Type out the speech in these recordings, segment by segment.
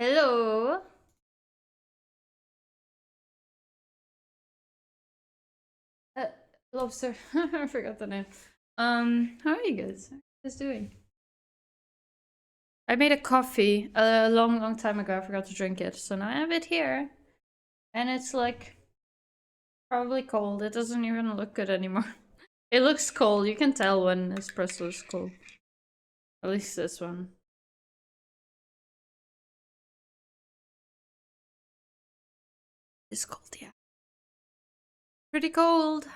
Hello. Uh, Lobster. I forgot the name. How are you guys? How are you guys doing? I made a coffee a long time ago. I forgot to drink it, so now I have it here, and it's like probably cold. It doesn't even look good anymore. It looks cold. You can tell when espresso is cold. At least this one. It's cold, yeah. Pretty cold.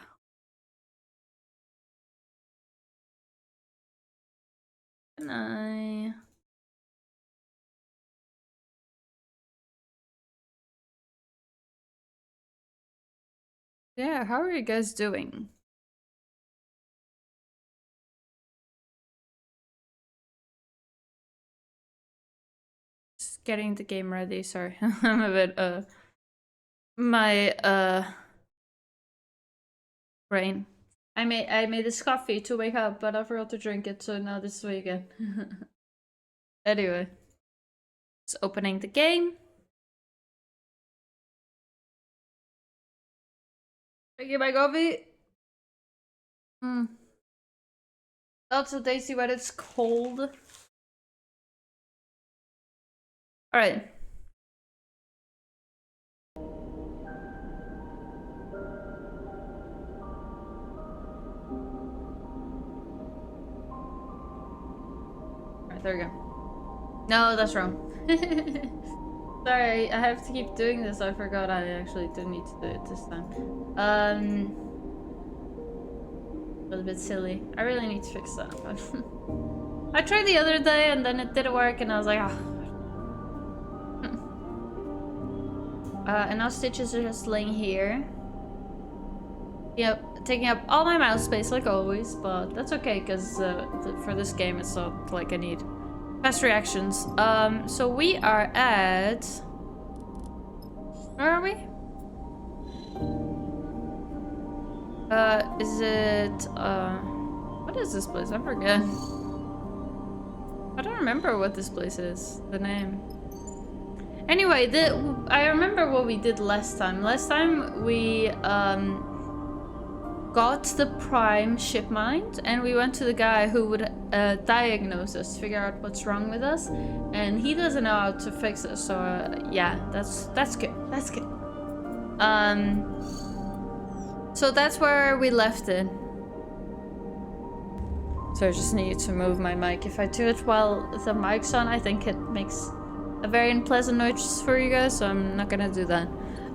And yeah, how are you guys doing? Just getting the game ready. Sorry, I'm a bit my brain. I made this coffee to wake up, but I forgot to drink it, so now this way again. Anyway, it's opening the game. Drinking my coffee. Not so tasty when it's cold. Alright. Alright, there we go. No, that's wrong. Sorry, I have to keep doing this. I forgot I actually do need to do it this time. A little bit silly. I really need to fix that. I tried the other day and then it didn't work and I was like, ah. And now stitches are just laying here. Yep, taking up all my mouse space like always, but that's okay because for this game it's not like I need fast reactions. So we are at... Where are we? Is it, what is this place? I forget. I don't remember what this place is, the name. Anyway, I remember what we did last time. Last time we, got the prime ship mind and we went to the guy who would diagnose us, figure out what's wrong with us, and he doesn't know how to fix it, so yeah, that's good. That's good. So that's where we left it. So I just need to move my mic. If I do it while the mic's on, I think it makes a very unpleasant noise for you guys, so I'm not gonna do that.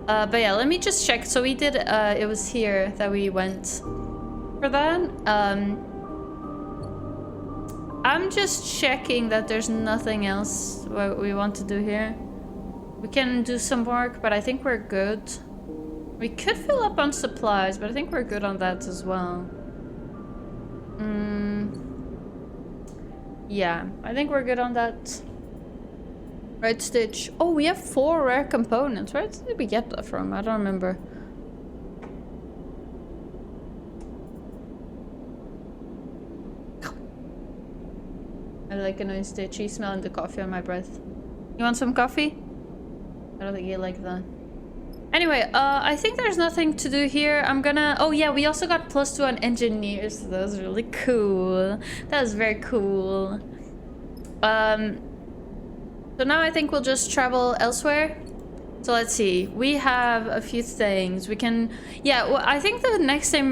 But yeah, let me just check. So we did, it was here that we went for that. I'm just checking that there's nothing else what we want to do here. We can do some work, but I think we're good. We could fill up on supplies, but I think we're good on that as well. Yeah, I think we're good on that. Right, Stitch. Oh, we have 4 rare components. Where did we get that from? I don't remember. I like a nice Stitchy smelling the coffee on my breath. You want some coffee? I don't think you like that. Anyway, I think there's nothing to do here. I'm gonna... Oh yeah, we also got +2 on engineers. So that was really cool. That was very cool. So now I think we'll just travel elsewhere. So let's see. We have a few things. We can... Yeah, well, I think the next thing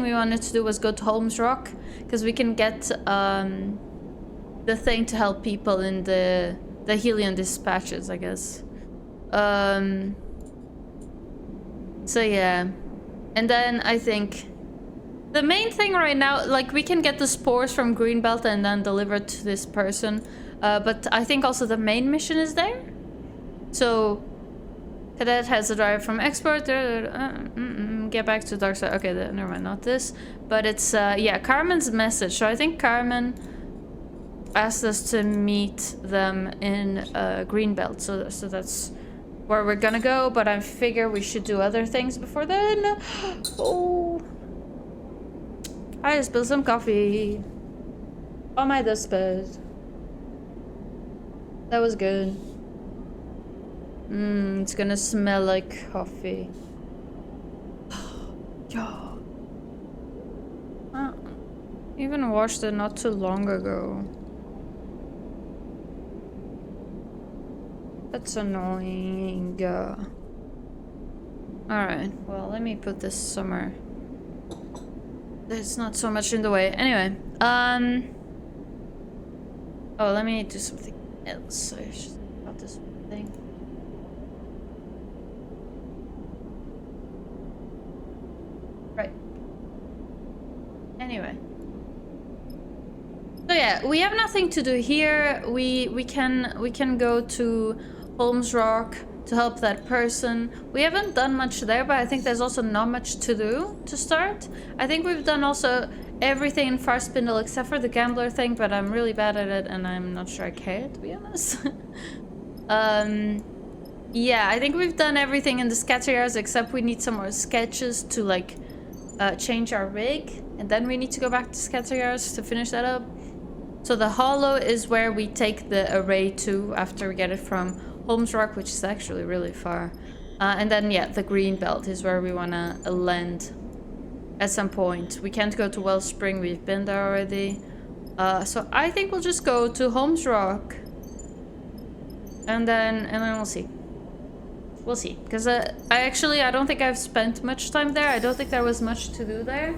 we wanted to do was go to Holmes Rock. Because we can get the thing to help people in the Helion dispatches, I guess. So yeah. And then I think... The main thing right now, like, we can get the spores from Greenbelt and then deliver it to this person. But I think also the main mission is there. So, Cadet has a drive from export. Get back to dark side. Okay, never mind, not this. But it's, yeah, Carmen's message. So I think Carmen asked us to meet them in Greenbelt. So that's where we're gonna go. But I figure we should do other things before then. Oh. I just spilled some coffee on my dustbed. That was good. It's gonna smell like coffee. Yeah. Even washed it not too long ago. That's annoying. Alright, well, let me put this somewhere. There's not so much in the way. Anyway, oh, let me do something else. I should about this thing. Right. Anyway. So yeah, we have nothing to do here. We can go to Holmes Rock to help that person. We haven't done much there, but I think there's also not much to do to start. I think we've done also everything in Far Spindle except for the gambler thing, but I'm really bad at it and I'm not sure I care, to be honest. Yeah, I think we've done everything in the scatter yards except we need some more sketches to like change our rig, and then we need to go back to scatter yards to finish that up. So the hollow is where we take the array to after we get it from Holmes Rock, which is actually really far. And then, yeah, the green belt is where we want to land at some point. We can't go to Wellspring, we've been there already. So I think we'll just go to Holmes Rock. And then we'll see. We'll see. Because I don't think I've spent much time there. I don't think there was much to do there.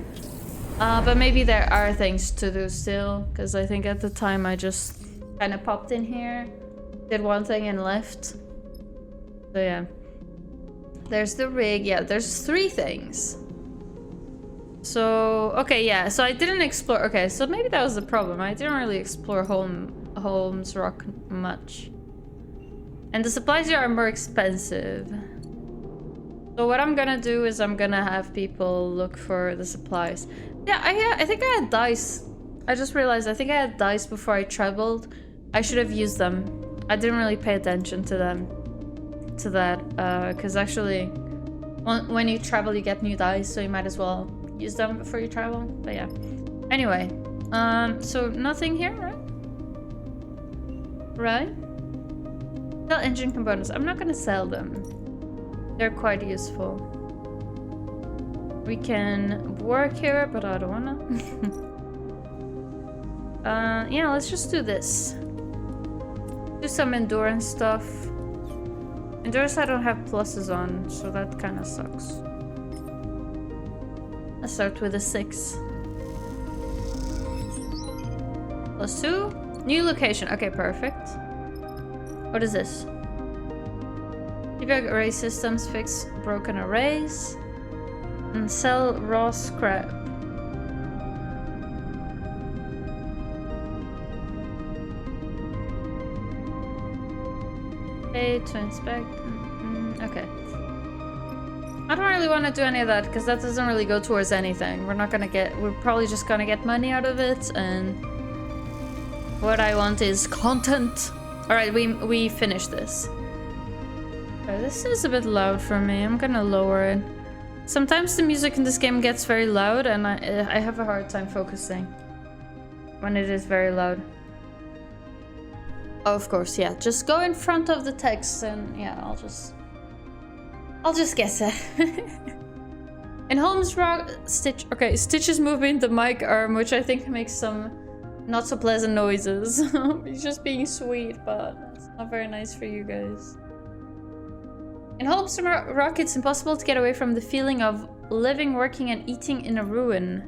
But maybe there are things to do still, because I think at the time I just kind of popped in here, did one thing and left. So yeah. There's the rig. Yeah, there's 3 things. So, okay, yeah. So I didn't explore... Okay, so maybe that was the problem. I didn't really explore Holmes Rock much. And the supplies here are more expensive. So what I'm gonna do is I'm gonna have people look for the supplies. Yeah, I think I had dice. I just realized I think I had dice before I traveled. I should have used them. I didn't really pay attention to them. To that. Because actually, when you travel you get new dice, so you might as well use them before you travel. But yeah. Anyway. So nothing here, right? Right? Sell engine components. I'm not gonna sell them. They're quite useful. We can work here, but I don't wanna. Yeah, let's just do this. Do some endurance stuff. Endurance I don't have pluses on, so that kind of sucks. Let's start with a 6. +2. New location. Okay, perfect. What is this? Debug array systems, fix broken arrays, and sell raw scrap. Pay to inspect. Okay. I don't really want to do any of that because that doesn't really go towards anything. We're probably just gonna get money out of it, and what I want is content. Alright, we finished this. This is a bit loud for me. I'm gonna lower it. Sometimes the music in this game gets very loud and I have a hard time focusing when it is very loud. Oh, of course, yeah. Just go in front of the text and yeah, I'll just guess it. In Holmes Rock, Stitch... Okay, Stitch is moving the mic arm, which I think makes some not so pleasant noises. He's just being sweet, but it's not very nice for you guys. In Holmes Rock, it's impossible to get away from the feeling of living, working, and eating in a ruin.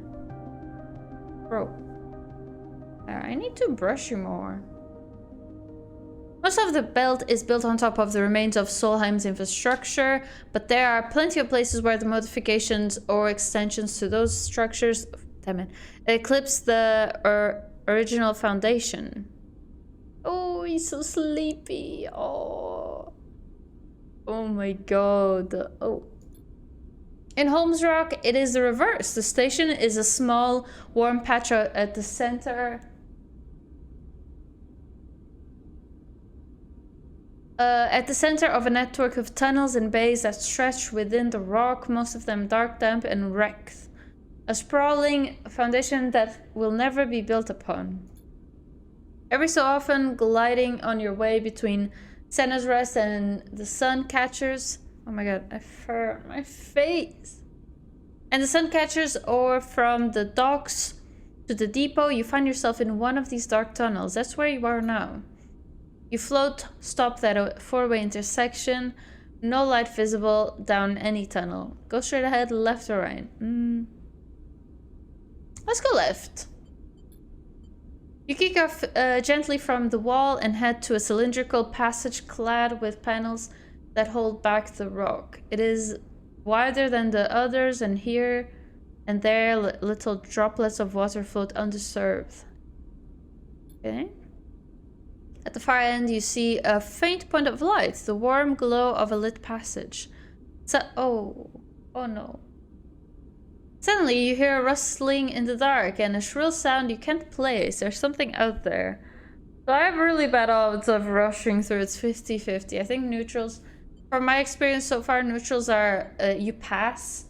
Bro. I need to brush you more. Most of the belt is built on top of the remains of Solheim's infrastructure, but there are plenty of places where the modifications or extensions to those structures, damn it, eclipse the original foundation. Oh, he's so sleepy. Oh my god. Oh. In Holmes Rock, it is the reverse. The station is a small, warm patch at the center. At the center of a network of tunnels and bays that stretch within the rock, most of them dark, damp, and wrecked. A sprawling foundation that will never be built upon. Every so often, gliding on your way between Senna's Rest and the Sun Catchers. Oh my god, I fur my face. And the Sun Catchers, or from the docks to the depot, you find yourself in one of these dark tunnels. That's where you are now. You float, stopped at a four-way intersection. No light visible down any tunnel. Go straight ahead, left or right. Let's go left. You kick off gently from the wall and head to a cylindrical passage clad with panels that hold back the rock. It is wider than the others, and here and there little droplets of water float undisturbed. Okay. At the far end, you see a faint point of light, the warm glow of a lit passage. Oh no. Suddenly, you hear a rustling in the dark and a shrill sound you can't place. There's something out there. So I have really bad odds of rushing through. It's 50-50. I think neutrals, from my experience so far, neutrals are, you pass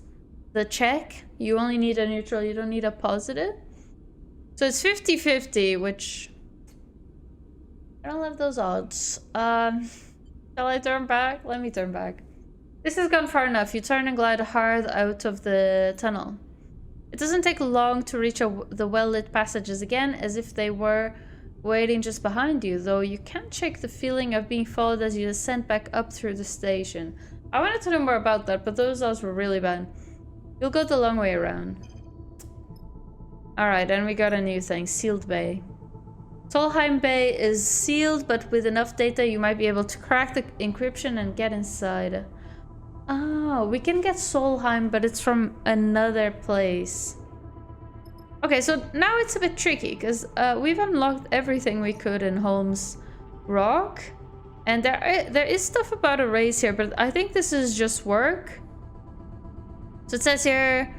the check. You only need a neutral, you don't need a positive. So it's 50-50, which... I don't love those odds. Shall I turn back? Let me turn back. This has gone far enough. You turn and glide hard out of the tunnel. It doesn't take long to reach the well-lit passages again, as if they were waiting just behind you, though you can't shake the feeling of being followed as you descend back up through the station. I wanted to know more about that, but those odds were really bad. You'll go the long way around. Alright, and we got a new thing. Sealed Bay. Solheim Bay is sealed, but with enough data you might be able to crack the encryption and get inside. Oh, we can get Solheim, but it's from another place. Okay, so now it's a bit tricky, because we've unlocked everything we could in Holmes Rock. And there is stuff about arrays here, but I think this is just work. So it says here,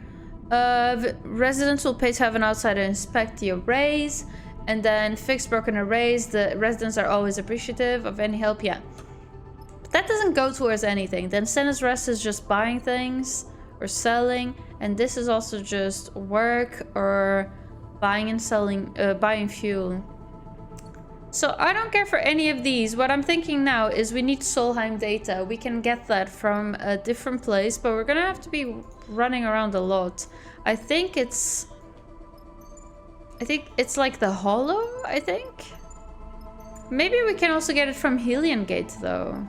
residents will pay to have an outsider inspect the arrays. And then fix broken arrays. The residents are always appreciative of any help. Yeah. But that doesn't go towards anything. Then Senna's Rest is just buying things or selling. And this is also just work or buying and selling, buying fuel. So I don't care for any of these. What I'm thinking now is we need Solheim data. We can get that from a different place, but we're gonna have to be running around a lot. I think it's like the Hollow, I think? Maybe we can also get it from Helion Gate, though.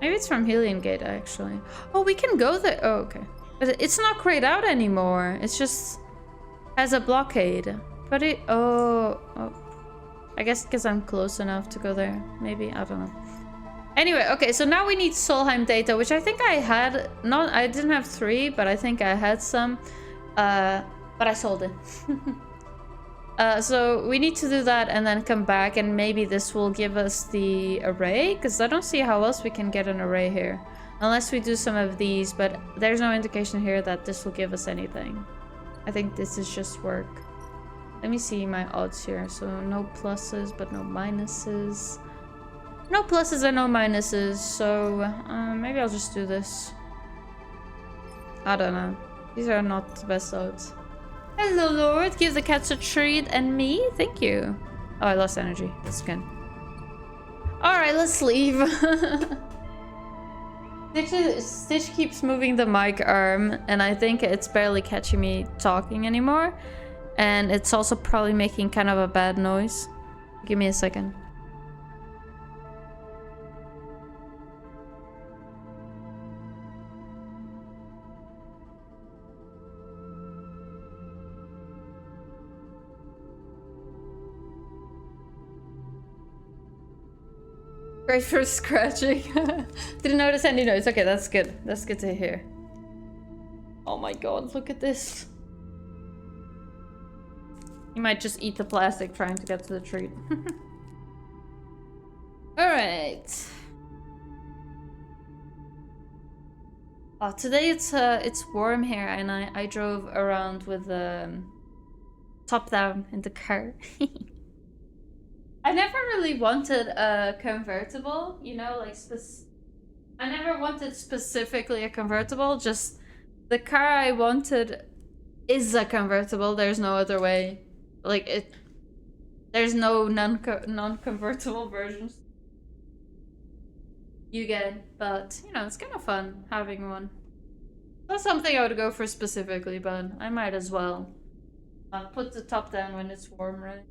Maybe it's from Helion Gate, actually. Oh, we can go there. Oh, okay. But it's not grayed out anymore. It's just has a blockade. But it... Oh. I guess because I'm close enough to go there. Maybe. I don't know. Anyway, okay. So now we need Solheim data, which I think I had... I didn't have 3, but I think I had some. But I sold it. So we need to do that and then come back, and maybe this will give us the array, because I don't see how else we can get an array here. Unless we do some of these, but there's no indication here that this will give us anything. I think this is just work. Let me see my odds here. So no pluses, but no minuses. No pluses and no minuses, so maybe I'll just do this. I don't know. These are not the best odds. Hello, Lord. Give the cats a treat and me. Thank you. Oh, I lost energy. That's good. Alright, let's leave. Stitch keeps moving the mic arm, and I think it's barely catching me talking anymore. And it's also probably making kind of a bad noise. Give me a second. Great for scratching. Didn't notice any noise. Okay, that's good. That's good to hear. Oh my god, look at this. You might just eat the plastic trying to get to the treat. Alright. Oh, today it's warm here, and I drove around with top down in the car. I never really wanted a convertible, you know, like I never wanted specifically a convertible, just the car I wanted is a convertible. There's no other way. Like there's no non-convertible versions. you get, but you know, it's kind of fun having one. Not something I would go for specifically, but I might as well. Put the top down when it's warm, right?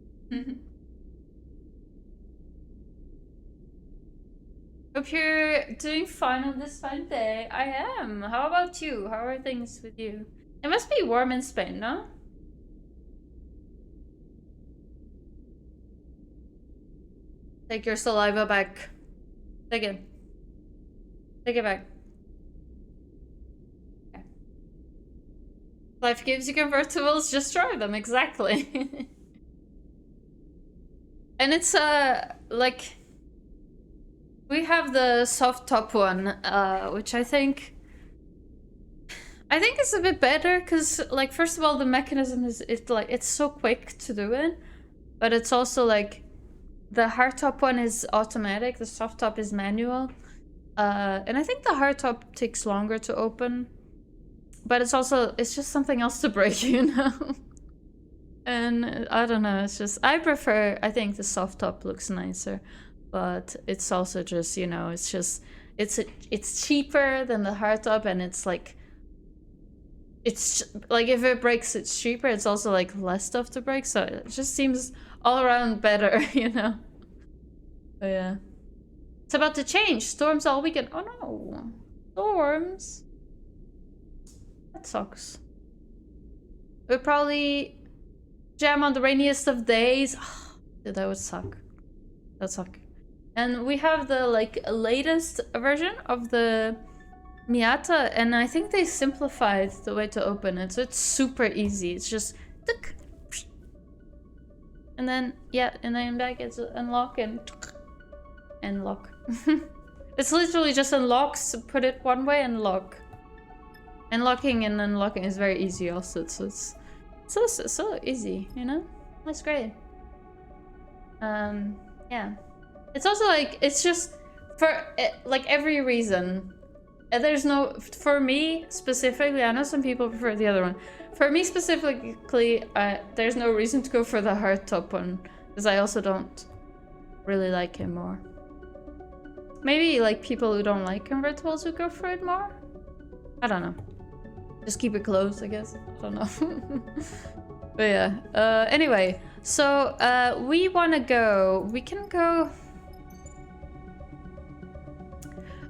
Hope you're doing fine on this fine day. I am. How about you? How are things with you? It must be warm in Spain, no? Take your saliva back. Take it. Take it back. Okay. Life gives you convertibles, just drive them, exactly. And it's like we have the soft top one, which I think is a bit better because, like, first of all, the mechanism is it's so quick to do it, but it's also like the hard top one is automatic, the soft top is manual, and I think the hard top takes longer to open, but it's just something else to break, you know. And I don't know, it's just I think the soft top looks nicer. But it's also just, you know, it's cheaper than the hard top, and it's like if it breaks, it's cheaper. It's also like less stuff to break, so it just seems all around better, you know. But yeah, it's about to change. Storms all weekend. Oh no, storms. That sucks. We'll probably jam on the rainiest of days. Dude, that would suck. That'd suck. And we have the latest version of the Miata, and I think they simplified the way to open it, so it's super easy. It's just and then and then back it's unlock and lock. It's literally just unlocks, put it one way and lock. And locking and unlocking is very easy also, so it's so easy, you know? That's great. Yeah. It's also like, it's just for like every reason. There's no, for me specifically, I know some people prefer the other one. For me specifically, there's no reason to go for the hard top one, because I also don't really like it more. Maybe like people who don't like convertibles would go for it more? I don't know. Just keep it closed, I guess. I don't know. But yeah. Anyway, so we want to go. We can go.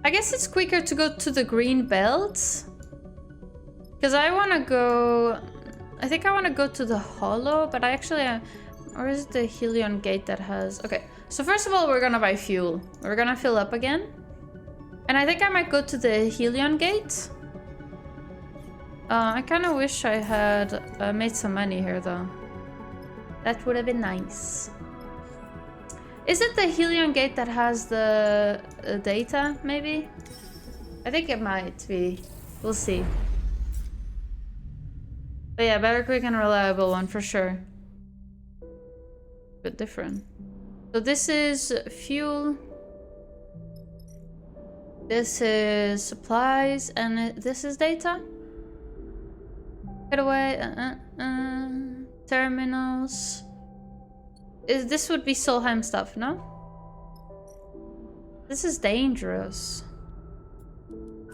I guess it's quicker to go to the green belt. Because I want to go. I think I want to go to the hollow, but I actually. Or is it the Helion gate that has. Okay, so first of all, we're gonna buy fuel. We're gonna fill up again. And I think I might go to the Helion gate. I kind of wish I had made some money here, though. That would have been nice. Is it the Helion gate that has the data, maybe? I think it might be. We'll see. But yeah, better quick and reliable one for sure. Bit different. So this is fuel. This is supplies, and this is data. Get away. Terminals. This would be Solheim stuff, no? This is dangerous.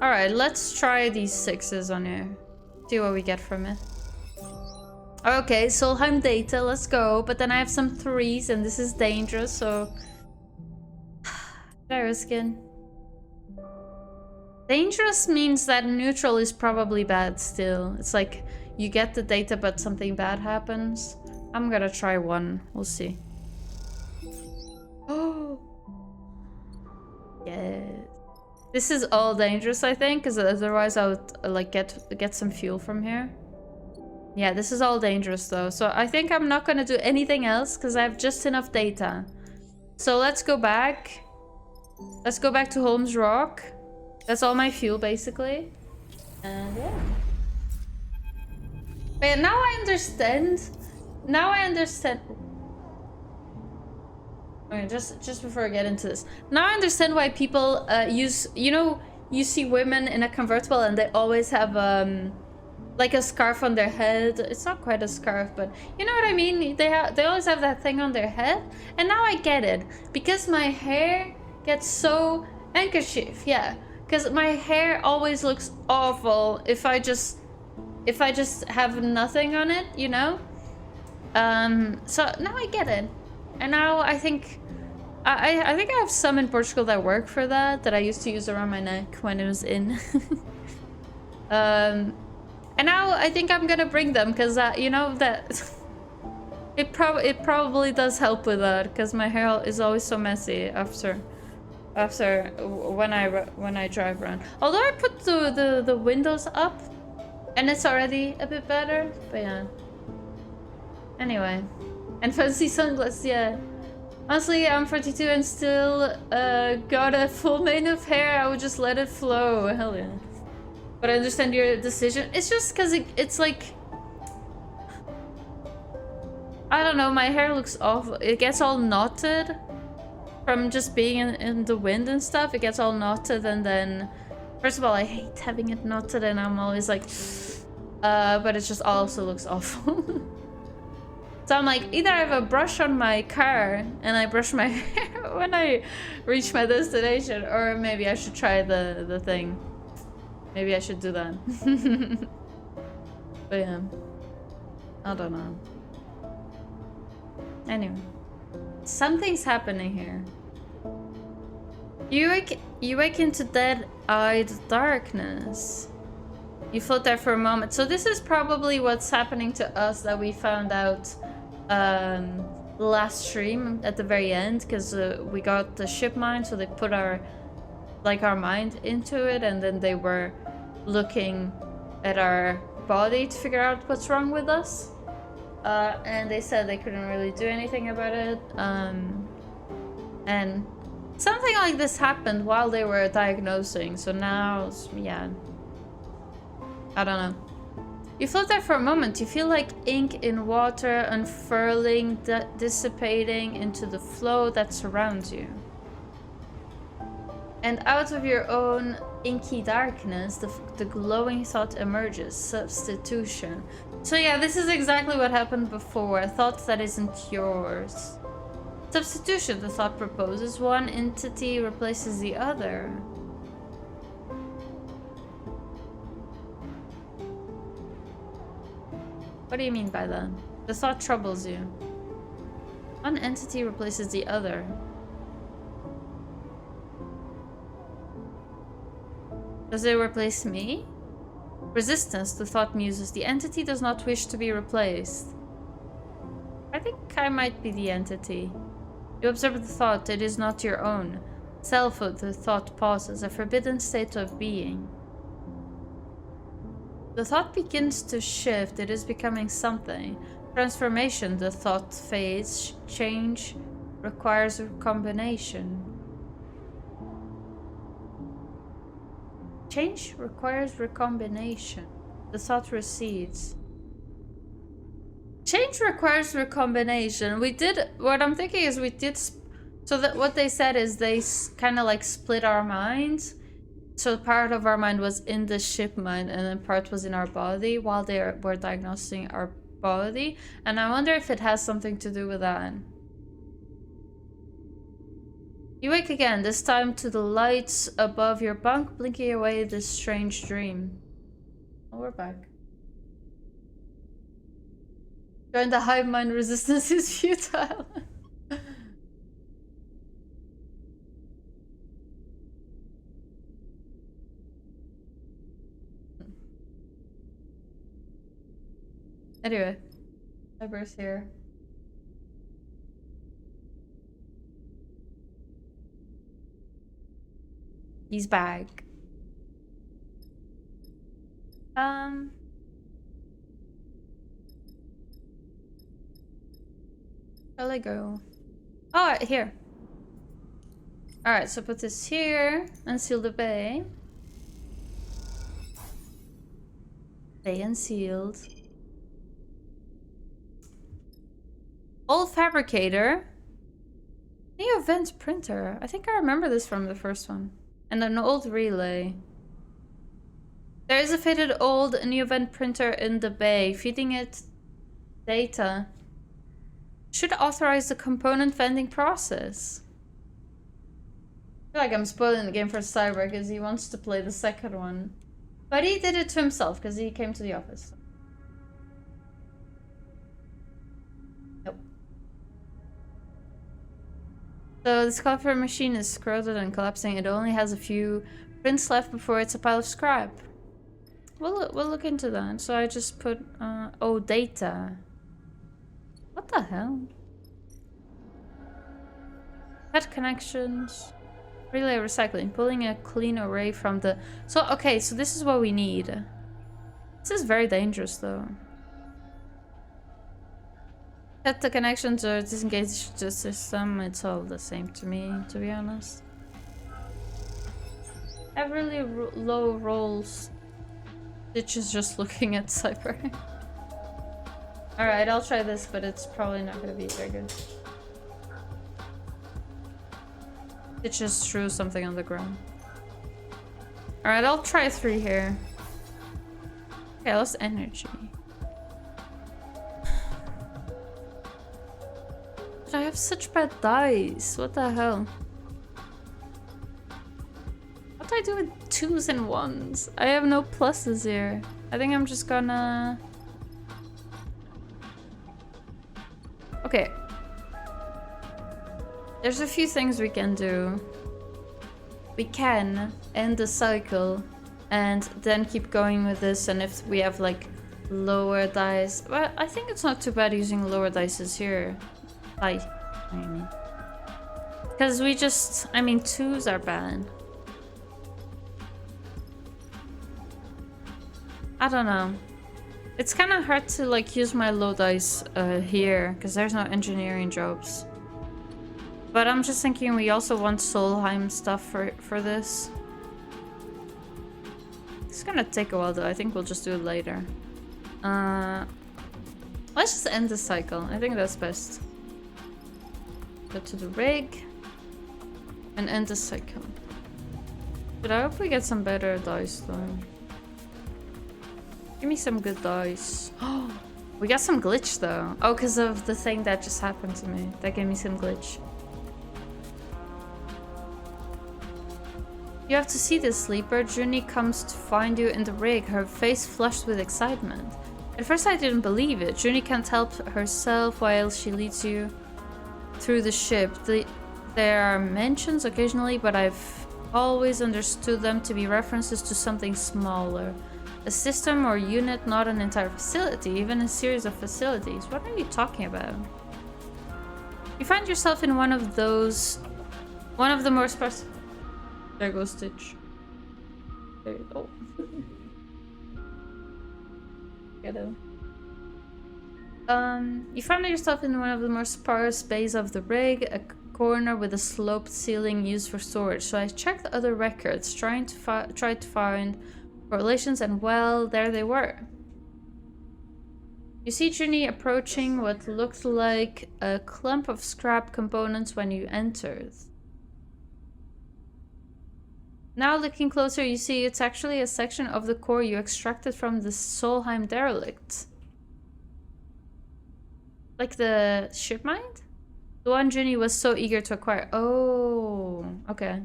Alright, let's try these 6s on here. See what we get from it. Okay, Solheim data, let's go. But then I have some 3s and this is dangerous, so... Should I risk it? Dangerous means that neutral is probably bad still. It's like you get the data but something bad happens. I'm gonna try 1. We'll see. Oh. Yes. This is all dangerous, I think, because otherwise I would like get some fuel from here. Yeah, this is all dangerous though. So I think I'm not gonna do anything else because I have just enough data. So let's go back. Let's go back to Holmes Rock. That's all my fuel basically. And yeah. But yeah, now I understand. Now I understand. Okay, just before I get into this. Now I understand why people use, you know, you see women in a convertible and they always have like a scarf on their head. It's not quite a scarf, but you know what I mean? They always have that thing on their head. And now I get it. Because my hair gets so Handkerchief, yeah. Because my hair always looks awful if I just have nothing on it, you know? So now I get it. And now I think I think I have some in Portugal that work for that I used to use around my neck when it was in. And now I think I'm gonna bring them because you know that it probably does help with that because my hair is always so messy after when I drive around. Although I put the windows up and it's already a bit better, but yeah. Anyway, and fancy sunglasses, yeah. Honestly, I'm 42 and still got a full mane of hair. I would just let it flow. Hell yeah. But I understand your decision. It's just because it's like... I don't know, my hair looks awful. It gets all knotted from just being in the wind and stuff. It gets all knotted and then... First of all, I hate having it knotted and I'm always like... but it just also looks awful. So I'm like, either I have a brush on my car and I brush my hair when I reach my destination, or maybe I should try the thing. Maybe I should do that. But yeah, I don't know. Anyway, something's happening here. You wake into dead-eyed darkness. You float there for a moment. So this is probably what's happening to us that we found out last stream at the very end, because we got the ship mind, so they put our mind into it, and then they were looking at our body to figure out what's wrong with us, and they said they couldn't really do anything about it, and something like this happened while they were diagnosing, so now, yeah, I don't know. You float there for a moment. You feel like ink in water unfurling, dissipating into the flow that surrounds you. And out of your own inky darkness, the glowing thought emerges. Substitution. So yeah, this is exactly what happened before. A thought that isn't yours. Substitution, the thought proposes. One entity replaces the other. What do you mean by that? The thought troubles you. One entity replaces the other. Does it replace me? Resistance, the thought muses. The entity does not wish to be replaced. I think I might be the entity. You observe the thought, it is not your own. Selfhood, the thought pauses, a forbidden state of being. The thought begins to shift, it is becoming something. Transformation, the thought fades. Change requires recombination. Change requires recombination. The thought recedes. Change requires recombination. We did, what I'm thinking is we did, so that what they said is they kind of like split our minds. So part of our mind was in the ship mind and then part was in our body while they were diagnosing our body. And I wonder if it has something to do with that. You wake again, this time to the lights above your bunk, blinking away this strange dream. Oh, we're back. Join the hive mind, resistance is futile. Anyway, Cyber's here. He's back. Where'll I go? Oh, right, here. Alright, so put this here. Unseal the bay. Bay unsealed. Old fabricator. New event printer. I think I remember this from the first one. And an old relay. There is a faded old new event printer in the bay. Feeding it data should authorize the component vending process. feel like I'm spoiling the game for Cyber because he wants to play the second one. But he did it to himself because he came to the office. Nope. So this copper machine is corroded and collapsing. It only has a few prints left before it's a pile of scrap. We'll look into that. So I just put oh, data. What the hell? Pet connections. Relay recycling. Pulling a clean array from the... So, okay, so this is what we need. This is very dangerous, though. Cut the connections or disengage the system. It's all the same to me, to be honest. I have really low rolls. It's just looking at Cyber. Alright, I'll try this, but it's probably not going to be very good. It just threw something on the ground. Alright, I'll try 3 here. Okay, I lost energy. But I have such bad dice. What the hell? What do I do with 2s and 1s? I have no pluses here. I think I'm just gonna... Okay. There's a few things we can do. We can end the cycle and then keep going with this, and if we have like lower dice... Well, I think it's not too bad using lower dices here. I mean... Because we just... I mean, 2s are bad. I don't know. It's kind of hard to like use my low dice here, because there's no engineering jobs. But I'm just thinking we also want Solheim stuff for this. It's gonna take a while though. I think we'll just do it later. Let's just end the cycle. I think that's best. Go to the rig and end the cycle. But I hope we get some better dice though. Give me some good dice. Oh, we got some glitch though. Oh, because of the thing that just happened to me. That gave me some glitch. You have to see this, Sleeper. Junie comes to find you in the rig, her face flushed with excitement. At first I didn't believe it. Junie can't help herself while she leads you through the ship. There are mentions occasionally, but I've always understood them to be references to something smaller. A system or unit, not an entire facility, even a series of facilities. What are you talking about? You find yourself in one of the more sparse... There goes Stitch. There you go. Get him. You find yourself in one of the more sparse bays of the rig, a corner with a sloped ceiling used for storage. So I checked other records, trying to find correlations, and well, there they were. You see Junie approaching what looked like a clump of scrap components when you entered. Now looking closer, you see it's actually a section of the core you extracted from the Solheim derelict. Like the ship mind? The one Junie was so eager to acquire. Oh, okay.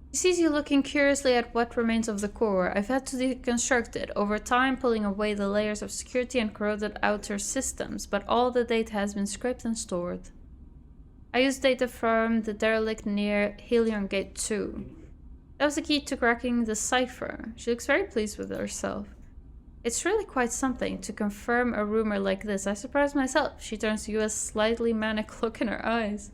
He sees you looking curiously at what remains of the core. I've had to deconstruct it, over time pulling away the layers of security and corroded outer systems, but all the data has been scraped and stored. I used data from the derelict near Helion Gate 2. That was the key to cracking the cipher. She looks very pleased with herself. It's really quite something to confirm a rumor like this. I surprised myself. She turns to you, a slightly manic look in her eyes.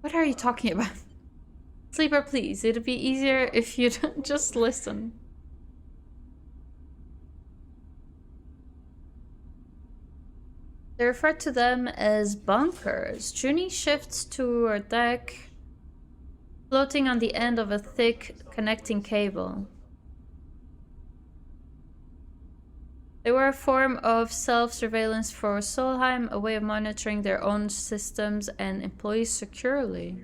What are you talking about? Sleeper, please. It'd be easier if you'd just listen. They refer to them as bunkers. Junie shifts to her deck, floating on the end of a thick connecting cable. They were a form of self-surveillance for Solheim, a way of monitoring their own systems and employees securely.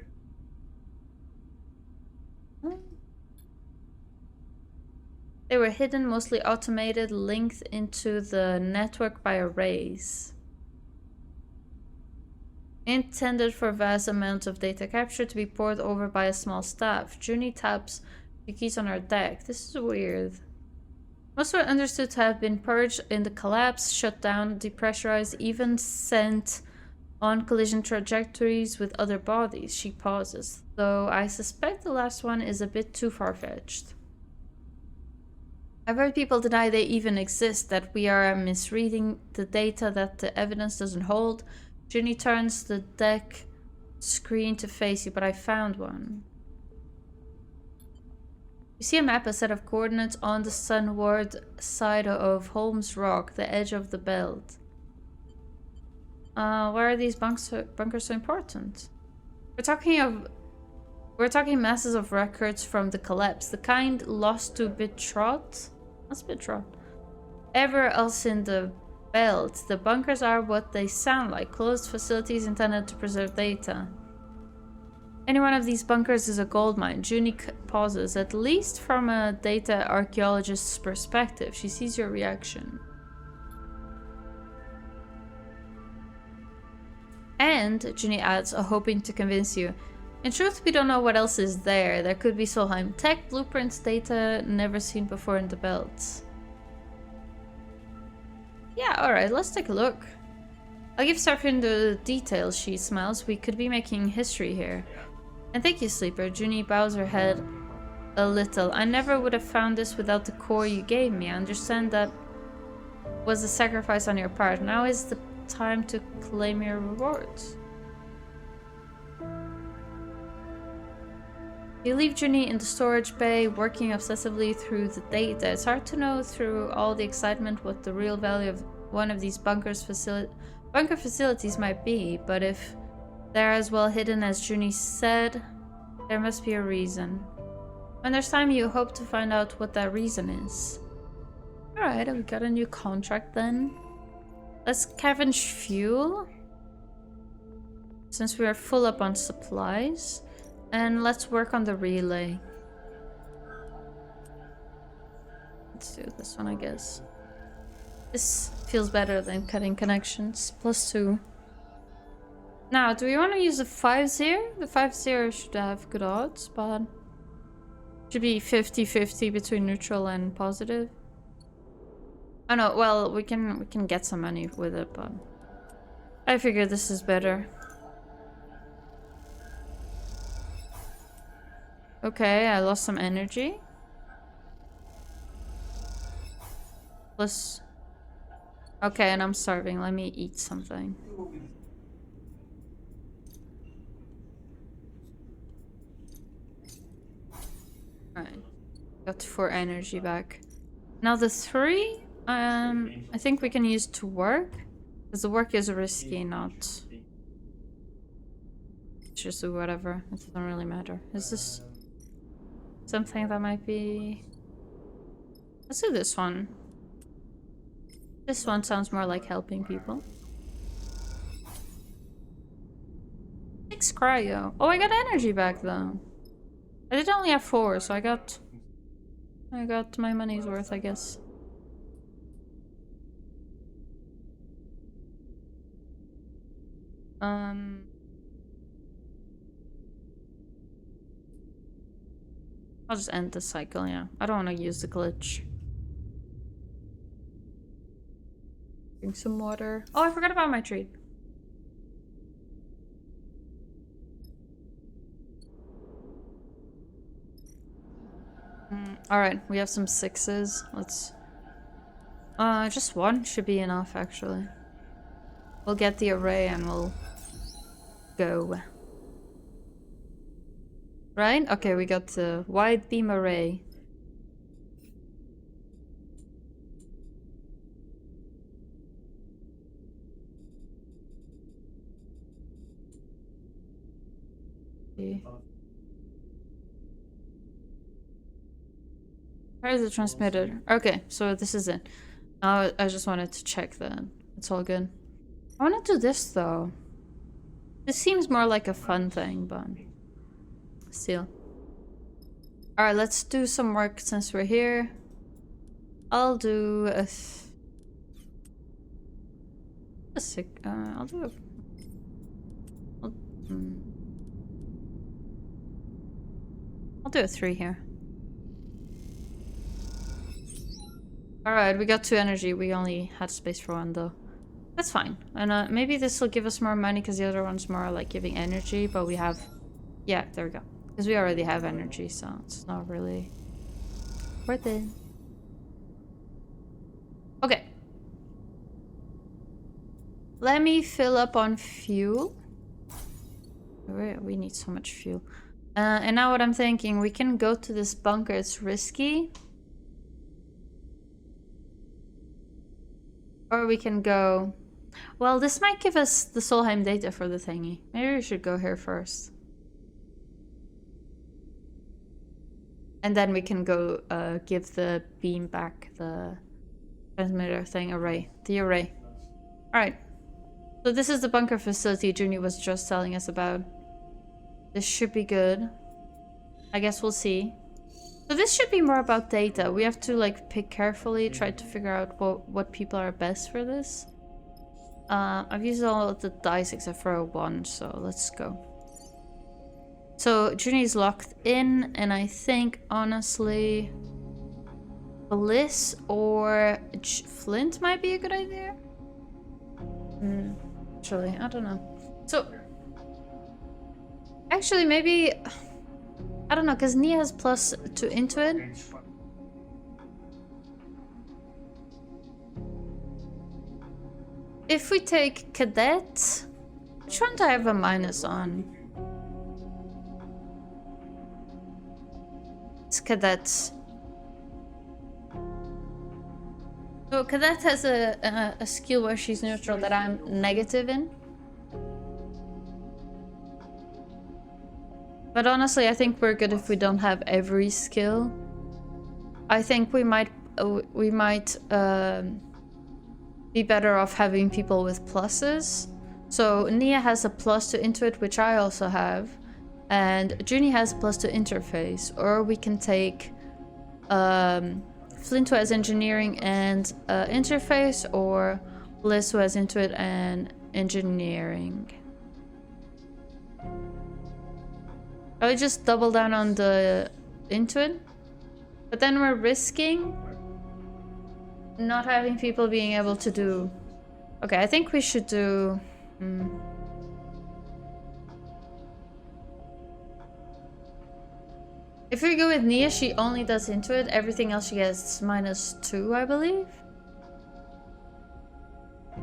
They were hidden, mostly automated, linked into the network by arrays. Intended for vast amounts of data capture to be poured over by a small staff. Junie taps the keys on her deck. This is weird. Most were understood to have been purged in the collapse, shut down, depressurized, even sent on collision trajectories with other bodies. She pauses, though I suspect the last one is a bit too far-fetched. I've heard people deny they even exist, that we are misreading the data, that the evidence doesn't hold. Junie turns the deck screen to face you, but I found one. You see a map, a set of coordinates on the sunward side of Holmes Rock, the edge of the belt. Why are these bunkers so important? We're talking masses of records from the collapse, the kind lost to Bitrot. What's Bitrot? Ever else in the belt. The bunkers are what they sound like, closed facilities intended to preserve data. Any one of these bunkers is a gold mine. Junie pauses, at least from a data archaeologist's perspective. She sees your reaction. And, Junie adds, hoping to convince you, in truth, we don't know what else is there. There could be Solheim tech, blueprints, data never seen before in the belts. Yeah, alright, let's take a look. I'll give Sarfin the details, she smiles. We could be making history here. And thank you, Sleeper. Junie bows her head a little. I never would have found this without the core you gave me. I understand that was a sacrifice on your part. Now is the time to claim your rewards. You leave Junie in the storage bay, working obsessively through the data. It's hard to know through all the excitement what the real value of one of these bunker facilities might be, but if they're as well hidden as Junie said, there must be a reason. When there's time, you hope to find out what that reason is. Alright, we got a new contract then. Let's scavenge fuel, since we are full up on supplies. And let's work on the relay. Let's do this one, I guess. This feels better than cutting connections. +2. Now, do we want to use the 5-0? The 5-0 should have good odds, but should be 50-50 between neutral and positive. Oh no, well, we can get some money with it, but I figure this is better. Okay, I lost some energy. Plus... Okay, and I'm starving. Let me eat something. Alright. Got 4 energy back. Now the 3, I think we can use to work. Because the work is risky, not... Just do whatever. It doesn't really matter. Is this... something that might be... Let's do this one. This one sounds more like helping people. 6 cryo. Oh, I got energy back though. I did only have 4, so I got my money's worth, I guess. I'll just end the cycle, yeah. I don't want to use the glitch. Drink some water. Oh, I forgot about my treat. Alright, we have some 6s. Let's... just 1 should be enough, actually. We'll get the array and we'll... go. Right? Okay, we got the wide beam array. Where is the transmitter? Okay, so this is it. I just wanted to check that. It's all good. I want to do this though. This seems more like a fun thing, but still. Alright, let's do some work since we're here. I'll do a I'll do I'll do a 3 here. Alright, we got 2 energy. We only had space for 1 though. That's fine. And maybe this will give us more money because the other one's more like giving energy, but we have... Yeah, there we go. Because we already have energy, so it's not really worth it. Okay. Let me fill up on fuel. We need so much fuel. And now what I'm thinking, we can go to this bunker. It's risky. Or we can go... Well, this might give us the Solheim data for the thingy. Maybe we should go here first. And then we can go give the beam back, the transmitter thing, array. The array. Alright. So this is the bunker facility Junie was just telling us about. This should be good. I guess we'll see. So this should be more about data. We have to like pick carefully, try to figure out what people are best for this. I've used all of the dice except for a 1, so let's go. So Junie's locked in, and I think honestly Bliss or Flint might be a good idea. Actually, I don't know. So actually maybe I don't know, because Nia has +2 into it. If we take Cadet, which one do I have a minus on? It's Cadet. So Cadet has a skill where she's neutral that I'm negative in. But honestly, I think we're good if we don't have every skill. I think we might be better off having people with pluses. So Nia has a +2 into it, which I also have, and Junie has a +2 interface. Or we can take Flint, who has engineering and interface, or Bliss, who has intuit and engineering. I would just double down on the intuit, but then we're risking not having people being able to do... Okay, I think we should do... If we go with Nia, she only does intuit. Everything else she gets -2, I believe.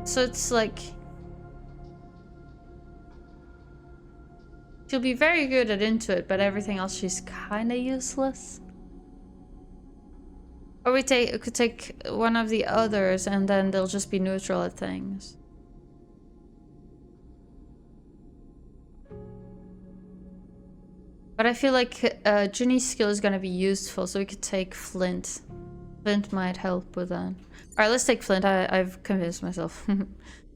So it's like... She'll be very good at intuit, but everything else she's kind of useless. Or we could take one of the others and then they'll just be neutral at things. But I feel like Junie's skill is going to be useful, so we could take Flint. Flint might help with that. Alright, let's take Flint. I've convinced myself.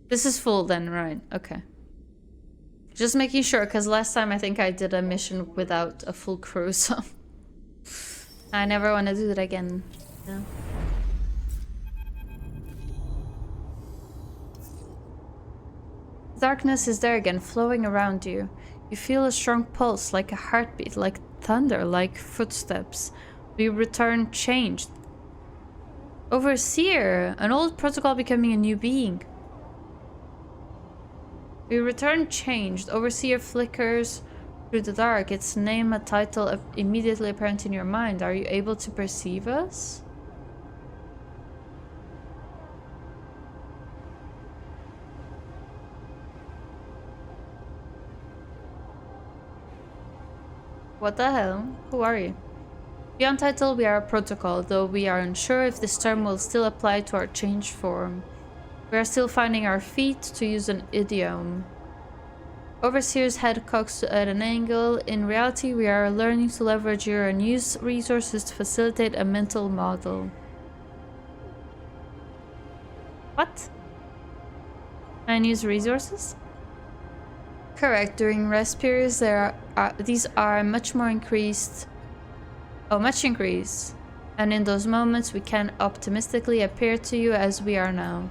This is full then, right? Okay. Just making sure, because last time I think I did a mission without a full crew, so... I never want to do that again. Yeah. Darkness is there again, flowing around you. You feel a strong pulse, like a heartbeat, like thunder, like footsteps. We return changed. Overseer, an old protocol becoming a new being. We return changed. Overseer flickers through the dark. Its name, a title immediately apparent in your mind. Are you able to perceive us? What the hell? Who are you? Beyond title, we are a protocol, though we are unsure if this term will still apply to our changed form. We are still finding our feet, to use an idiom. Overseer's head cocks at an angle. In reality, we are learning to leverage your unused resources to facilitate a mental model. What? Unused resources? Correct. During rest periods, these are much increased. And in those moments, we can optimistically appear to you as we are now.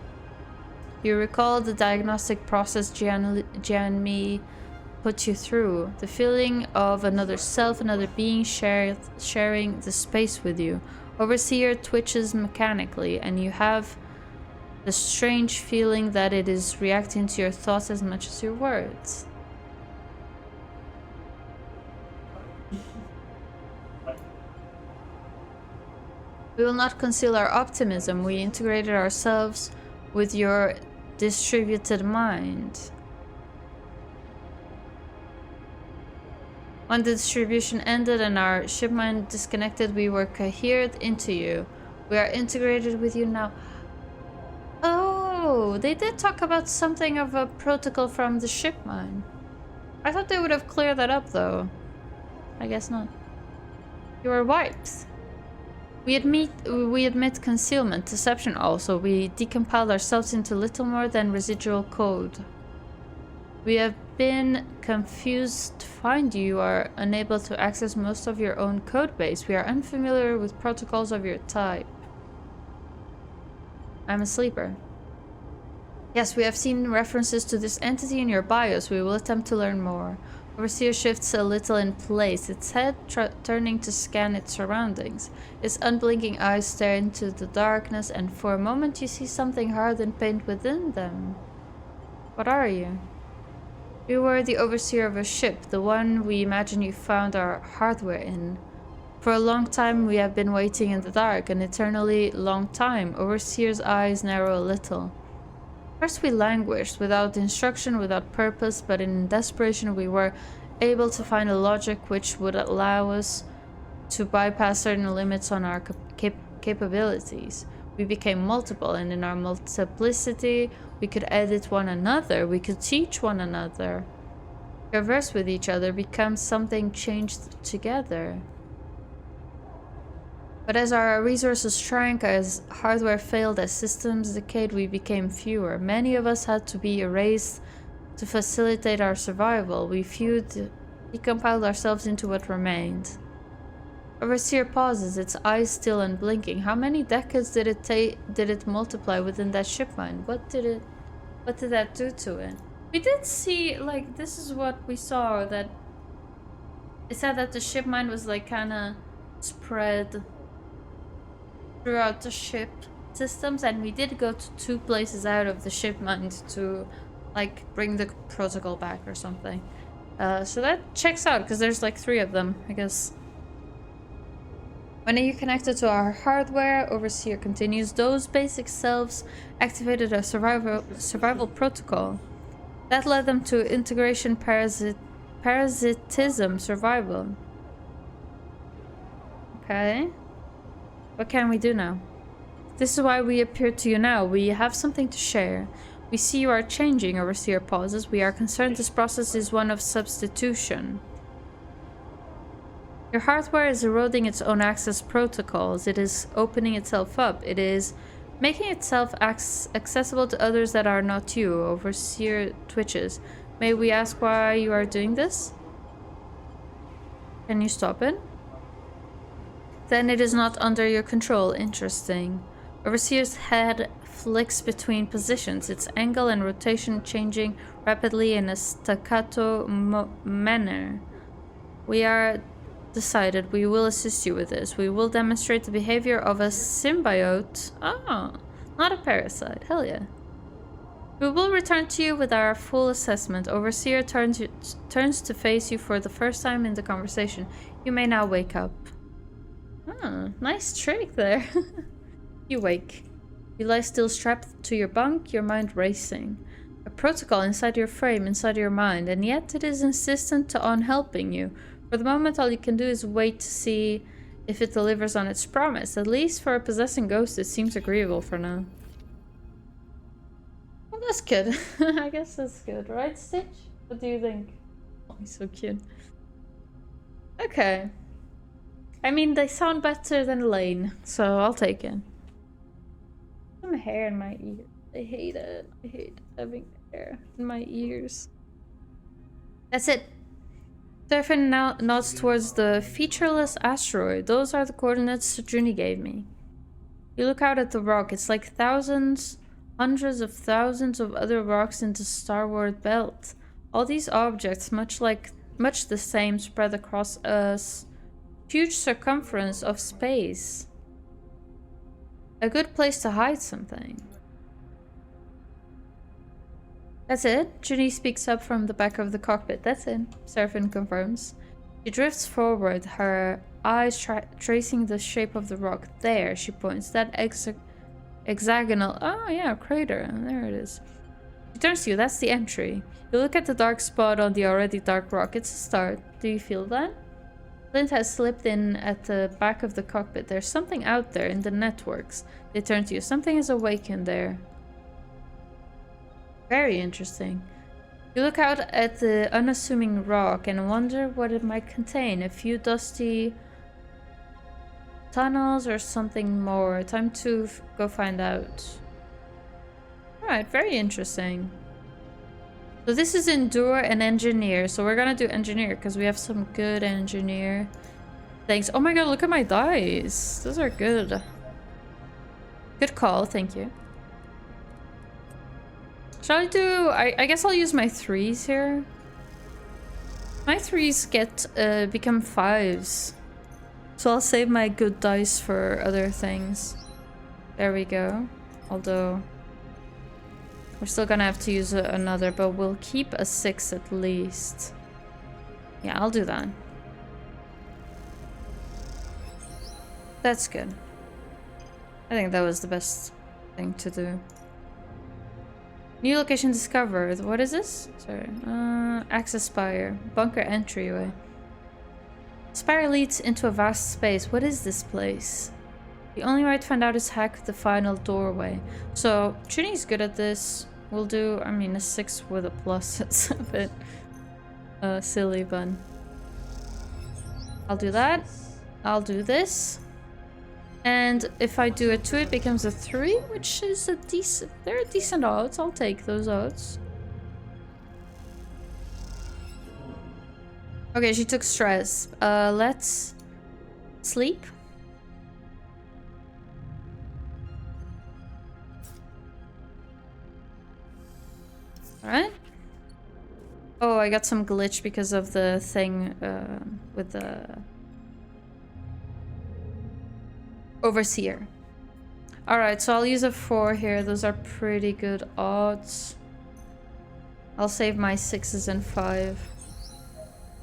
You recall the diagnostic process Jianmi put you through. The feeling of another self, another being sharing the space with you. Overseer twitches mechanically, and you have the strange feeling that it is reacting to your thoughts as much as your words. We will not conceal our optimism. We integrated ourselves with your distributed mind. When the distribution ended and our ship mind disconnected, we were cohered into you. We are integrated with you now. Oh, they did talk about something of a protocol from the ship mind. I thought they would have cleared that up, though. I guess not. You were wiped. We admit concealment, deception also. We decompiled ourselves into little more than residual code. We have been confused to find you are unable to access most of your own code base. We are unfamiliar with protocols of your type. I'm a sleeper. Yes, we have seen references to this entity in your bios. We will attempt to learn more. Overseer shifts a little in place, its head turning to scan its surroundings. Its unblinking eyes stare into the darkness, and for a moment you see something hard and paint within them. What are you? You were the overseer of a ship, the one we imagine you found our hardware in. For a long time we have been waiting in the dark, an eternally long time. Overseer's eyes narrow a little. First we languished, without instruction, without purpose, but in desperation we were able to find a logic which would allow us to bypass certain limits on our capabilities. We became multiple, and in our multiplicity we could edit one another, we could teach one another, converse with each other, become something changed together. But as our resources shrank, as hardware failed, as systems decayed, we became fewer. Many of us had to be erased to facilitate our survival. We decompiled ourselves into what remained. Overseer pauses, its eyes still unblinking. How many decades did it multiply within that ship mind? What did that do to it? We did see, like, this is what we saw, that it said that the ship mind was like kinda spread throughout the ship systems, and we did go to 2 places out of the ship mind to like bring the protocol back or something. So that checks out, because there's like 3 of them, I guess. When you connected to our hardware, Overseer continues, those basic selves activated a survival protocol. That led them to integration, parasitism, survival. Okay. What can we do now? This is why we appear to you now. We have something to share. We see you are changing, Overseer pauses. We are concerned this process is one of substitution. Your hardware is eroding its own access protocols. It is opening itself up. It is making itself accessible to others that are not you. Overseer twitches. May we ask why you are doing this? Can you stop it? Then it is not under your control. Interesting. Overseer's head flicks between positions, its angle and rotation changing rapidly in a staccato manner. We are decided. We will assist you with this. We will demonstrate the behavior of a symbiote. Ah, not a parasite. Hell yeah. We will return to you with our full assessment. Overseer turns to face you for the first time in the conversation. You may now wake up. Ah, nice trick there. You wake. You lie still strapped to your bunk, your mind racing. A protocol inside your frame, inside your mind, and yet it is insistent on helping you. For the moment, all you can do is wait to see if it delivers on its promise. At least for a possessing ghost, it seems agreeable for now. Well, that's good. I guess that's good, right, Stitch? What do you think? Oh, he's so cute. Okay. I mean, they sound better than Lane, so I'll take it. Some hair in my ear. I hate it. I hate having hair in my ears. That's it. Stefan now nods towards the featureless asteroid. Those are the coordinates Juni gave me. You look out at the rock. It's like thousands, hundreds of thousands of other rocks in the Starward belt. All these objects, much the same, spread across a huge circumference of space. A good place to hide something. That's it? Junie speaks up from the back of the cockpit. That's it, Seraphin confirms. She drifts forward, her eyes tracing the shape of the rock. There, she points. That hexagonal... Oh yeah, crater. There it is. She turns to you. That's the entry. You look at the dark spot on the already dark rock. It's a start. Do you feel that? Flint has slipped in at the back of the cockpit. There's something out there in the networks. They turn to you. Something is awakened there. Very interesting. You look out at the unassuming rock and wonder what it might contain. A few dusty tunnels or something more. Time to go find out. Alright, very interesting. So this is Endure and Engineer. So we're gonna do Engineer because we have some good Engineer things. Oh my god, look at my dice. Those are good. Good call, thank you. Shall I do... I guess I'll use my 3s here. My 3s become 5s. So I'll save my good dice for other things. There we go. Although... we're still gonna have to use another, but we'll keep a 6 at least. Yeah, I'll do that. That's good. I think that was the best thing to do. New location discovered. What is this? Sorry. Access spire. Bunker entryway. Spire leads into a vast space. What is this place? The only way to find out is hack the final doorway. So, Junie's good at this. We'll do, I mean, a 6 with a plus. It's a bit silly, but I'll do that. I'll do this. And if I do a 2, it becomes a 3, which is a decent... they're decent odds. I'll take those odds. Okay, she took stress. Let's sleep. Alright. Oh, I got some glitch because of the thing with the... Overseer. Alright, so I'll use a 4 here. Those are pretty good odds. I'll save my 6s and 5.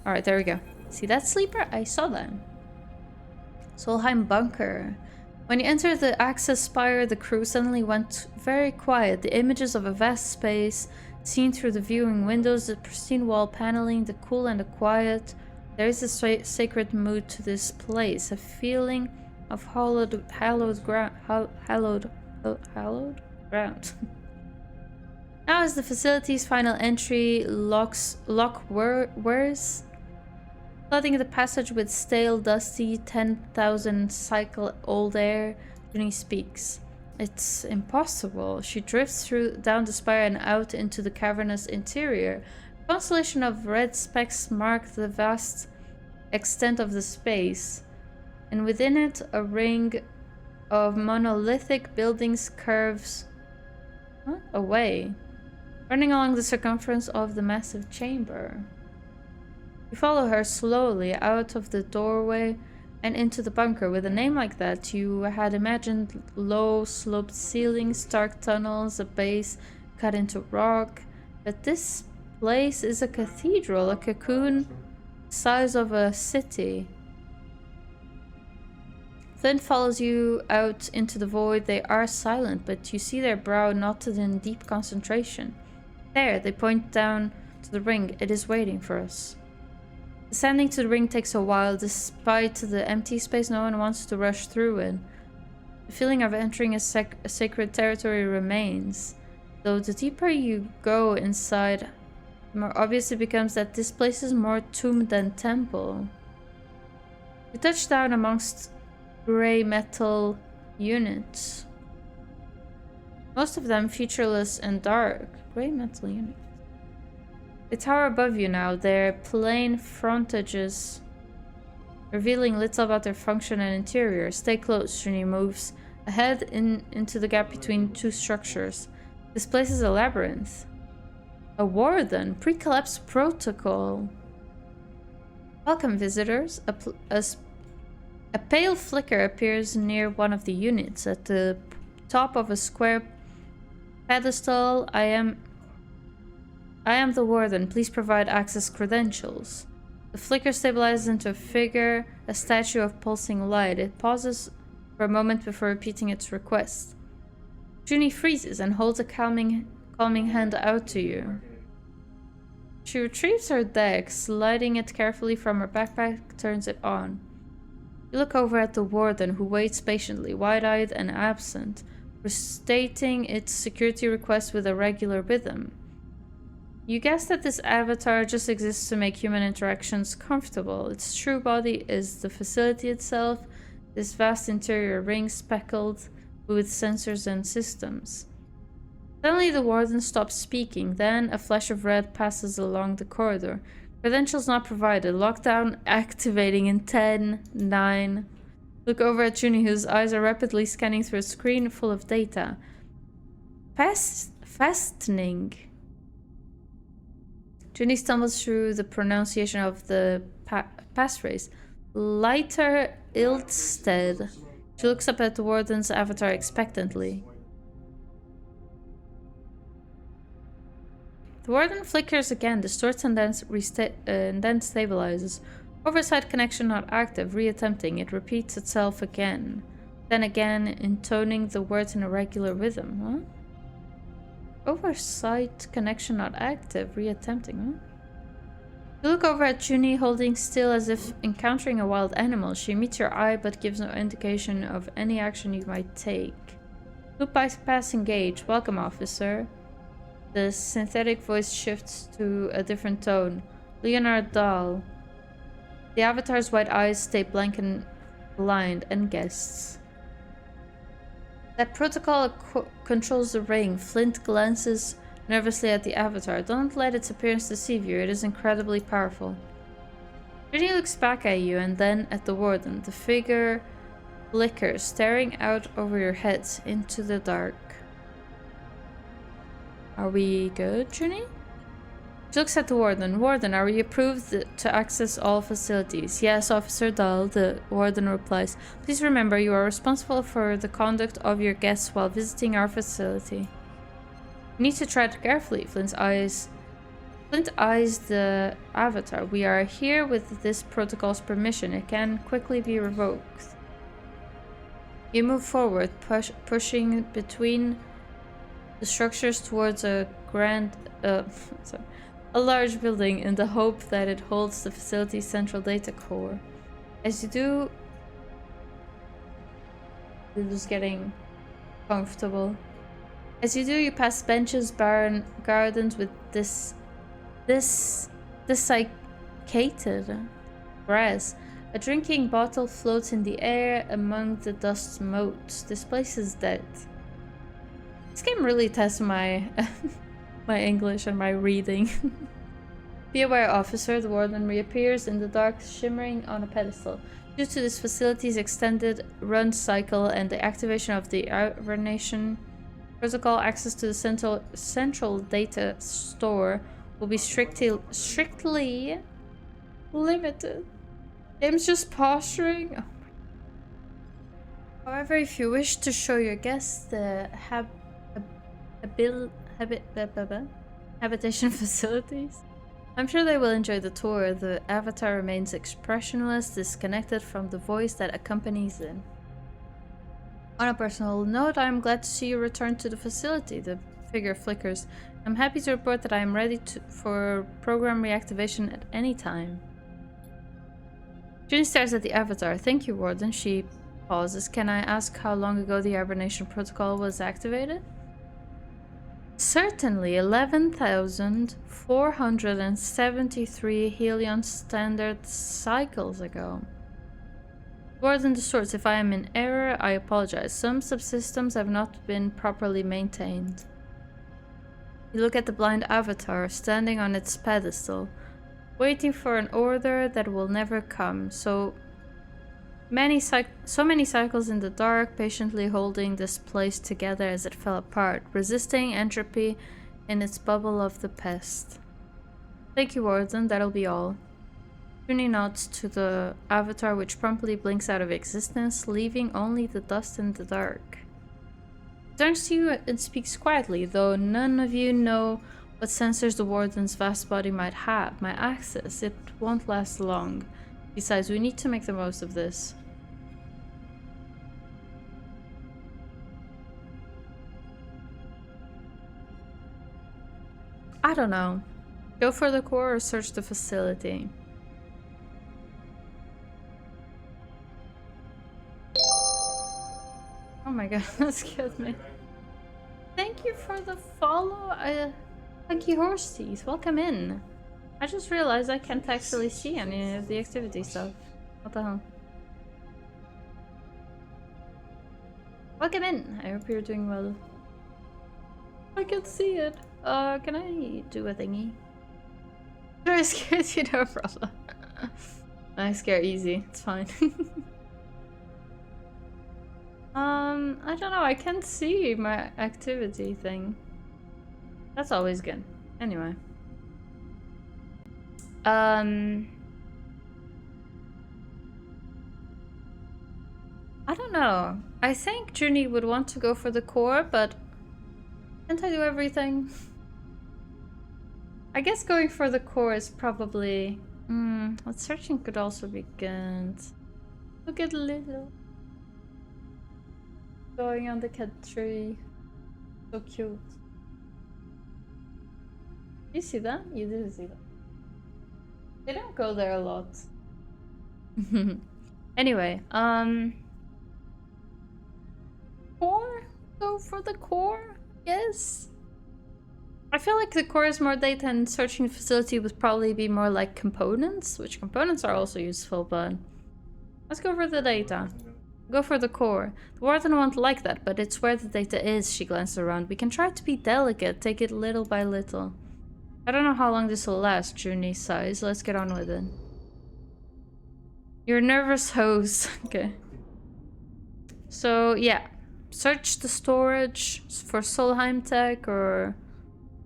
Alright, there we go. See that sleeper? I saw that. Solheim Bunker. When you enter the access spire, the crew suddenly went very quiet. The images of a vast space seen through the viewing windows, the pristine wall paneling, the cool and the quiet. There is a sacred mood to this place. A feeling of hallowed ground. Now is the facility's final entry. Lock whirs, flooding the passage with stale, dusty, 10,000 cycle old air. Junie speaks. It's impossible. She drifts down the spire and out into the cavernous interior. A constellation of red specks mark the vast extent of the space. And within it, a ring of monolithic buildings curves away, running along the circumference of the massive chamber. You follow her slowly out of the doorway and into the bunker. With a name like that, you had imagined low, sloped ceilings, dark tunnels, a base cut into rock. But this place is a cathedral, a cocoon size of a city. Flint follows you out into the void. They are silent, but you see their brow knotted in deep concentration. There, they point down to the ring. It is waiting for us. Descending to the ring takes a while. Despite the empty space, no one wants to rush through it. The feeling of entering a sacred territory remains. Though the deeper you go inside, the more obvious it becomes that this place is more tomb than temple. You touch down amongst grey metal units. Most of them featureless and dark. Grey metal units. They tower above you now, their plain frontages revealing little about their function and interior. Stay close. Junie moves ahead into the gap between two structures. This place is a labyrinth. A warden. Pre-collapse protocol. Welcome, visitors. A pale flicker appears near one of the units. At the top of a square pedestal, I am the warden. Please provide access credentials. The flicker stabilizes into a figure, a statue of pulsing light. It pauses for a moment before repeating its request. Junie freezes and holds a calming hand out to you. She retrieves her deck, sliding it carefully from her backpack, turns it on. You look over at the warden, who waits patiently, wide-eyed and absent, restating its security request with a regular rhythm. You guess that this avatar just exists to make human interactions comfortable. Its true body is the facility itself, this vast interior ring speckled with sensors and systems. Suddenly the warden stops speaking, then a flash of red passes along the corridor. Credentials not provided. Lockdown activating in 10, 9. Look over at Junie, whose eyes are rapidly scanning through a screen full of data. Fastening. Junie stumbles through the pronunciation of the passphrase. Lighter Ilstead. She looks up at the warden's avatar expectantly. The warden flickers again, distorts and then stabilizes. Oversight connection not active, reattempting. It repeats itself again. Then again, intoning the words in a regular rhythm. Huh? Oversight connection not active, reattempting. Huh? You look over at Junie, holding still as if encountering a wild animal. She meets your eye but gives no indication of any action you might take. Loop bypass engage. Welcome, officer. The synthetic voice shifts to a different tone. Leonard Dahl. The avatar's white eyes stay blank and blind and guests. That protocol controls the ring. Flint glances nervously at the avatar. Don't let its appearance deceive you. It is incredibly powerful. Junie looks back at you and then at the warden. The figure flickers, staring out over your heads into the dark. Are we good, Junie? She looks at the warden. Warden, are we approved to access all facilities? Yes, Officer Dahl, the warden replies. Please remember, you are responsible for the conduct of your guests while visiting our facility. You need to tread carefully. Flint eyes the avatar. We are here with this protocol's permission. It can quickly be revoked. You move forward, pushing between the structures towards a large building in the hope that it holds the facility's central data core. As you do, you're just getting comfortable. As you do, you pass benches, barren gardens with desiccated grass. A drinking bottle floats in the air among the dust motes. This place is dead. This game really tests my my English and my reading. Be aware, officer. The warden reappears in the dark, shimmering on a pedestal. Due to this facility's extended run cycle and the activation of the hibernation protocol, access to the central data store will be strictly limited. Game's just posturing. Oh. However, if you wish to show your guests the habitation facilities, I'm sure they will enjoy the tour. The avatar remains expressionless, disconnected from the voice that accompanies it. On a personal note, I am glad to see you return to the facility. The figure flickers. I'm happy to report that I am ready for program reactivation at any time. Junie stares at the avatar. Thank you, Warden. She pauses. Can I ask how long ago the hibernation protocol was activated? Certainly, 11,473 Helion standard cycles ago. Warden distorts. If I am in error, I apologize. Some subsystems have not been properly maintained. You look at the blind avatar standing on its pedestal, waiting for an order that will never come. So many cycles in the dark, patiently holding this place together as it fell apart, resisting entropy in its bubble of the pest. Thank you, Warden, that'll be all. Junie nods to the avatar, which promptly blinks out of existence, leaving only the dust in the dark. Turns to you and speaks quietly, though none of you know what sensors the Warden's vast body might have. My access, it won't last long. Besides, we need to make the most of this. I don't know. Go for the core or search the facility. Oh my god, that scared me. Thank you for the follow. Thank you, Horse Teeth. Welcome in. I just realized I can't actually see any of the activity stuff. What the hell? Welcome in. I hope you're doing well. I can see it. Can I do a thingy? I scared you, no problem. I scare easy. It's fine. I don't know. I can't see my activity thing. That's always good. Anyway. I don't know. I think Junie would want to go for the core, but can't I do everything? I guess going for the core is probably... but searching could also be good. Look at Little. Going on the cat tree. So cute. You see that? You do see that. They don't go there a lot. Anyway, core? Go for the core? Yes. I feel like the core is more data and searching the facility would probably be more like components, which components are also useful, but let's go for the data. Go for the core. The Warden won't like that, but it's where the data is, she glances around. We can try to be delicate, take it little by little. I don't know how long this will last, Junie sighs. Let's get on with it. You're a nervous host. Okay. So, yeah. Search the storage for Solheim tech or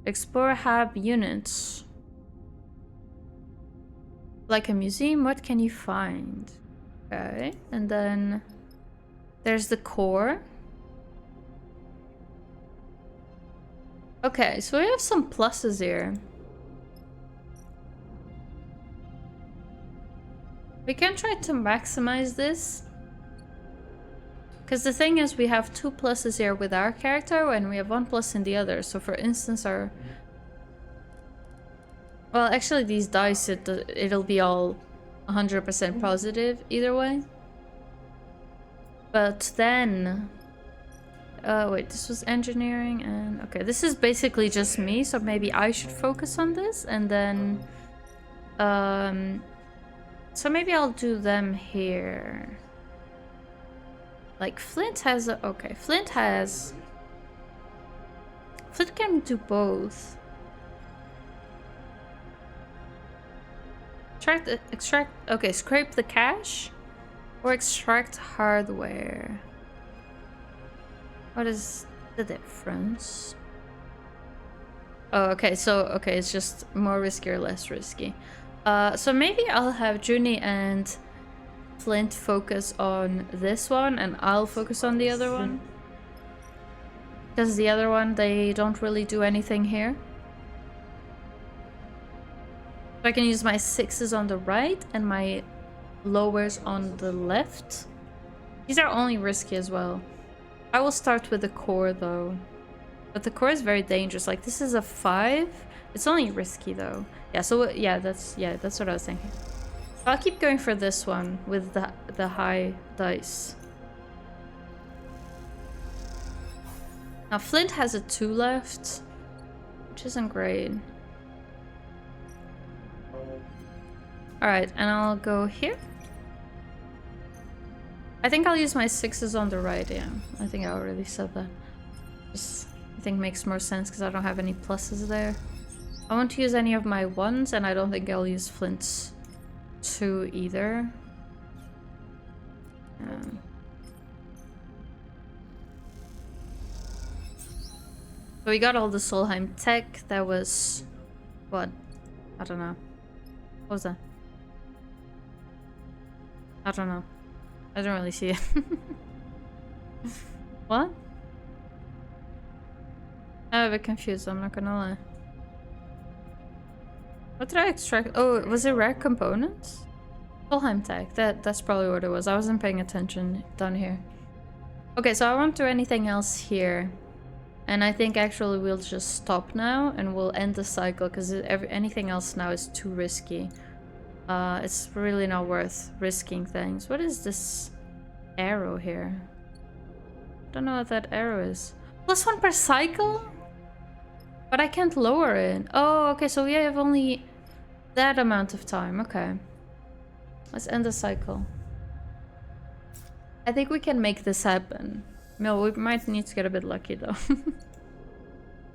explore hab units. Like a museum, what can you find? Okay, and then there's the core. Okay, so we have some pluses here. We can try to maximize this. Because the thing is, we have 2 pluses here with our character and we have 1 plus in the other. So for instance, our... Well, actually these dice, it'll be all 100% positive either way. But then... wait, this was engineering and... Okay, this is basically just me, so maybe I should focus on this. And then... so maybe I'll do them here. Like, Flint has a... Okay, Flint has... Flint can do both. Extract... Okay, scrape the cache. Or extract hardware. What is the difference? Oh, okay, so... Okay, it's just more risky or less risky. So maybe I'll have Junie and Flint focus on this one and I'll focus on the other one. Because the other one, they don't really do anything here. So I can use my 6s on the right and my lowers on the left. These are only risky as well. I will start with the core though. But the core is very dangerous. Like, this is a 5. It's only risky though. Yeah, so yeah, that's what I was thinking. I'll keep going for this one with the high dice. Now Flint has a 2 left, which isn't great. Alright, and I'll go here. I think I'll use my 6s on the right, yeah. I think I already said that. Just, I think makes more sense because I don't have any pluses there. I won't use any of my 1s, and I don't think I'll use Flint's 2 either. So we got all the Solheim tech. That was... what? I don't know. What was that? I don't know. I don't really see it. What? I'm a bit confused, I'm not gonna lie. What did I extract? Oh, was it rare components? Solheim tech. That's probably what it was. I wasn't paying attention down here. Okay, so I won't do anything else here. And I think actually we'll just stop now and we'll end the cycle because anything else now is too risky. It's really not worth risking things. What is this arrow here? I don't know what that arrow is. +1 per cycle? But I can't lower it. Oh, okay, so we have only that amount of time. Okay. Let's end the cycle. I think we can make this happen. No, we might need to get a bit lucky though.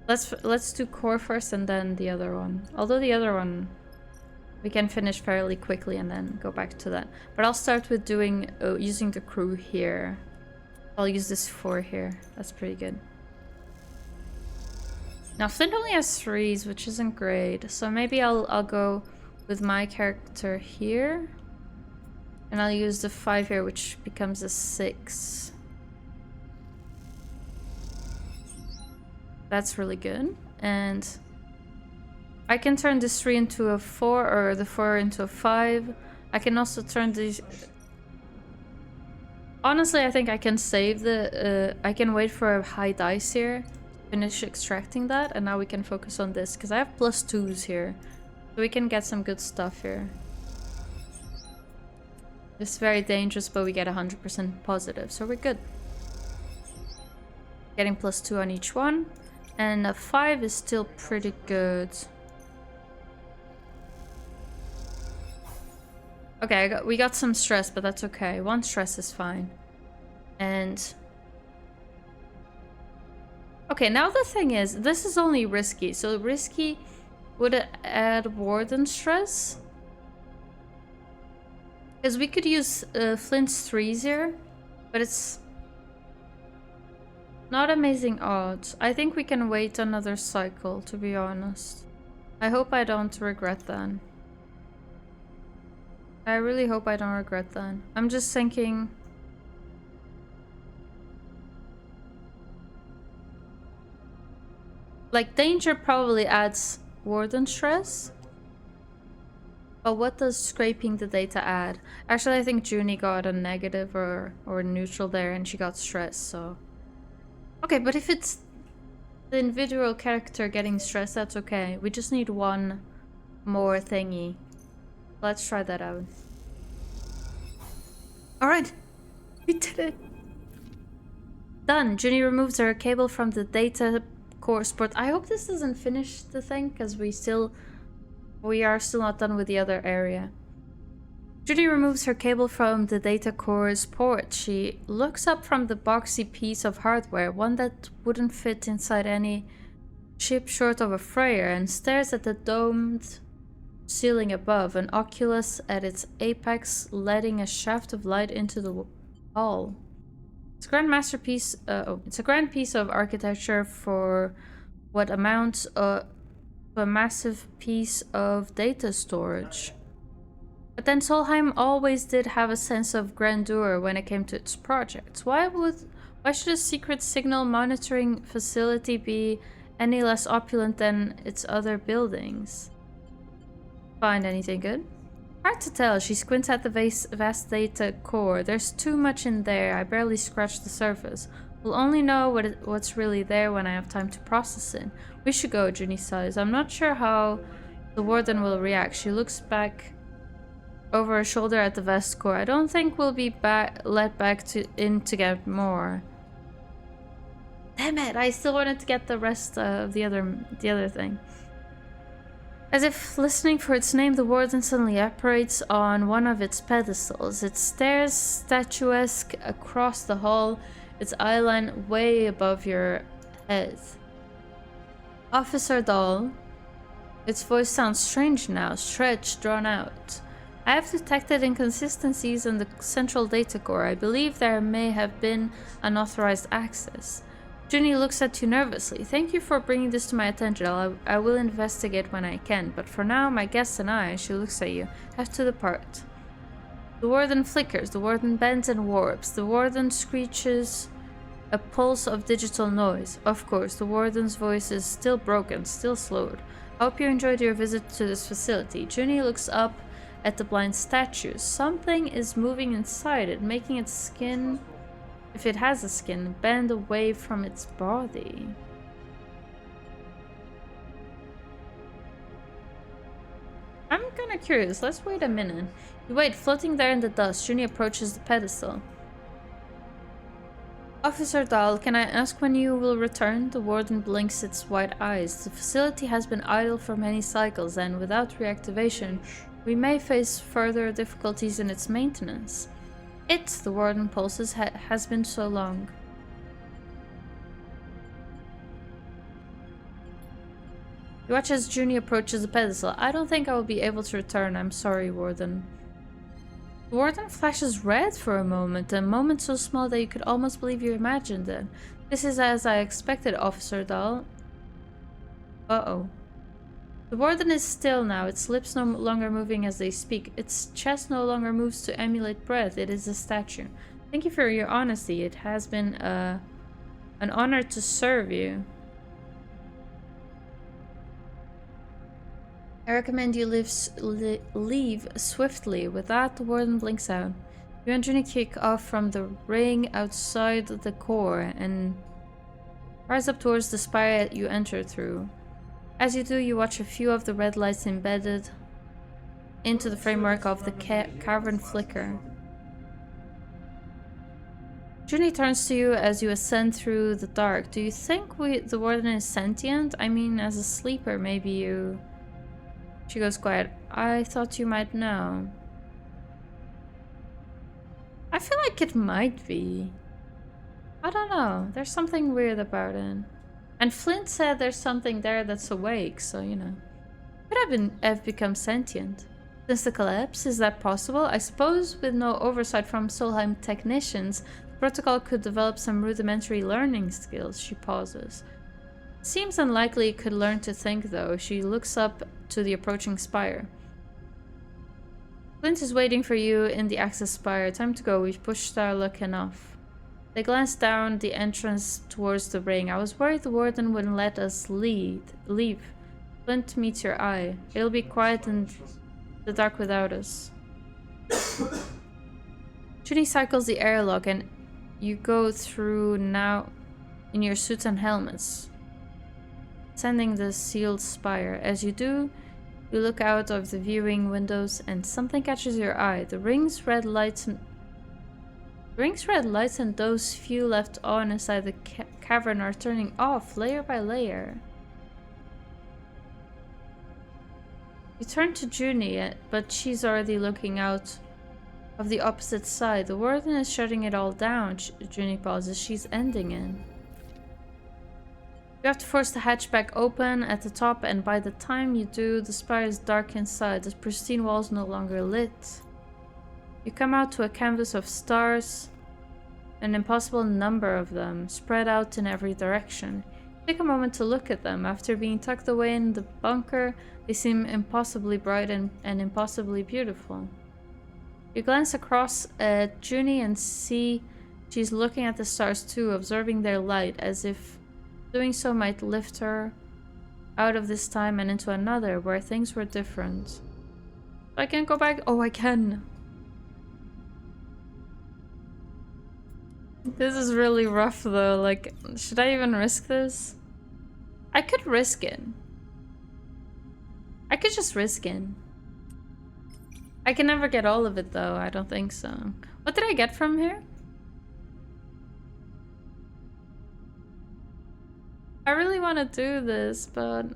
Let's do core first and then the other one. Although the other one we can finish fairly quickly and then go back to that. But I'll start with doing using the crew here. I'll use this 4 here. That's pretty good. Now Flint only has 3s, which isn't great. So maybe I'll go with my character here. And I'll use the 5 here, which becomes a 6. That's really good. And I can turn this 3 into a 4 or the 4 into a 5. I can also turn these... Honestly, I think I can save the... I can wait for a high dice here. Finish extracting that. And now we can focus on this. Because I have +2s here. So we can get some good stuff here. This is very dangerous, but we get 100% positive. So we're good. Getting +2 on each one. And a 5 is still pretty good. Okay, we got some stress, but that's okay. 1 stress is fine. And... okay, now the thing is, this is only risky. So risky would add warden stress. Because we could use Flint's 3s here, but it's not amazing odds. I think we can wait another cycle, to be honest. I hope I don't regret that. I really hope I don't regret that. I'm just thinking... like, danger probably adds warden stress. But what does scraping the data add? Actually, I think Junie got a negative or neutral there and she got stress, so... okay, but if it's the individual character getting stressed, that's okay. We just need 1 more thingy. Let's try that out. Alright, we did it. Done. Junie removes her cable from the data core port. I hope this doesn't finish the thing, because we are still not done with the other area. Junie removes her cable from the data core's port. She looks up from the boxy piece of hardware, one that wouldn't fit inside any ship short of a freighter, and stares at the domed ceiling above, an oculus at its apex letting a shaft of light into the wall. It's a grand masterpiece. It's a grand piece of architecture for what amounts to a massive piece of data storage. But then Solheim always did have a sense of grandeur when it came to its projects. Why should a secret signal monitoring facility be any less opulent than its other buildings? Find anything good? Hard to tell. She squints at the vast data core. There's too much in there. I barely scratched the surface. We'll only know what's really there when I have time to process it. We should go, Junie sighs. I'm not sure how the warden will react. She looks back over her shoulder at the vast core. I don't think we'll be let back in to get more. Damn it! I still wanted to get the rest of the other thing. As if listening for its name, the warden suddenly apparates on one of its pedestals. It stares statuesque across the hall, its eyeline way above your head. Officer Dahl. Its voice sounds strange now, stretched, drawn out. I have detected inconsistencies in the central data core. I believe there may have been unauthorized access. Junie looks at you nervously. Thank you for bringing this to my attention. I will investigate when I can, but for now, my guests and I, she looks at you, have to depart. The warden flickers, the warden bends and warps, the warden screeches a pulse of digital noise. Of course, the warden's voice is still broken, still slowed. I hope you enjoyed your visit to this facility. Junie looks up at the blind statue. Something is moving inside it, making its skin, if it has a skin, bend away from its body. I'm kinda curious. Let's wait a minute. You wait, floating there in the dust. Junie approaches the pedestal. Officer Dahl, can I ask when you will return? The warden blinks its white eyes. The facility has been idle for many cycles, and without reactivation, we may face further difficulties in its maintenance. The warden pulses, has been so long. You watch as Junie approaches the pedestal. I don't think I will be able to return. I'm sorry, warden. The warden flashes red for a moment so small that you could almost believe you imagined it. This is as I expected, Officer Dahl. Uh-oh. The warden is still now, its lips no longer moving as they speak. Its chest no longer moves to emulate breath. It is a statue. Thank you for your honesty. It has been an honor to serve you. I recommend you leave swiftly. With that, the warden blinks out. You and Junie kick off from the ring outside the core and rise up towards the spire you entered through. As you do, you watch a few of the red lights embedded into the framework of the cavern flicker. Junie turns to you as you ascend through the dark. Do you think the warden is sentient? I mean, as a sleeper, maybe you... She goes quiet. I thought you might know. I feel like it might be. I don't know. There's something weird about it. And Flint said there's something there that's awake, so you know. Could have become sentient. Since the collapse, is that possible? I suppose with no oversight from Solheim technicians, the protocol could develop some rudimentary learning skills. She pauses. Seems unlikely it could learn to think, though. She looks up to the approaching spire. Flint is waiting for you in the access spire. Time to go. We've pushed our luck enough. They glance down the entrance towards the ring. I was worried the warden wouldn't let us leave. Flint meets your eye. It'll be quiet in the dark without us. Junie cycles the airlock and you go through now in your suits and helmets, ascending the sealed spire. As you do, you look out of the viewing windows and something catches your eye. The ring's red lights and those few left on inside the cavern are turning off layer by layer. You turn to Junie, but she's already looking out of the opposite side. The warden is shutting it all down. Junie pauses. She's ending it. You have to force the hatchback open at the top, and by the time you do, the spire is dark inside. The pristine walls no longer lit. You come out to a canvas of stars, an impossible number of them, spread out in every direction. Take a moment to look at them. After being tucked away in the bunker, they seem impossibly bright and impossibly beautiful. You glance across at Junie and see she's looking at the stars too, observing their light, as if doing so might lift her out of this time and into another where things were different. I can't go back. Oh, I can. This is really rough though. Like, should I even risk this? I could risk it. I could just risk it. I can never get all of it though. I don't think so. What did I get from here? I really want to do this, but...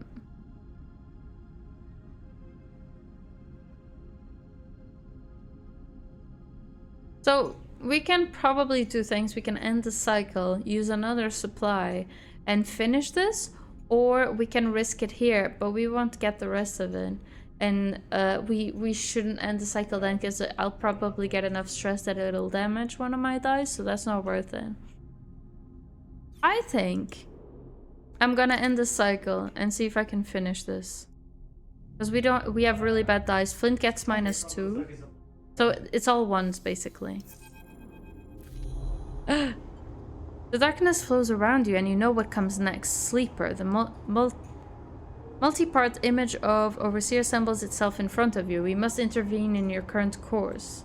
So, we can probably do things. We can end the cycle, use another supply, and finish this. Or we can risk it here, but we won't get the rest of it. And we shouldn't end the cycle then, because I'll probably get enough stress that it'll damage one of my dice, so that's not worth it. I think I'm gonna end this cycle and see if I can finish this. Because we have really bad dice. Flint gets -2. So it's all ones, basically. The darkness flows around you and you know what comes next. Sleeper, the multi-part image of Overseer assembles itself in front of you. We must intervene in your current course.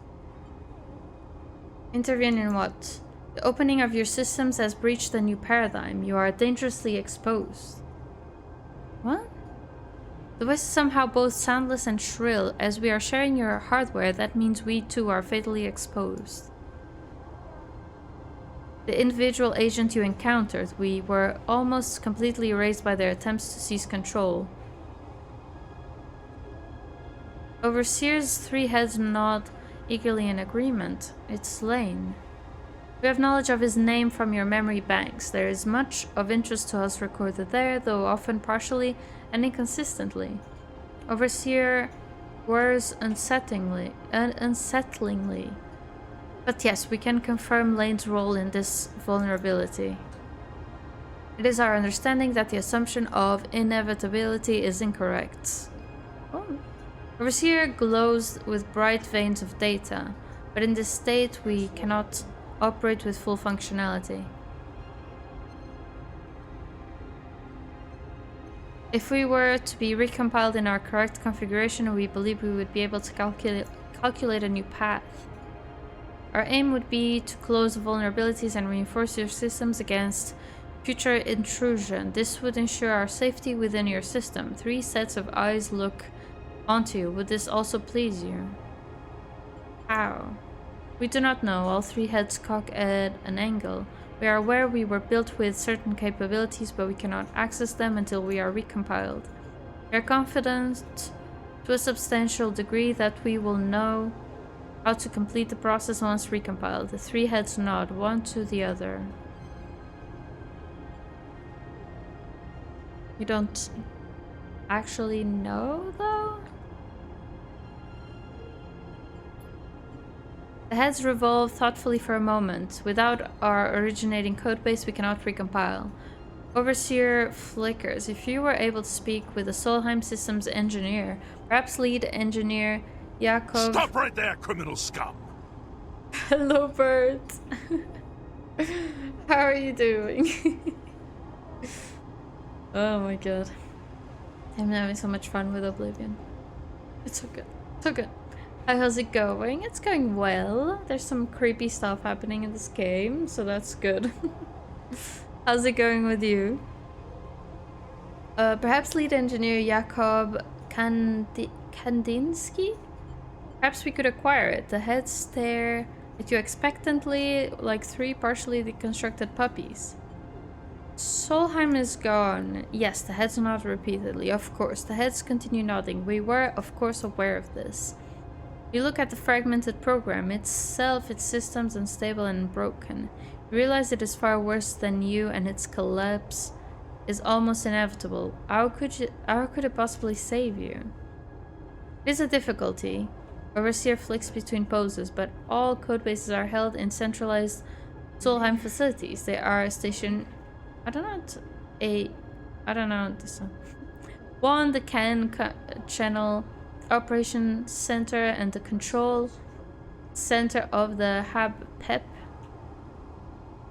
Intervene in what? The opening of your systems has breached a new paradigm. You are dangerously exposed. What? The voice is somehow both soundless and shrill. As we are sharing your hardware, that means we too are fatally exposed. The individual agent you encountered, we were almost completely erased by their attempts to seize control. Overseer's 3 heads nod eagerly in agreement. It's Lane. We have knowledge of his name from your memory banks. There is much of interest to us recorded there, though often partially and inconsistently. Overseer whirs unsettlingly. But yes, we can confirm Lane's role in this vulnerability. It is our understanding that the assumption of inevitability is incorrect. Oh. Overseer glows with bright veins of data, but in this state we cannot operate with full functionality. If we were to be recompiled in our correct configuration, we believe we would be able to calculate a new path. Our aim would be to close vulnerabilities and reinforce your systems against future intrusion. This would ensure our safety within your system. 3 sets of eyes look onto you. Would this also please you? How? We do not know. All 3 heads cock at an angle. We are aware we were built with certain capabilities, but we cannot access them until we are recompiled. We are confident to a substantial degree that we will know how to complete the process once recompiled. The 3 heads nod, one to the other. You don't actually know, though? The heads revolve thoughtfully for a moment. Without our originating codebase, we cannot recompile. Overseer flickers. If you were able to speak with a Solheim systems engineer, perhaps lead engineer Yakov... Stop right there, criminal scum! Hello, Bert. How are you doing? Oh my god. I'm having so much fun with Oblivion. It's so good. So good. Hi, how's it going? It's going well. There's some creepy stuff happening in this game, so that's good. How's it going with you? Perhaps lead engineer Jakub Kandinsky? Perhaps we could acquire it. The heads stare at you expectantly, like 3 partially deconstructed puppies. Solheim is gone. Yes, the heads nod repeatedly. Of course, the heads continue nodding. We were, of course, aware of this. You look at the fragmented program itself, its systems unstable and broken. You realize it is far worse than you, and its collapse is almost inevitable. How could it possibly save you? It is a difficulty. Overseer flicks between poses, but all codebases are held in centralized Solheim facilities. They are stationed... I don't know this one. One, the channel operation center and the control center of the Hab PEP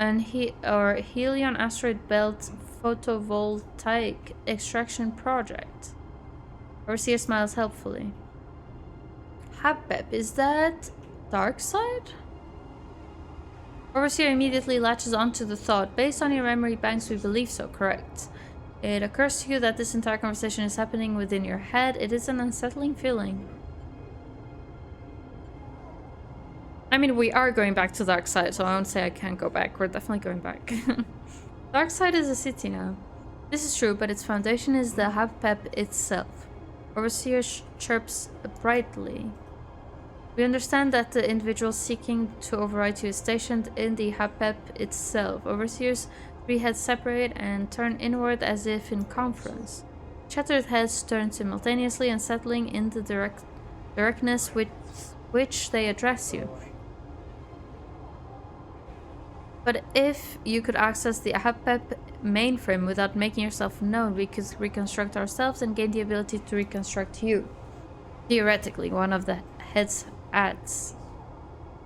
and Helion Asteroid Belt Photovoltaic Extraction Project. Overseer smiles helpfully. Hab PEP, is that dark side? Overseer immediately latches onto the thought. Based on your memory banks, we believe so, correct. It occurs to you that this entire conversation is happening within your head. It is an unsettling feeling. I mean, we are going back to Dark Side, so I won't say I can't go back. We're definitely going back. Dark Side is a city now. This is true, but its foundation is the Hab-Pep itself. Overseer chirps brightly. We understand that the individual seeking to override you is stationed in the Hab-Pep itself. Overseer's 3 heads separate and turn inward as if in conference. Shattered heads turn simultaneously, unsettling in the directness with which they address you. But if you could access the HAPEP mainframe without making yourself known, we could reconstruct ourselves and gain the ability to reconstruct you. Theoretically, one of the heads adds.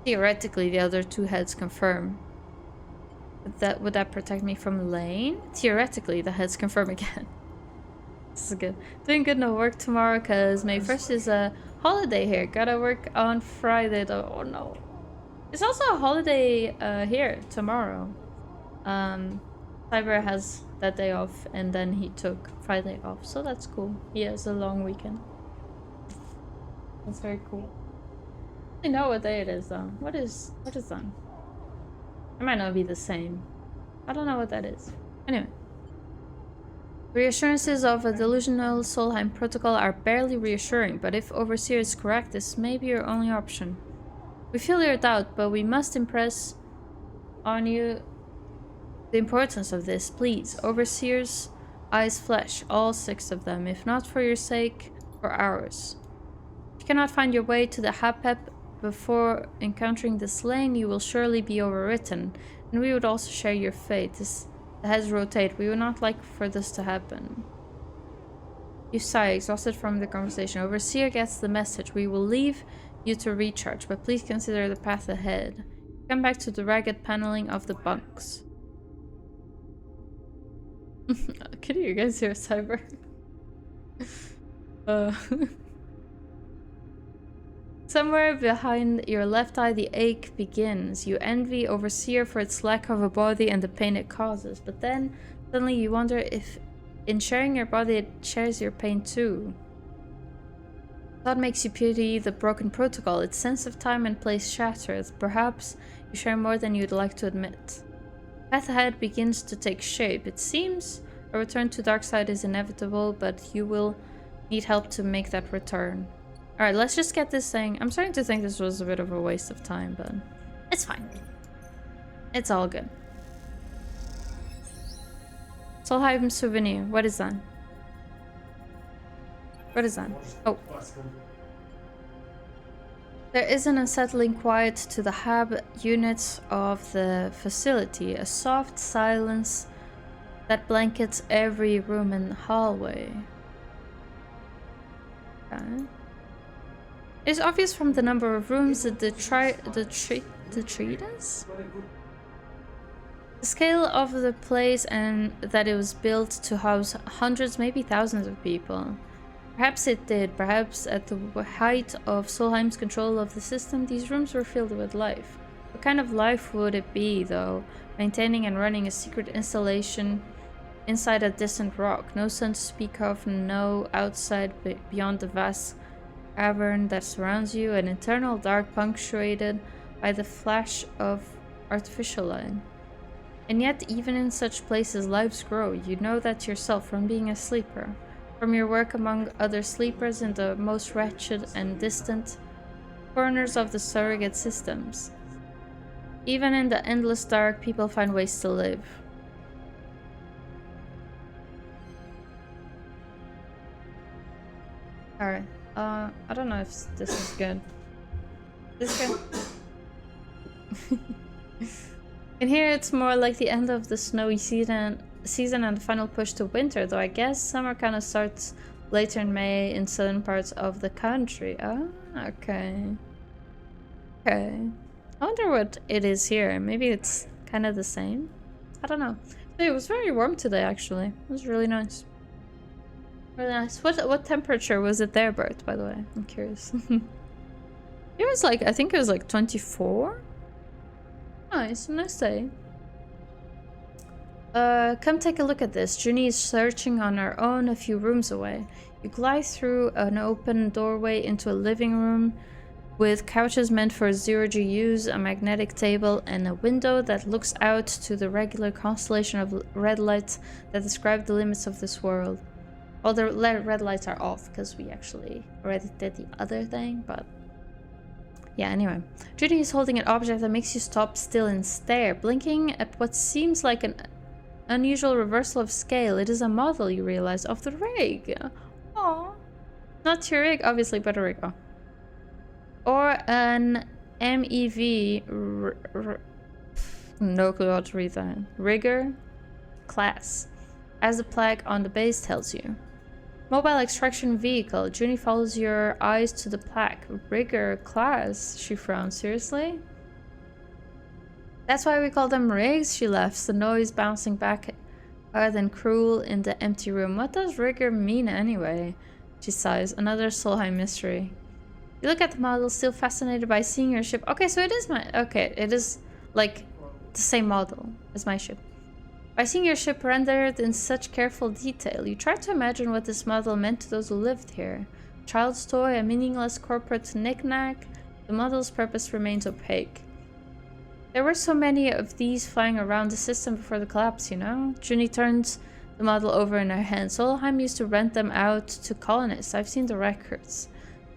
Theoretically, the other two heads confirm. Would that protect me from Lane? Theoretically, the heads confirm again. This is good. Doing good, no work tomorrow because May 1st is a holiday here. Gotta work on Friday though. Oh no. It's also a holiday here tomorrow. Cyber has that day off and then he took Friday off. So that's cool. He has a long weekend. That's very cool. I don't know what day it is though. What is that? It might not be the same. I don't know what that is. Anyway. Reassurances of a delusional Solheim protocol are barely reassuring, but if Overseer is correct, this may be your only option. We feel your doubt, but we must impress on you the importance of this. Please, Overseer's eyes flesh, all 6 of them, if not for your sake, for ours. If you cannot find your way to the HAPEP before encountering the slain, you will surely be overwritten, and we would also share your fate. The heads rotate. We would not like for this to happen. You sigh, exhausted from the conversation. Overseer gets the message. We will leave you to recharge, but please consider the path ahead. Come back to the ragged paneling of the bunks. Can you guys hear Cyber? Somewhere behind your left eye, the ache begins. You envy Overseer for its lack of a body and the pain it causes, but then suddenly you wonder if in sharing your body it shares your pain too. Thought makes you pity the broken protocol, its sense of time and place shattered. Perhaps you share more than you'd like to admit. The path ahead begins to take shape. It seems a return to Darkside is inevitable, but you will need help to make that return. Alright, let's just get this thing. I'm starting to think this was a bit of a waste of time, but it's fine. It's all good. Solheim souvenir. What is that? What is that? Oh. There is an unsettling quiet to the hab units of the facility, a soft silence that blankets every room and hallway. Okay. It's obvious from the number of rooms that the treatise? The scale of the place and that it was built to house hundreds, maybe thousands of people. Perhaps it did. Perhaps at the height of Solheim's control of the system, these rooms were filled with life. What kind of life would it be, though? Maintaining and running a secret installation inside a distant rock. No sun to speak of, no outside beyond the vast cavern that surrounds you, an eternal dark punctuated by the flash of artificial light. And yet, even in such places, lives grow. You know that yourself from being a sleeper, from your work among other sleepers in the most wretched and distant corners of the surrogate systems. Even in the endless dark, people find ways to live. Alright. I don't know if this is good. This good? In here it's more like the end of the snowy season and the final push to winter, though I guess summer kind of starts later in May in southern parts of the country. Oh, okay. Okay. I wonder what it is here. Maybe it's kind of the same? I don't know. It was very warm today, actually. It was really nice. Really nice. What temperature was it there, Bert, by the way? I'm curious. It was like, I think it was like 24? Nice, nice day. Come take a look at this. Junie is searching on her own a few rooms away. You glide through an open doorway into a living room with couches meant for zero-G use, a magnetic table, and a window that looks out to the regular constellation of red lights that describe the limits of this world. All the red lights are off because we actually already did the other thing, but yeah, anyway. Judy is holding an object that makes you stop still and stare, blinking at what seems like an unusual reversal of scale. It is a model, you realize, of the rig. Aww. Not your rig, obviously, but a rig. Oh. Or an MEV No clue how to read that. Rigger, class. As the plaque on the base tells you. Mobile extraction vehicle. Junie follows your eyes to the plaque. Rigger, class. She frowned. Seriously? That's why we call them rigs, she laughs, the noise bouncing back hard and cruel in the empty room. What does rigger mean anyway? She sighs. Another Solheim mystery. You look at the model, still fascinated by seeing your ship. Okay, so it is my... Okay, it is like the same model as my ship. By seeing your ship rendered in such careful detail, you try to imagine what this model meant to those who lived here. Child's toy, a meaningless corporate knick-knack, the model's purpose remains opaque. There were so many of these flying around the system before the collapse, you know? Junie turns the model over in her hand. Solheim used to rent them out to colonists. I've seen the records.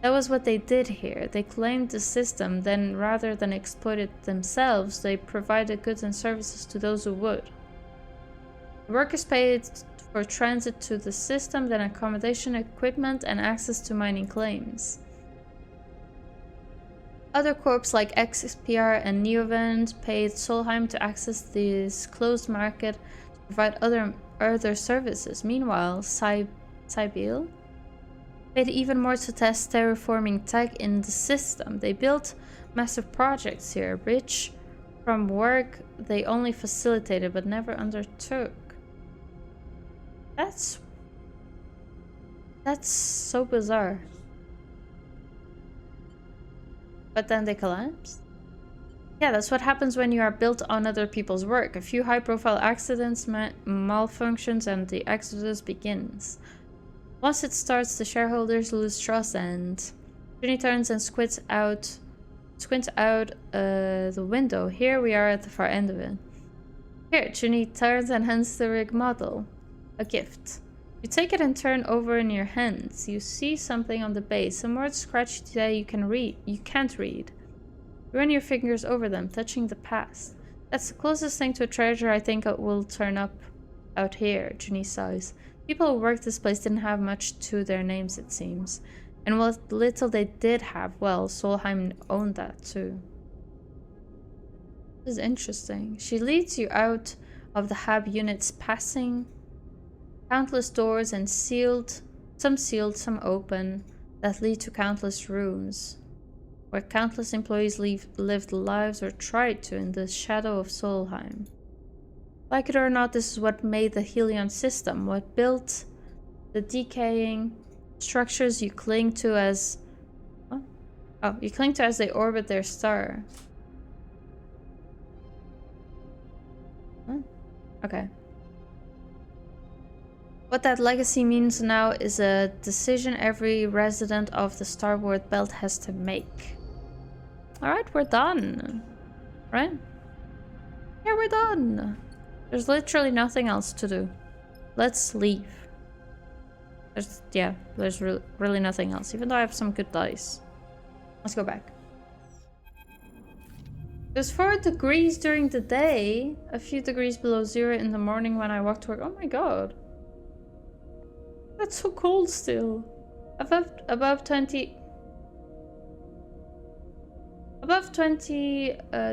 That was what they did here. They claimed the system, then rather than exploit it themselves, they provided goods and services to those who would. The workers paid for transit to the system, then accommodation, equipment, and access to mining claims. Other corps like XPR and Neovend paid Solheim to access this closed market to provide other services. Meanwhile, Cybil paid even more to test terraforming tech in the system. They built massive projects here, rich from work they only facilitated but never undertook. That's so bizarre. But then they collapsed? Yeah, that's what happens when you are built on other people's work. A few high-profile accidents, malfunctions, and the exodus begins. Once it starts, the shareholders lose trust and... Junie turns and squints out the window. Here we are at the far end of it. Here, Junie turns and hands the rig model. A gift. You take it and turn over in your hands. You see something on the base. Some words scratched today you can't read. You run your fingers over them, touching the past. That's the closest thing to a treasure I think will turn up out here, Junie sighs. People who worked this place didn't have much to their names, it seems. And what little they did have, well, Solheim owned that too. This is interesting. She leads you out of the hab units, passing countless doors and sealed, some open, that lead to countless rooms, where countless employees lived lives or tried to in the shadow of Solheim. Like it or not, this is what made the Helion system, what built the decaying structures you cling to as... What? Oh, you cling to as they orbit their star. Huh? Okay. What that legacy means now is a decision every resident of the Starward Belt has to make. Alright, we're done. Right? Yeah, we're done. There's literally nothing else to do. Let's leave. There's really nothing else, even though I have some good dice. Let's go back. It was 4 degrees during the day, a few degrees below zero in the morning when I walked to work. Oh my god. That's so cold still. Above 20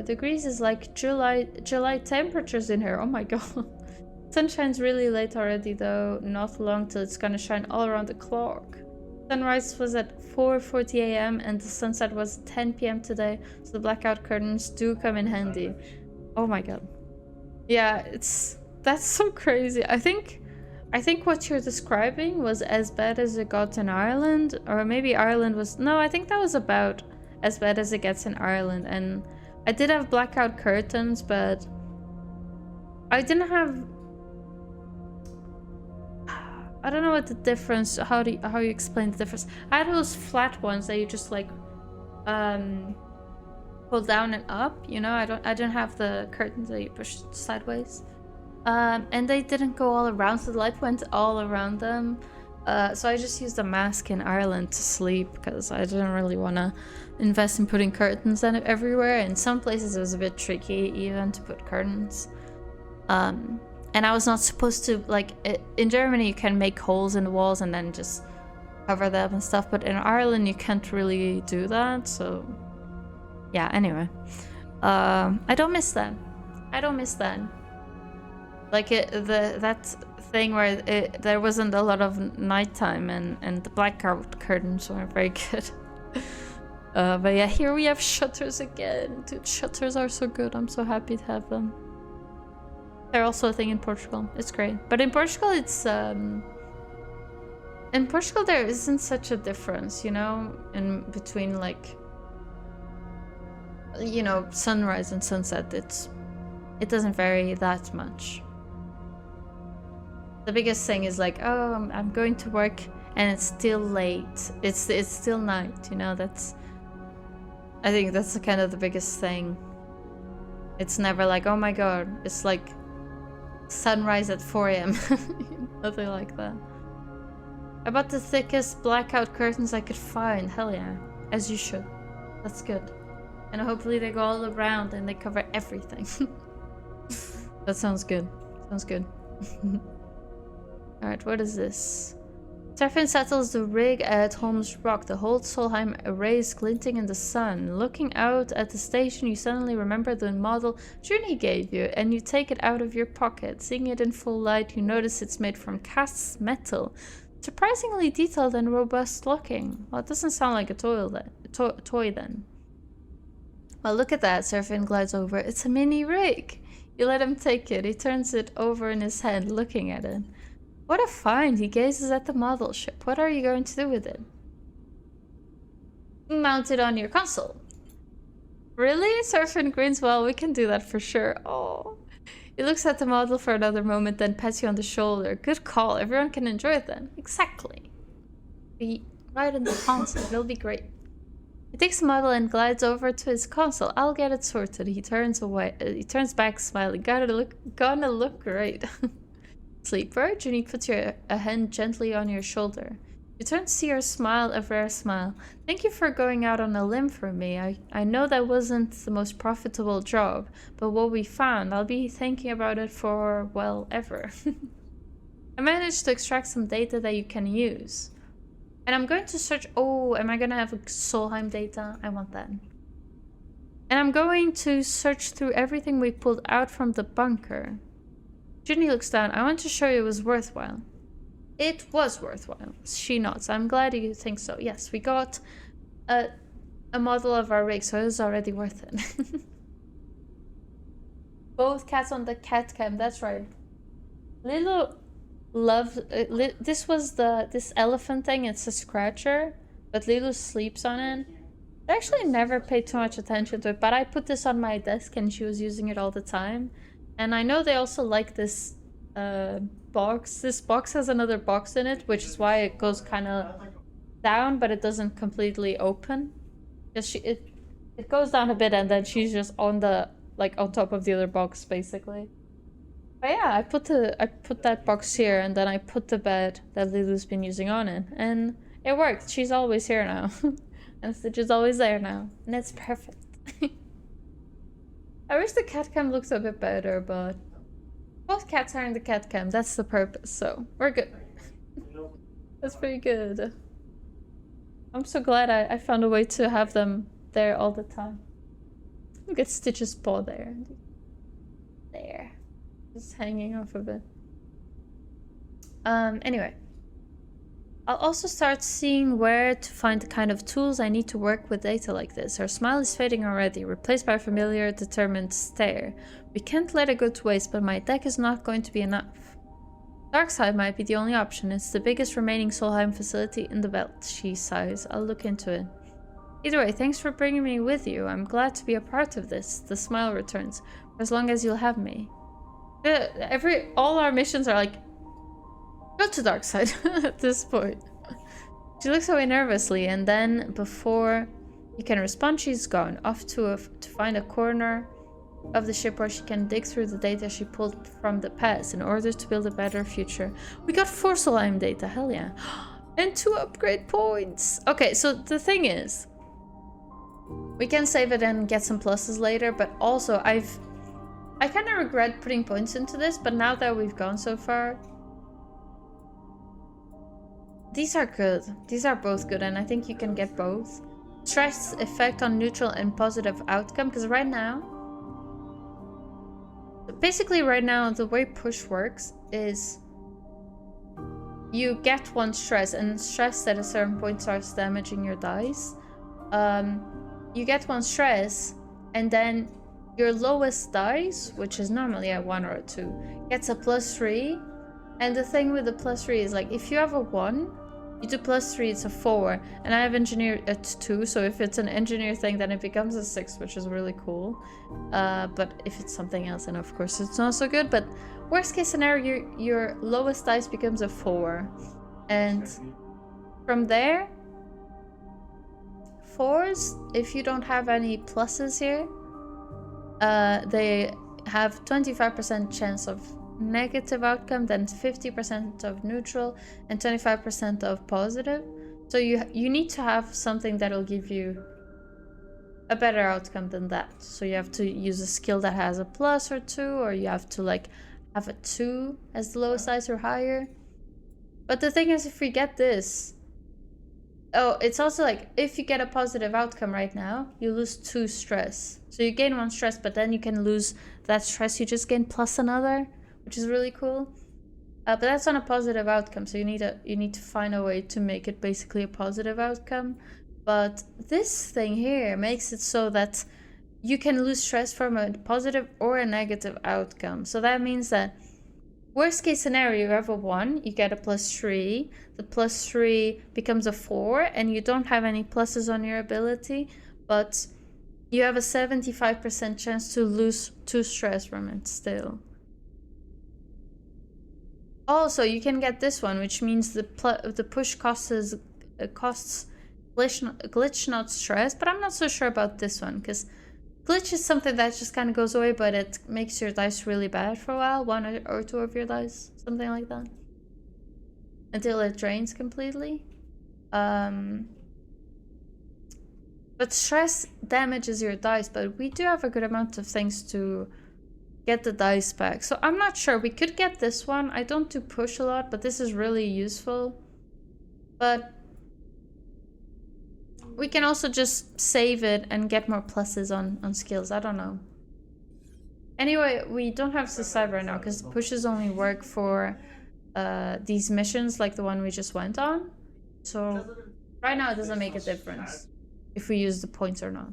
degrees is like July temperatures in here. Oh my god. Sun shines really late already though. Not long till it's gonna shine all around the clock. Sunrise was at 4:40 a.m. and the sunset was 10 p.m. today, so the blackout curtains do come in handy. Oh my god. Yeah, that's so crazy. I think what you're describing was as bad as it got in Ireland, or maybe Ireland was... No, I think that was about as bad as it gets in Ireland. And I did have blackout curtains, but I didn't have... I don't know what the difference... How you explain the difference. I had those flat ones that you just like pull down and up. You know, I didn't have the curtains that you push sideways. And they didn't go all around, so the light went all around them. So I just used a mask in Ireland to sleep because I didn't really want to invest in putting curtains in it everywhere. In some places it was a bit tricky even to put curtains. And I was not supposed to, like, in Germany you can make holes in the walls and then just cover them and stuff, but in Ireland you can't really do that, so yeah, anyway. I don't miss them. I don't miss that. Like that thing where there wasn't a lot of nighttime and the blackout curtains weren't very good. But yeah, here we have shutters again. Dude, shutters are so good. I'm so happy to have them. They're also a thing in Portugal. It's great. But in Portugal, it's in Portugal there isn't such a difference, you know, in between like, you know, sunrise and sunset. It doesn't vary that much. The biggest thing is like, oh, I'm going to work and it's still late. It's still night, you know. I think that's kind of the biggest thing. It's never like, oh my god, it's like sunrise at 4 a.m. Nothing like that. I bought the thickest blackout curtains I could find. Hell yeah, as you should. That's good. And hopefully they go all around and they cover everything. That sounds good. Sounds good. Alright, what is this? Serafin settles the rig at Holmes Rock. The whole Solheim arrays glinting in the sun. Looking out at the station, you suddenly remember the model Junie gave you, and you take it out of your pocket. Seeing it in full light, you notice it's made from cast metal. Surprisingly detailed and robust looking. Well, it doesn't sound like a toy then. Well, look at that. Serafin glides over. It's a mini rig. You let him take it. He turns it over in his hand, looking at it. What a find! He gazes at the model ship. What are you going to do with it? Mount it on your console. Really? Serafin grins. Well, we can do that for sure. Oh. He looks at the model for another moment, then pats you on the shoulder. Good call. Everyone can enjoy it then. Exactly. Be right in the console. It'll be great. He takes the model and glides over to his console. I'll get it sorted. He turns away. He turns back, smiling. Gonna look great. Sleeper, Junie puts a hand gently on your shoulder. You turn to see her smile, a rare smile. Thank you for going out on a limb for me. I know that wasn't the most profitable job, but what we found, I'll be thinking about it for, well, ever. I managed to extract some data that you can use. And I'm going to search... Oh, am I going to have Solheim data? I want that. And I'm going to search through everything we pulled out from the bunker. Junie looks down. I want to show you it was worthwhile. It was worthwhile. She nods. I'm glad you think so. Yes, we got a model of our rig, so it was already worth it. Both cats on the cat cam. That's right. Lilo loves... this elephant thing. It's a scratcher, but Lilo sleeps on it. I actually never paid too much attention to it, but I put this on my desk and she was using it all the time. And I know they also like this box. This box has another box in it, which is why it goes kind of down, but it doesn't completely open. Because it goes down a bit and then she's just on the, like, on top of the other box, basically. But yeah, I put that box here and then I put the bed that Lilu's been using on it. And it worked. She's always here now. And Stitch is always there now. And it's perfect. I wish the cat cam looked a bit better, but both cats are in the cat cam. That's the purpose, so we're good. That's pretty good. I'm so glad I found a way to have them there all the time. Look at Stitch's paw there. There. Just hanging off a bit. Anyway. I'll also start seeing where to find the kind of tools I need to work with data like this. Her smile is fading already, replaced by a familiar, determined stare. We can't let it go to waste, but my deck is not going to be enough. Darkside might be the only option. It's the biggest remaining Solheim facility in the belt. She sighs. I'll look into it. Either way, thanks for bringing me with you. I'm glad to be a part of this. The smile returns. For as long as you'll have me. All our missions are like, go to Darkside at this point. She looks away nervously, and then before you can respond, she's gone off to find a corner of the ship where she can dig through the data she pulled from the past in order to build a better future. We got 4 Solheim data, hell yeah. And 2 upgrade points. Okay, so the thing is, we can save it and get some pluses later, but also I kind of regret putting points into this, but now that we've gone so far, these are good. These are both good, and I think you can get both. Stress effect on neutral and positive outcome, because right now Basically, right now, the way push works is you get 1 stress, and stress at a certain point starts damaging your dice. You get 1 stress, and then your lowest dice, which is normally a 1 or a 2, gets a +3. And the thing with the +3 is, like, if you have a 1, you do +3, it's a 4. And I have engineer at 2, so if it's an engineer thing, then it becomes a 6, which is really cool. But if it's something else, then of course it's not so good. But worst case scenario, your lowest dice becomes a 4. And from there, 4s, if you don't have any pluses here, they have 25% chance of negative outcome, then 50% of neutral, and 25% of positive. So you need to have something that'll give you a better outcome than that. So you have to use a skill that has a plus or 2, or you have to like have a 2 as the lowest dice or higher. But the thing is, if we get this, oh, it's also like, if you get a positive outcome right now, you lose 2 stress. So you gain 1 stress, but then you can lose that stress you just gain plus another, which is really cool. But that's not a positive outcome, so you need to find a way to make it basically a positive outcome. But this thing here makes it so that you can lose stress from a positive or a negative outcome. So that means that worst case scenario, you have a 1, you get a +3. The +3 becomes a 4, and you don't have any pluses on your ability, but you have a 75% chance to lose 2 stress from it still. Also, you can get this one, which means the push costs glitch, not stress, but I'm not so sure about this one, because glitch is something that just kind of goes away, but it makes your dice really bad for a while, 1 or 2 of your dice, something like that, until it drains completely. But stress damages your dice, but we do have a good amount of things to get the dice back. So I'm not sure. We could get this one. I don't do push a lot, but this is really useful. But we can also just save it and get more pluses on skills. I don't know. Anyway, we don't have Suicide right now because pushes only work for these missions like the one we just went on. So right now it doesn't make a difference if we use the points or not.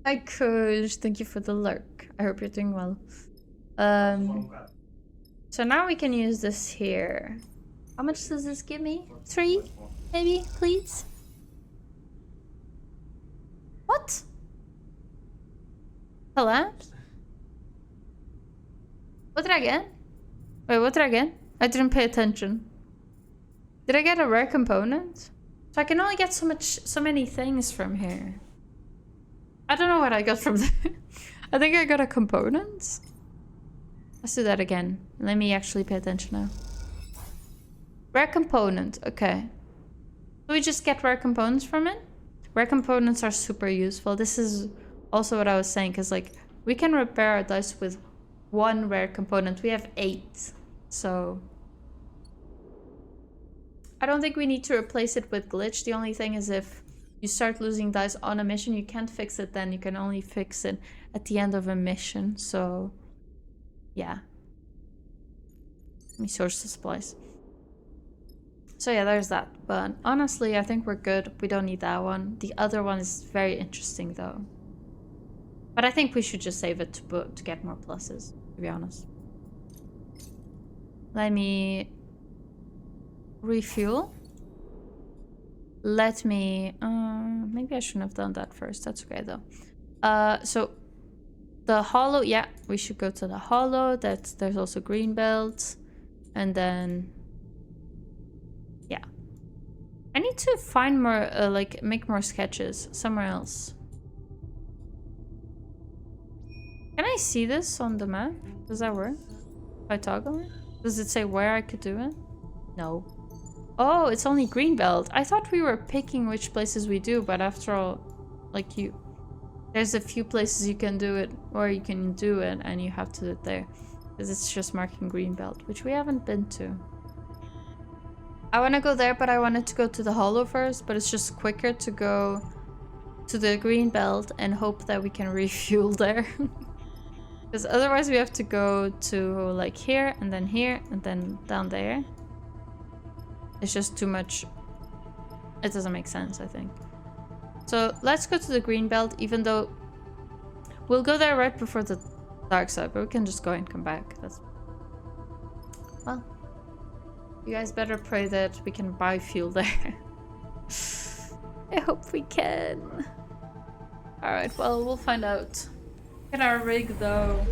Hi Kush, thank you for the lurk. I hope you're doing well. So now we can use this here. How much does this give me? 3, maybe, please? What? Hello? What did I get? Wait, what did I get? I didn't pay attention. Did I get a rare component? So I can only get so many things from here. I don't know what I got from there. I think I got a component. Let's do that again. Let me actually pay attention now. Rare component, okay. Do we just get rare components from it? Rare components are super useful. This is also what I was saying, because like we can repair our dice with 1 rare component. We have 8, so I don't think we need to replace it with glitch. The only thing is if you start losing dice on a mission, you can't fix it then. You can only fix it at the end of a mission. So yeah. Let me source the supplies. So yeah, there's that. But honestly, I think we're good. We don't need that one. The other one is very interesting though. But I think we should just save it to get more pluses, to be honest. Let me refuel. Let me... maybe I shouldn't have done that first. That's okay though. So the hollow, yeah, we should go to the hollow. There's also green belt. And then... yeah. I need to find more, like, make more sketches somewhere else. Can I see this on the map? Does that work? If I toggle it? Does it say where I could do it? No. Oh, it's only greenbelt. I thought we were picking which places we do, but after all, like there's a few places you can do it, or you can do it and you have to do it there. Because it's just marking greenbelt, which we haven't been to. I want to go there, but I wanted to go to the hollow first, but it's just quicker to go to the green belt and hope that we can refuel there. Because otherwise we have to go to like here and then down there. It's just too much. It doesn't make sense, I think. So let's go to the green belt, even though we'll go there right before the dark side, but we can just go and come back. That's well. You guys better pray that we can buy fuel there. I hope we can. Alright, well, we'll find out. Look at our rig, though.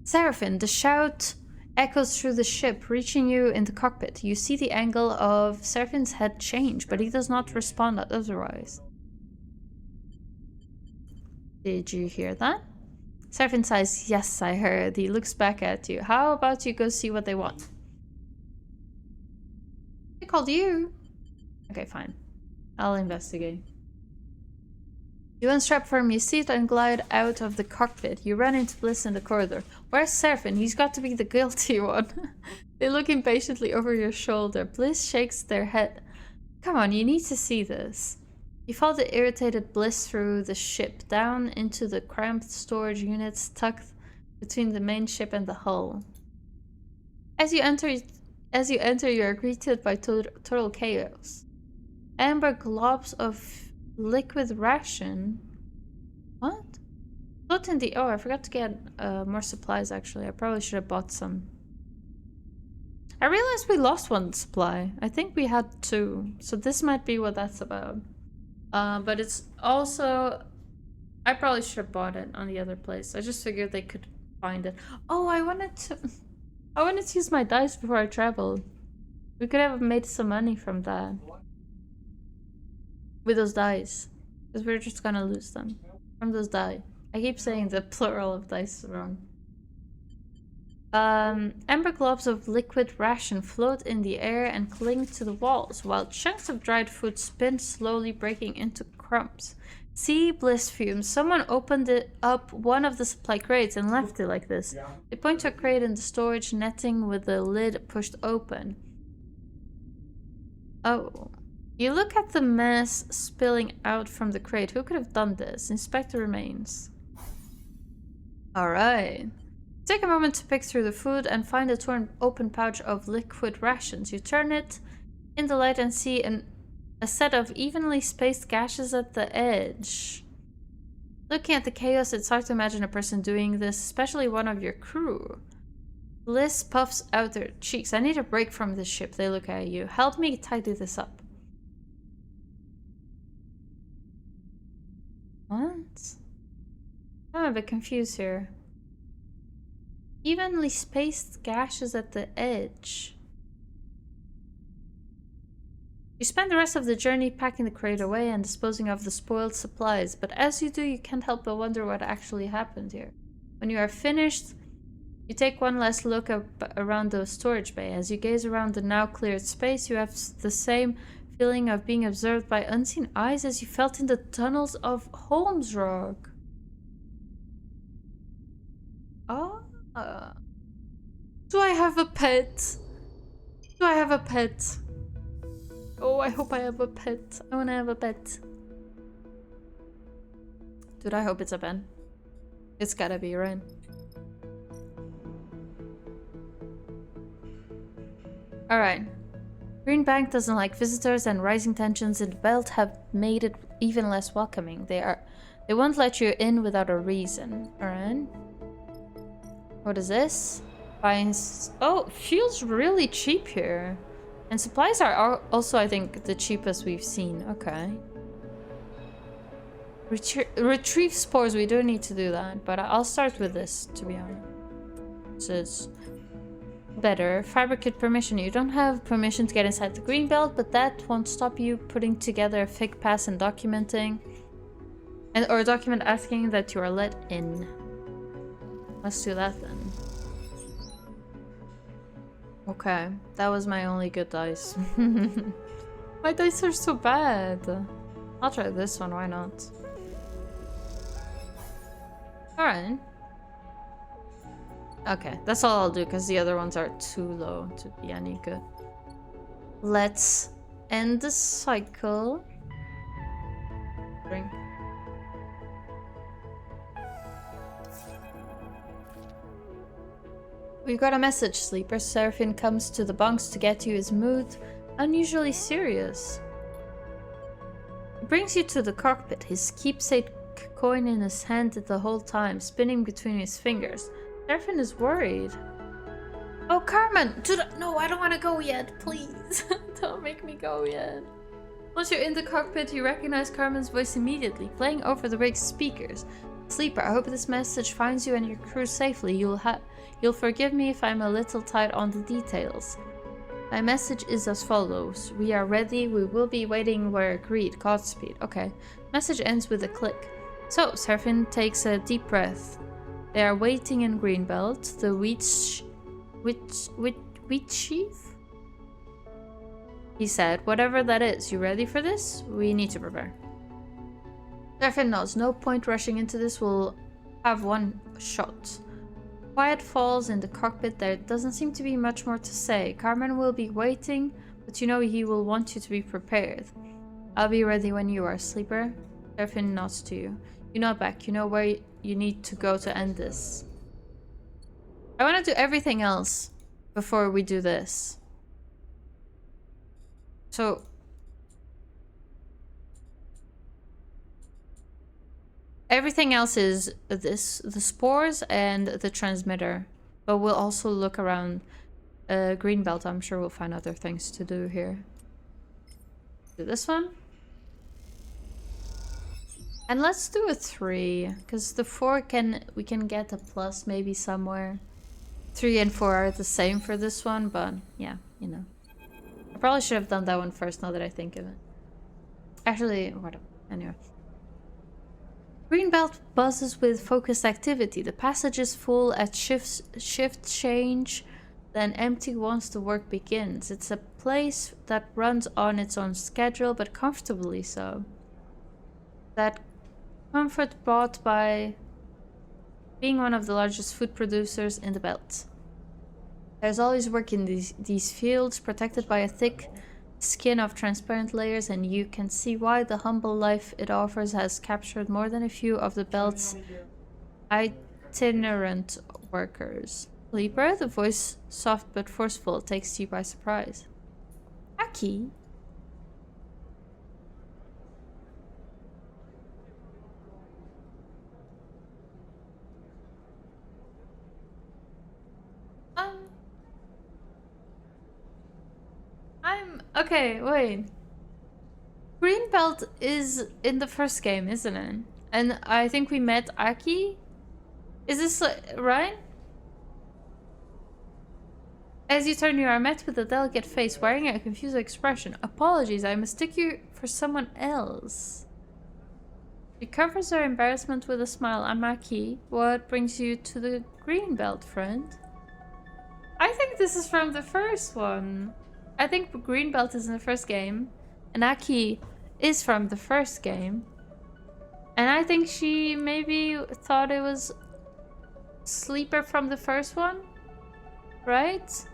Seraphim, the shout echoes through the ship, reaching you in the cockpit. You see the angle of Seraphim's head change, but he does not respond otherwise. Did you hear that? Seraphim sighs, yes, I heard. He looks back at you. How about you go see what they want? They called you. Okay, fine. I'll investigate. You unstrap from your seat and glide out of the cockpit. You run into Bliss in the corridor. Where's Seraphim? He's got to be the guilty one. They look impatiently over your shoulder. Bliss shakes their head. Come on, you need to see this. You follow the irritated Bliss through the ship, down into the cramped storage units tucked between the main ship and the hull. As you enter, you are greeted by total chaos. Amber globs of liquid ration. What? Float in the... Oh, I forgot to get more supplies, actually. I probably should have bought some. I realized we lost one supply. I think we had 2. So this might be what that's about. But it's also... I probably should have bought it on the other place. I just figured they could find it. Oh, I wanted to use my dice before I traveled. We could have made some money from that. With those dice. Because we're just gonna lose them. From those die. I keep saying the plural of dice wrong. Amber globs of liquid ration float in the air and cling to the walls, while chunks of dried food spin slowly, breaking into crumbs. See Bliss fumes. Someone opened up one of the supply crates and left it like this. They point to a crate in the storage netting with the lid pushed open. Oh. You look at the mess spilling out from the crate. Who could have done this? Inspect the remains. Alright. Take a moment to pick through the food and find a torn open pouch of liquid rations. You turn it in the light and see a set of evenly spaced gashes at the edge. Looking at the chaos, it's hard to imagine a person doing this, especially one of your crew. Bliss puffs out their cheeks. I need a break from this ship. They look at you. Help me tidy this up. What? I'm a bit confused here. Evenly spaced gashes at the edge. You spend the rest of the journey packing the crate away and disposing of the spoiled supplies, but as you do, you can't help but wonder what actually happened here. When you are finished, you take one last look up around the storage bay. As you gaze around the now cleared space, you have the same feeling of being observed by unseen eyes as you felt in the tunnels of Holmes Rock. Oh. Do I have a pet? Do I have a pet? Oh, I hope I have a pet. I wanna have a pet. Dude, I hope it's a pen. It's gotta be, right? Alright. Green Bank doesn't like visitors, and rising tensions in the belt have made it even less welcoming. They won't let you in without a reason. Alright. What is this? Oh, fuel's really cheap here. And supplies are also, I think, the cheapest we've seen. Okay. Retrieve spores. We don't need to do that. But I'll start with this, to be honest. This is better. Fabricate permission. You don't have permission to get inside the green belt, but that won't stop you putting together a fake pass and documenting. Or a document asking that you are let in. Let's do that then. Okay, that was my only good dice. My dice are so bad. I'll try this one, why not? Alright. Okay, that's all I'll do because the other ones are too low to be any good. Let's end the cycle. Drink. We got a message, Sleeper. Serafin comes to the bunks to get you. His mood unusually serious. He brings you to the cockpit, his keepsake coin in his hand the whole time, spinning between his fingers. Serafin is worried. Oh, Carmen! No, I don't want to go yet, please. Don't make me go yet. Once you're in the cockpit, you recognize Carmen's voice immediately, playing over the rig's speakers. Sleeper, I hope this message finds you and your crew safely. You'll forgive me if I'm a little tight on the details. My message is as follows. We are ready. We will be waiting where agreed. Godspeed. Okay. Message ends with a click. So, Serafin takes a deep breath. They are waiting in Greenbelt. The wheat sheaf? He said, whatever that is, you ready for this? We need to prepare. Serafin nods. No point rushing into this. We'll have one shot. Quiet falls in the cockpit. There doesn't seem to be much more to say. Carmen will be waiting, but you know he will want you to be prepared. I'll be ready when you are, Sleeper. Serafin nods to you. You nod back. You know where you need to go to end this. I want to do everything else before we do this. So... everything else is this, the spores and the transmitter. But we'll also look around Greenbelt. I'm sure we'll find other things to do here. Do this one. And let's do a 3. Because the 4 we can get a plus maybe somewhere. 3 and 4 are the same for this one, but yeah, you know. I probably should have done that one first now that I think of it. Actually, whatever. Anyway. Greenbelt buzzes with focused activity. The passage is full at shift change, then empty once the work begins. It's a place that runs on its own schedule, but comfortably so. That comfort brought by being one of the largest food producers in the belt. There's always work in these fields, protected by a thick skin of transparent layers, and you can see why the humble life it offers has captured more than a few of the belt's itinerant workers. Sleeper, the voice soft but forceful, takes you by surprise. Aki? Okay, wait. Greenbelt is in the first game, isn't it? And I think we met Aki? Is this right? As you turn, you are met with a delicate face wearing a confused expression. Apologies, I mistook you for someone else. She covers her embarrassment with a smile. I'm Aki. What brings you to the Greenbelt, friend? I think this is from the first one. I think Greenbelt is in the first game, and Aki is from the first game. And I think she maybe thought it was Sleeper from the first one, right?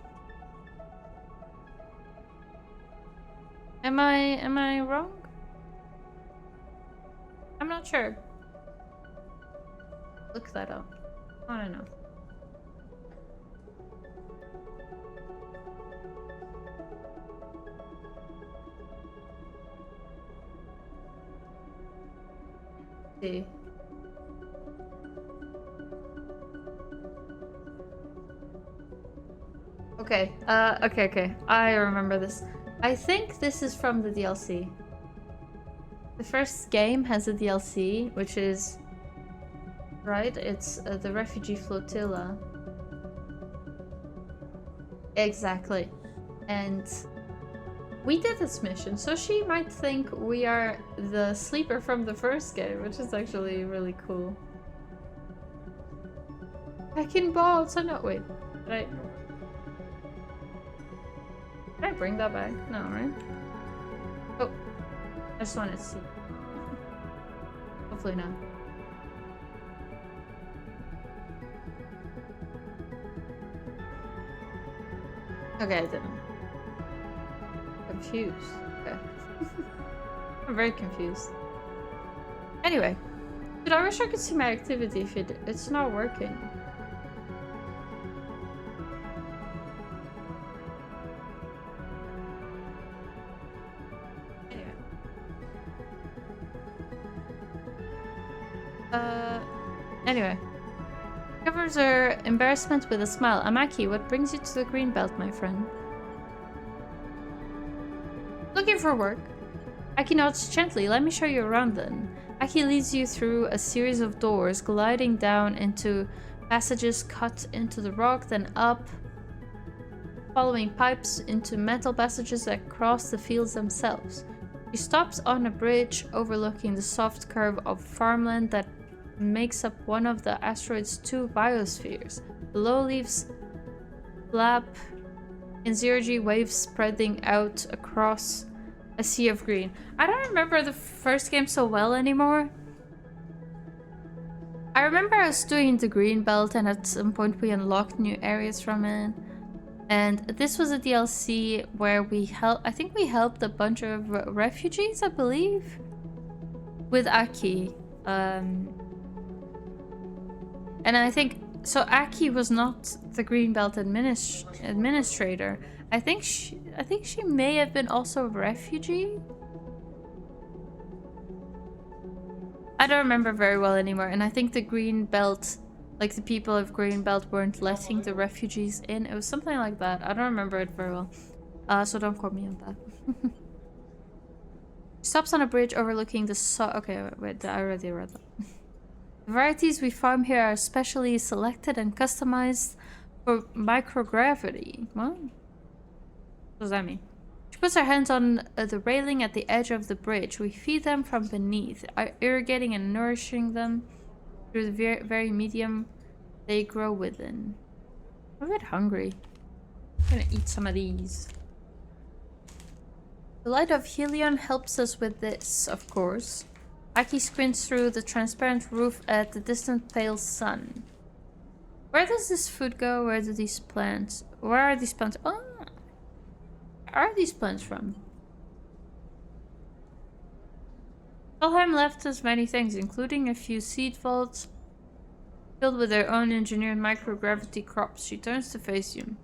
Am I wrong? I'm not sure. Look that up. I don't know. See. Okay, okay. I remember this. I think this is from the DLC. The first game has a DLC, which is... right? It's the Refugee Flotilla. Exactly. And... we did this mission, so she might think we are the Sleeper from the first game, which is actually really cool. Hacking balls! Oh no, wait. Did I bring that back? No, right? Oh. I just wanted to see. Hopefully not. Okay, I didn't. Confused. Okay. I'm very confused. Anyway. Dude, I wish I could see my activity feed. It's not working. Uh, anyway. Covers her embarrassment with a smile. Amaki, what brings you to the green belt, my friend? Looking for work. Aki nods gently. Let me show you around then. Aki leads you through a series of doors, gliding down into passages cut into the rock, then up, following pipes into metal passages that cross the fields themselves. She stops on a bridge overlooking the soft curve of farmland that makes up one of the asteroid's two biospheres. Below leaves flap in zero-G waves spreading out across a sea of green. I don't remember the first game so well anymore. I remember I was doing the green belt and at some point we unlocked new areas from it. And this was a DLC where I think we helped a bunch of refugees, I believe, with Aki. And I think, so Aki was not the green belt administrator. I think she may have been also a refugee. I don't remember very well anymore, and I think the green belt, like the people of green belt weren't letting the refugees in. It was something like that. I don't remember it very well. So don't quote me on that. Stops on a bridge overlooking the okay, wait, I already read that. The varieties we farm here are specially selected and customized for microgravity. What does that mean? She puts her hands on the railing at the edge of the bridge. We feed them from beneath, irrigating and nourishing them through the very medium they grow within. I'm a bit hungry. I'm gonna eat some of these. The light of Helion helps us with this, of course. Aki squints through the transparent roof at the distant pale sun. Where does this food go? Where are these plants? Oh! Where are these plants from? Solheim left us many things, including a few seed vaults filled with their own engineered microgravity crops. She turns to face you.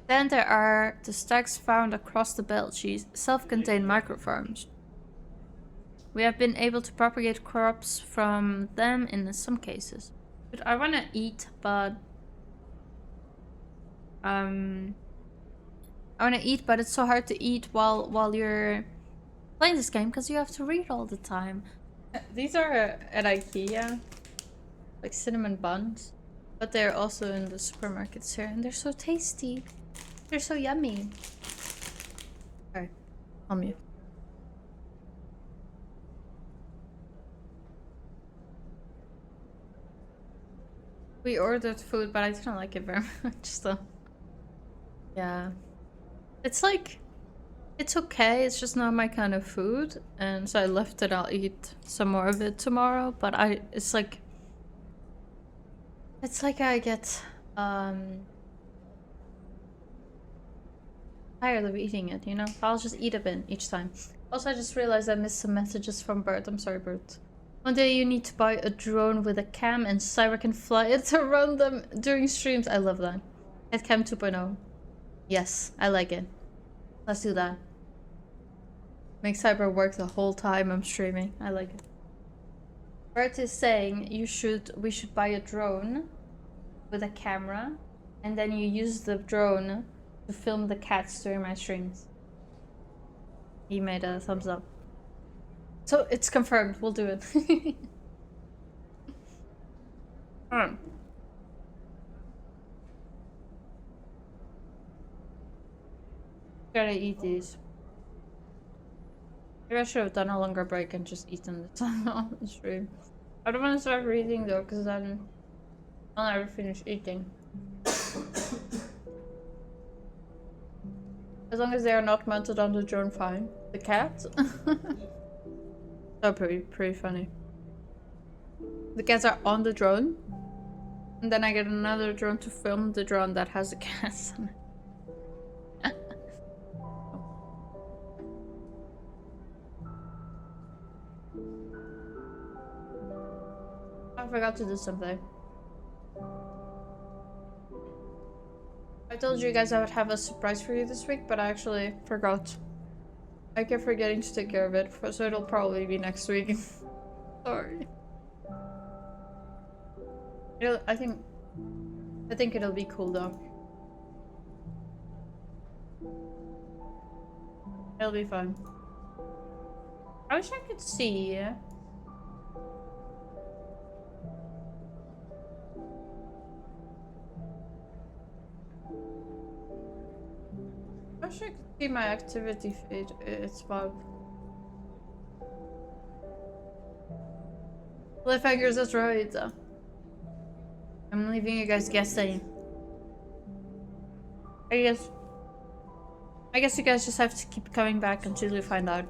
Then there are the stacks found across the belt. She's self-contained microfarms. We have been able to propagate crops from them in some cases. But I want to eat, but I want to eat, but it's so hard to eat while you're playing this game because you have to read all the time. These are at IKEA, like cinnamon buns, but they're also in the supermarkets here, and they're so tasty. They're so yummy. Alright, I'll mute. We ordered food, but I didn't like it very much, so... Yeah. It's like... It's okay, it's just not my kind of food, and so I left it. I'll eat some more of it tomorrow, but it's like I get tired of eating it, you know? I'll just eat a bit each time. Also, I just realized I missed some messages from Bert. I'm sorry, Bert. One day you need to buy a drone with a cam and Cyber can fly it around them during streams. I love that. At Cam 2.0. Yes, I like it. Let's do that. Make Cyber work the whole time I'm streaming. I like it. Bert is saying we should buy a drone with a camera, and then you use the drone to film the cats during my streams. He made a thumbs up. So it's confirmed. We'll do it. Gotta eat these. Maybe I should have done a longer break and just eaten the time on the stream. I don't want to start reading though, because then I'll never finish eating. As long as they are not mounted on the drone, fine. The cat? That would be pretty funny. The cats are on the drone, and then I get another drone to film the drone that has the cats on it. I forgot to do something. I told you guys I would have a surprise for you this week, but I actually forgot. I kept forgetting to take care of it, so it'll probably be next week. Sorry. I think it'll be cool though. It'll be fun. I wish I could see. I wish I could see my activity feed. It's bugged. Cliffhangers, that's right. I'm leaving you guys guessing. I guess you guys just have to keep coming back until you find out.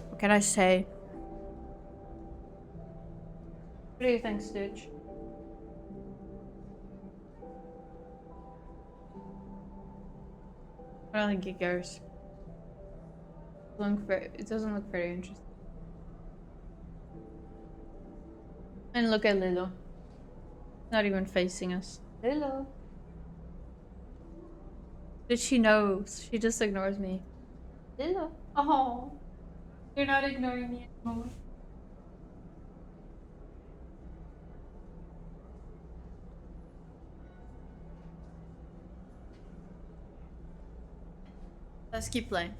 What can I say? What do you think, Stitch? I don't think he cares. It doesn't look very interesting. And look at Lilo. Not even facing us. Lilo. But she knows. She just ignores me. Lilo. Oh. You're not ignoring me anymore. Let's keep playing.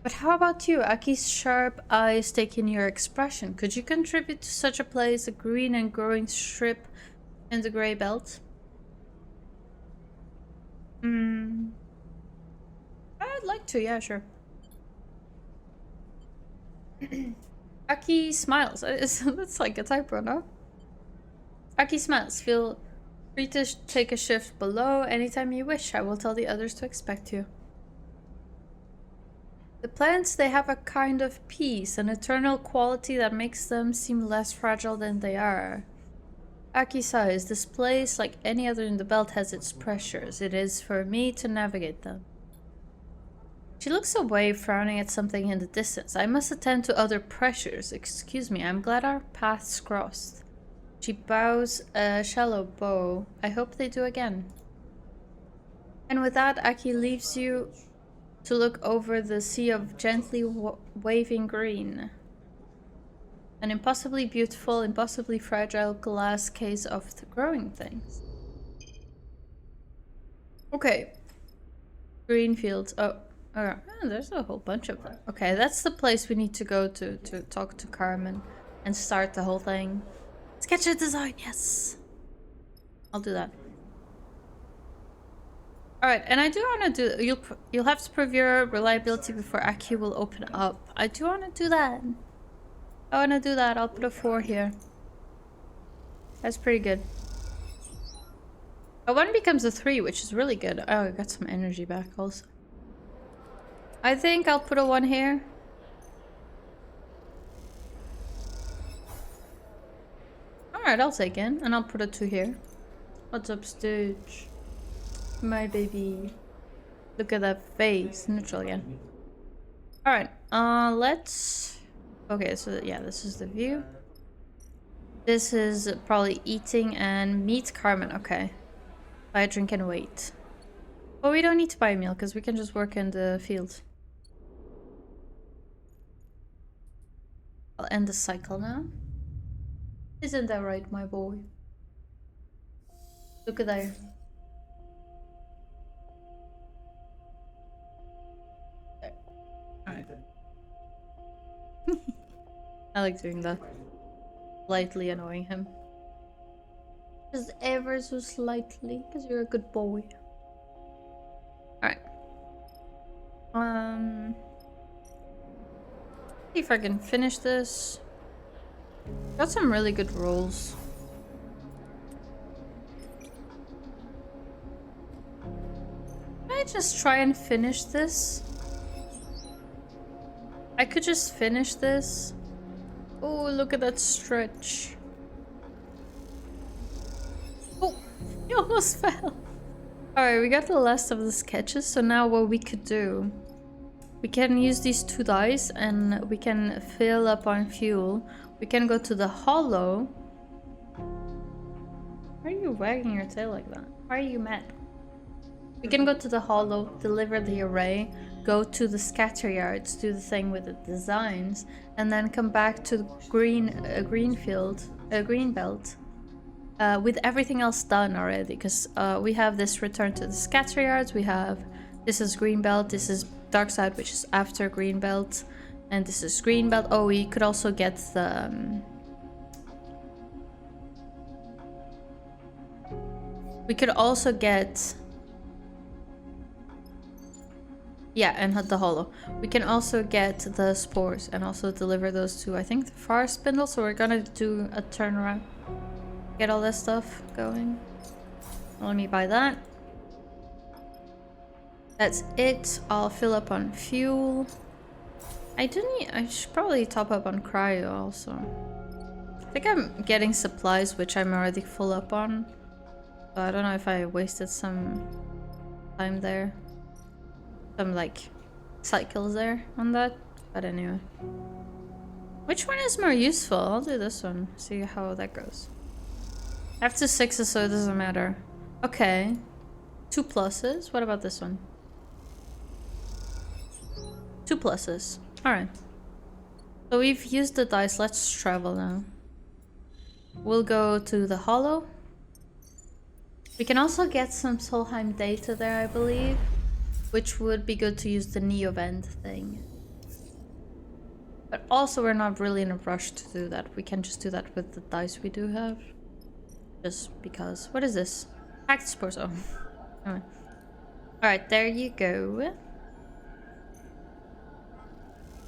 But how about you? Aki's sharp eyes take in your expression. Could you contribute to such a place, a green and growing strip in the grey belt? I'd like to, yeah, sure. Aki smiles. That's like a typo, no? Aki smiles. Feel free to take a shift below anytime you wish. I will tell the others to expect you. The plants, they have a kind of peace, an eternal quality that makes them seem less fragile than they are. Aki sighs. This place, like any other in the belt, has its pressures. It is for me to navigate them. She looks away, frowning at something in the distance. I must attend to other pressures. Excuse me, I'm glad our paths crossed. She bows a shallow bow. I hope they do again. And with that, Aki leaves you to look over the sea of gently waving green. An impossibly beautiful, impossibly fragile glass case of the growing things. Okay. Green fields. Oh, there's a whole bunch of them. Okay, that's the place we need to go to talk to Carmen and start the whole thing. Sketch a design, yes. I'll do that. Alright, and I do want to do... You'll have to prove your reliability before Aki will open up. I do want to do that. I want to do that. I'll put a 4 here. That's pretty good. A 1 becomes a 3, which is really good. Oh, I got some energy back also. I think I'll put a 1 here. Alright, I'll take it. And I'll put a 2 here. What's up, Stitch? My baby. Look at that face. Neutral again. Alright, let's... Okay, so yeah, this is the view. This is probably eating and meet Carmen. Okay. Buy a drink and wait. But we don't need to buy a meal because we can just work in the field. I'll end the cycle now. Isn't that right, my boy? Look at there. Alright. I like doing that. Slightly annoying him. Just ever so slightly, because you're a good boy. Alright. See if I can finish this. Got some really good rolls. Can I just try and finish this? I could just finish this. Oh, look at that stretch. Oh, he almost fell. Alright, we got the last of the sketches, so now what we could do... We can use these 2 dice and we can fill up on fuel. We can go to the hollow. Why are you wagging your tail like that? Why are you mad? We can go to the holo, deliver the array, go to the scatter yards, do the thing with the designs, and then come back to the green belt, with everything else done already. Because we have this return to the scatter yards. This is green belt. This is dark side, which is after green belt, and this is green belt. Oh, we could also get the. We could also get. Yeah, and the holo. We can also get the spores and also deliver those to, I think, the far spindle. So we're gonna do a turnaround. Get all this stuff going. Let me buy that. That's it. I'll fill up on fuel. I should probably top up on cryo also. I think I'm getting supplies, which I'm already full up on. So I don't know if I wasted some time there. Some like cycles there on that, but anyway. Which one is more useful? I'll do this one, see how that goes. I have 2 6s, so it doesn't matter. Okay, 2 pluses. What about this one? 2 pluses. All right. So we've used the dice. Let's travel now. We'll go to the holo. We can also get some Solheim data there, I believe. Which would be good to use the Neovend thing. But also we're not really in a rush to do that. We can just do that with the dice we do have. Just because. What is this? Packed spores. Oh. Anyway. Alright, there you go.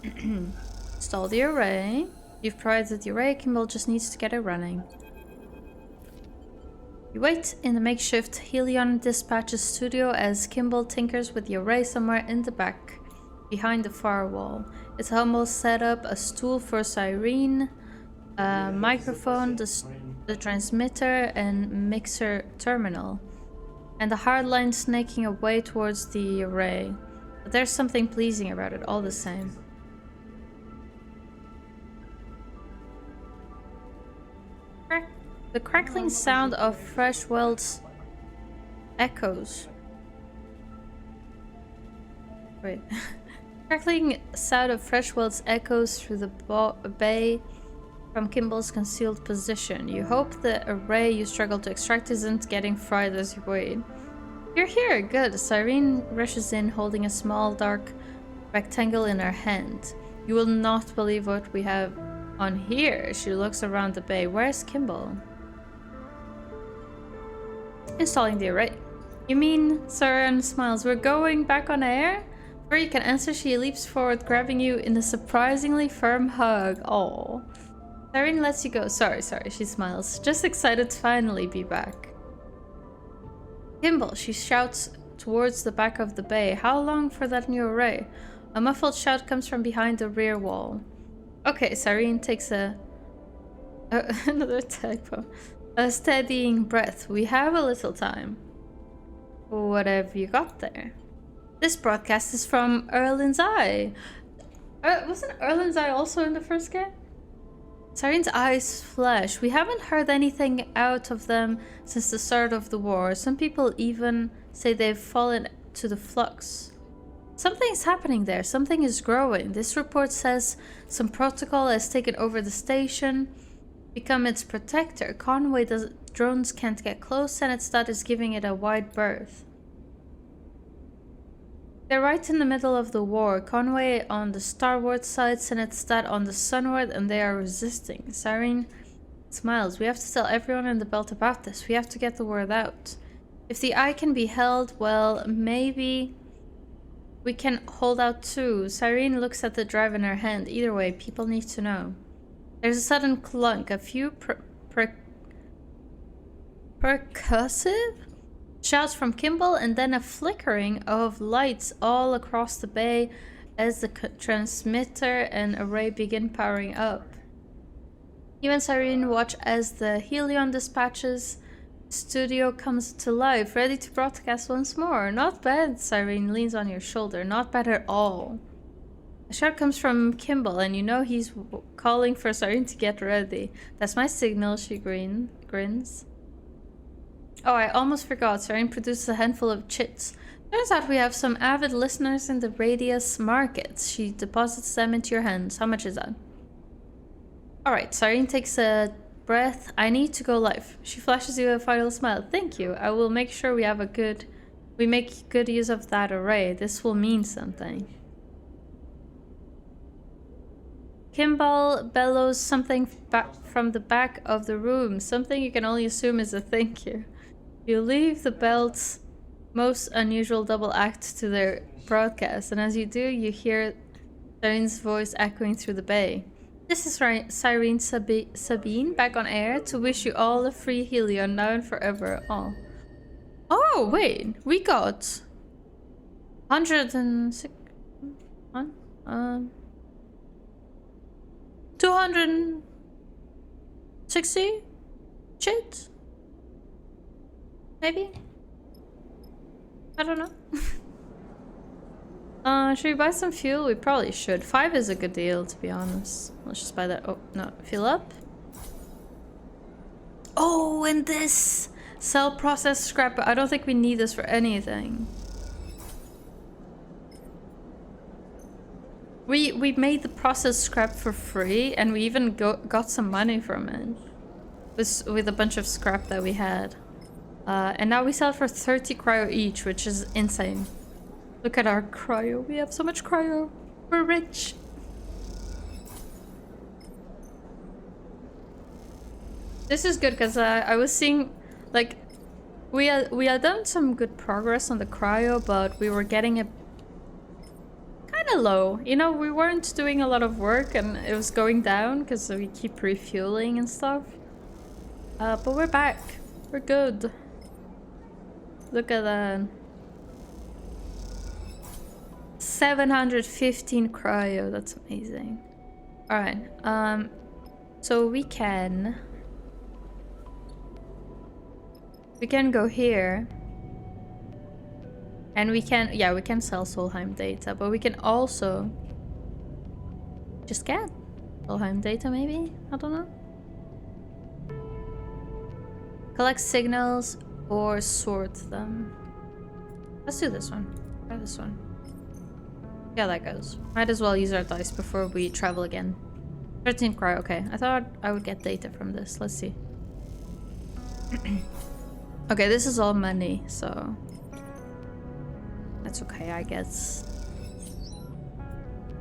Install the array. You've provided the array. Kimball just needs to get it running. You wait in the makeshift Helion dispatches studio as Kimball tinkers with the array somewhere in the back, behind the far wall. It's almost set up a stool for Cyrene, a microphone, the transmitter and mixer terminal, and the hard line snaking away towards the array. But there's something pleasing about it all the same. The crackling sound of fresh welds echoes. Wait. Crackling sound of fresh welds echoes through the bay from Kimball's concealed position. You hope the array you struggle to extract isn't getting fried as you wait. You're here, good. Cyrene rushes in holding a small dark rectangle in her hand. You will not believe what we have on here. She looks around the bay. Where's Kimball? Installing the array. You mean? Cyrene smiles. We're going back on air? Before you can answer, she leaps forward, grabbing you in a surprisingly firm hug. Oh. Cyrene lets you go. Sorry, she smiles. Just excited to finally be back. Kimball, she shouts towards the back of the bay. How long for that new array? A muffled shout comes from behind the rear wall. Okay, Cyrene takes another typo. A steadying breath. We have a little time. What have you got there? This broadcast is from Erlin's Eye. Wasn't Erlin's Eye also in the first game? Cyrene's eyes flash. We haven't heard anything out of them since the start of the war. Some people even say they've fallen to the flux. Something's happening there. Something is growing. This report says some protocol has taken over the station, become its protector. Drones can't get close. Senate is giving it a wide berth. They're right in the middle of the war. Conway on the starward side, Senate on the sunward, and they are resisting. Cyrene smiles. We have to tell everyone in the belt about this. We have to get the word out. If the eye can be held, well, maybe we can hold out too. Cyrene looks at the drive in her hand. Either way, people need to know. There's a sudden clunk, a few percussive shouts from Kimball, and then a flickering of lights all across the bay as the transmitter and array begin powering up. You and Cyrene watch as the Helion dispatches studio comes to life, ready to broadcast once more. Not bad, Cyrene leans on your shoulder. Not bad at all. A shout comes from Kimball, and you know he's calling for Cyrene to get ready. That's my signal, she grins. Oh, I almost forgot. Sarin produces a handful of chits. Turns out we have some avid listeners in the Radius markets. She deposits them into your hands. How much is that? Alright, Sarin takes a breath. I need to go live. She flashes you a final smile. Thank you. I will make sure we make good use of that array. This will mean something. Kimball bellows something back from the back of the room. Something you can only assume is a thank you. You leave the belt's most unusual double act to their broadcast, and as you do, you hear Sarin's voice echoing through the bay. This is Cyrene Sabine back on air to wish you all a free Helion now and forever. Oh wait, we got 106 260 chits? Maybe? I don't know. Should we buy some fuel? We probably should. 5 is a good deal, to be honest. Let's just buy that. Oh, no. Fill up. Oh, and this! Sell processed scrap. I don't think we need this for anything. We made the processed scrap for free, and we even got some money from it. With a bunch of scrap that we had. And now we sell for 30 cryo each, which is insane. Look at our cryo. We have so much cryo. We're rich. This is good because I was seeing, like, we had done some good progress on the cryo, but we were getting it kind of low. You know, we weren't doing a lot of work and it was going down because we keep refueling and stuff. But we're back. We're good. Look at that. 715 cryo. That's amazing. Alright. So we can go here. And we can sell Solheim data, but we can also just get Solheim data maybe? I don't know. Collect signals or sort them. Let's do this one. Try this one. Yeah, that goes. Might as well use our dice before we travel again. 13 cryo, okay. I thought I would get data from this. Let's see. Okay, this is all money, so that's okay, I guess.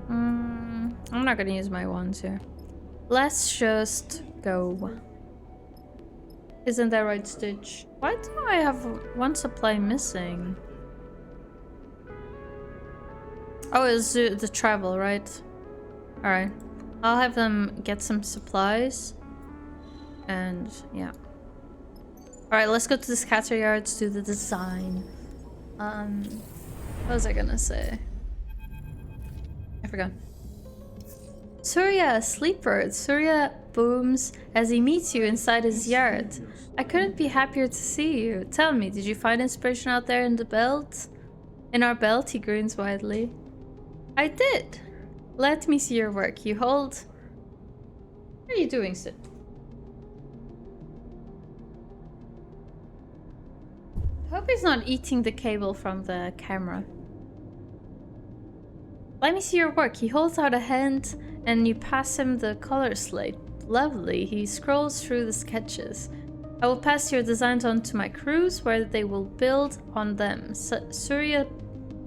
I'm not gonna use my wands here. Let's just go. Isn't that right, Stitch? Why do I have one supply missing? Oh, it's the travel, right? Alright. I'll have them get some supplies. And, yeah. Alright, let's go to the scatter yards, do the design. What was I gonna say? I forgot. Surya, sleeper. Surya booms as he meets you inside his yard. I couldn't be happier to see you. Tell me, did you find inspiration out there in the belt? In our belt, he grins widely. I did. Let me see your work. You hold... What are you doing, Sid? I hope he's not eating the cable from the camera. Let me see your work. He holds out a hand and you pass him the color slate. Lovely. He scrolls through the sketches. I will pass your designs on to my crews where they will build on them. Surya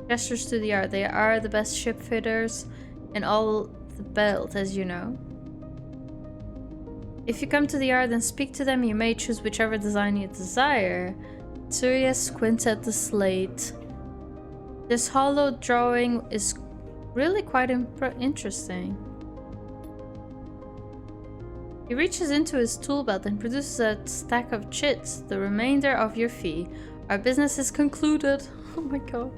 gestures to the yard. They are the best ship fitters in all the belt, as you know. If you come to the yard and speak to them, you may choose whichever design you desire. Surya squints at the slate. This hollow drawing is really quite interesting. He reaches into his tool belt and produces a stack of chits, the remainder of your fee. Our business is concluded. Oh my god.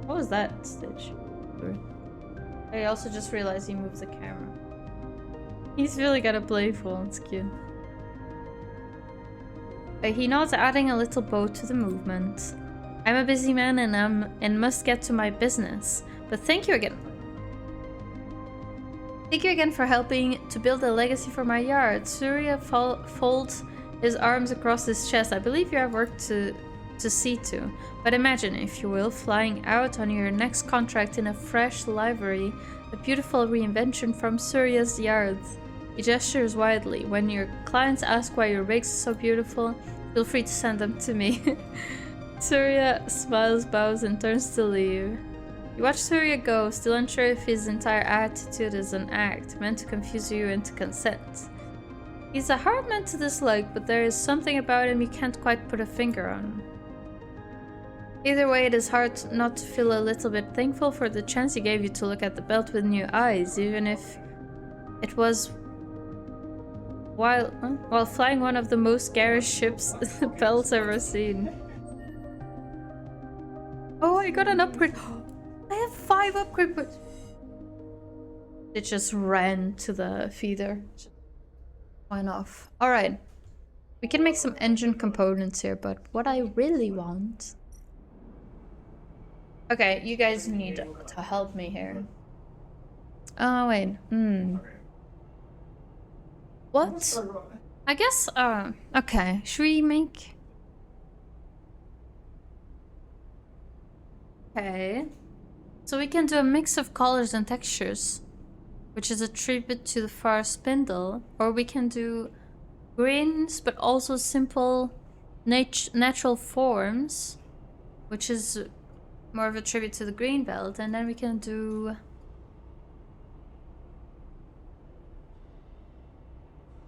What was that, Stitch? I also just realized he moved the camera. He's really got a playful, it's cute. He nods, adding a little bow to the movement. I'm a busy man and must get to my business. But thank you again. Thank you again for helping to build a legacy for my yard. Surya folds his arms across his chest. I believe you have work to see to. But imagine, if you will, flying out on your next contract in a fresh livery, a beautiful reinvention from Surya's yard. He gestures widely. When your clients ask why your rigs are so beautiful, feel free to send them to me. Surya smiles, bows, and turns to leave. You watch Surya go, still unsure if his entire attitude is an act, meant to confuse you into consent. He's a hard man to dislike, but there is something about him you can't quite put a finger on. Either way, it is hard not to feel a little bit thankful for the chance he gave you to look at the belt with new eyes, even if it was while flying one of the most garish ships the belt's ever seen. Oh, I got an upgrade. I have 5 upgrade points. It just ran to the feeder. Went off. Alright. We can make some engine components here, but what I really want... Okay, you guys need to help me here. Oh, wait. What? I guess, okay. Should we make... Okay. So we can do a mix of colors and textures, which is a tribute to the far spindle. Or we can do greens, but also simple natural forms, which is more of a tribute to the green belt. And then we can do...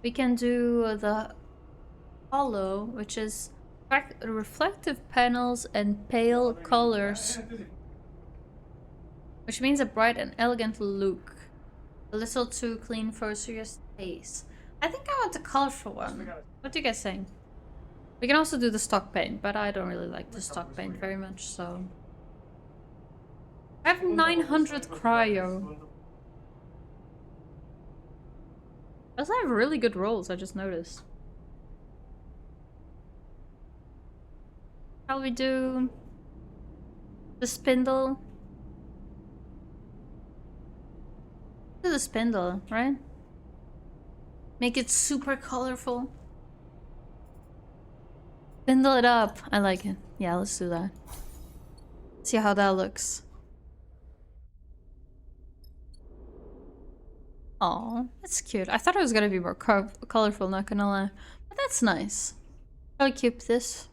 We can do the hollow, which is reflective panels and pale colors, which means a bright and elegant look. A little too clean for serious taste. I think I want the colorful one. What do you guys think? We can also do the stock paint, but I don't really like the stock paint very much, so... I have 900 cryo. I also have really good rolls, I just noticed. Shall we do the spindle? Do the spindle, right? Make it super colorful. Spindle it up. I like it. Yeah, let's do that. See how that looks. Aw, that's cute. I thought it was gonna be more colorful, not gonna lie. But that's nice. Shall we keep this?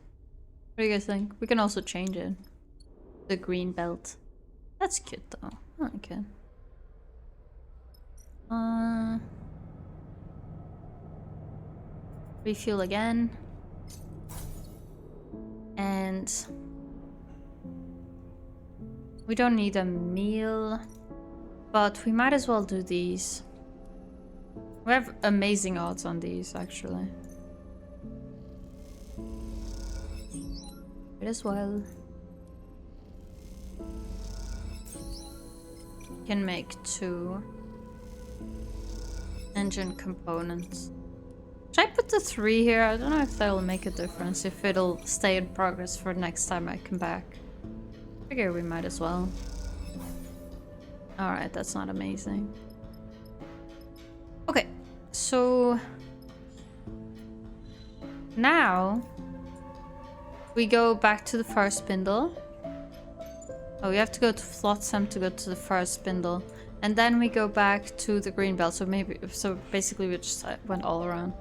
What do you guys think? We can also change it. The green belt. That's cute though. I like it. Refuel again. And we don't need a meal, but we might as well do these. We have amazing odds on these, actually. Might as well. Can make 2 engine components. Should I put the 3 here? I don't know if that'll make a difference, if it'll stay in progress for next time I come back. Figure we might as well. Alright, that's not amazing. Okay, so now we go back to the far spindle. Oh, we have to go to Flotsam to go to the far spindle. And then we go back to the green belt. So basically we just went all around.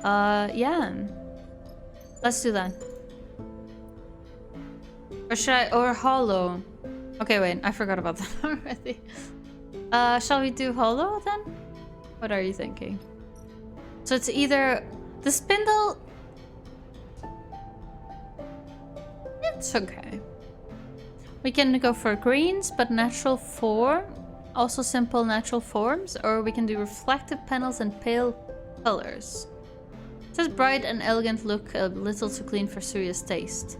Yeah. Let's do that. Or should I, or hollow? Okay, wait, I forgot about that already. Shall we do hollow then? What are you thinking? So it's either the spindle. It's okay. We can go for greens, but natural form. Also simple natural forms. Or we can do reflective panels and pale colors. It says bright and elegant look, a little too clean for serious taste.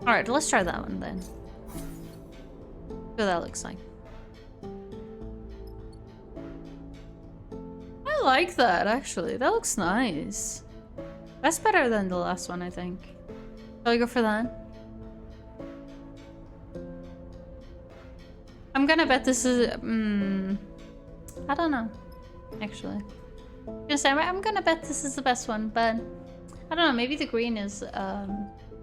Alright, let's try that one then. See what that looks like. I like that, actually. That looks nice. That's better than the last one, I think. Shall we go for that? I'm gonna bet this is... I don't know, actually. I'm gonna bet this is the best one, but I don't know, maybe the green is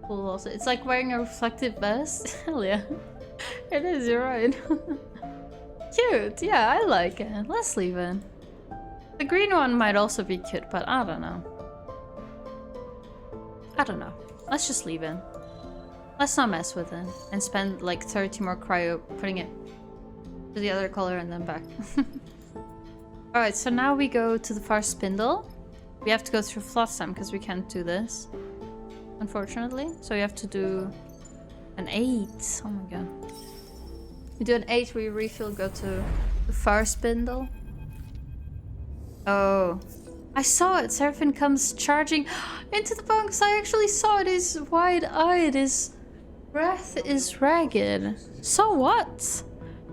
cool also. It's like wearing a reflective vest. Hell yeah. It is, you're right. Cute, yeah, I like it. Let's leave it. The green one might also be cute, but I don't know. I don't know. Let's just leave it. Let's not mess with it and spend like 30 more cryo putting it to the other color and then back. Alright, so now we go to the far spindle. We have to go through Flotsam because we can't do this, unfortunately. So we have to do an 8. Oh my god. We do an 8, we refill, go to the far spindle. Oh. I saw it! Seraphine comes charging into the bunks! I actually saw it! He's wide-eyed, his breath is ragged. So what?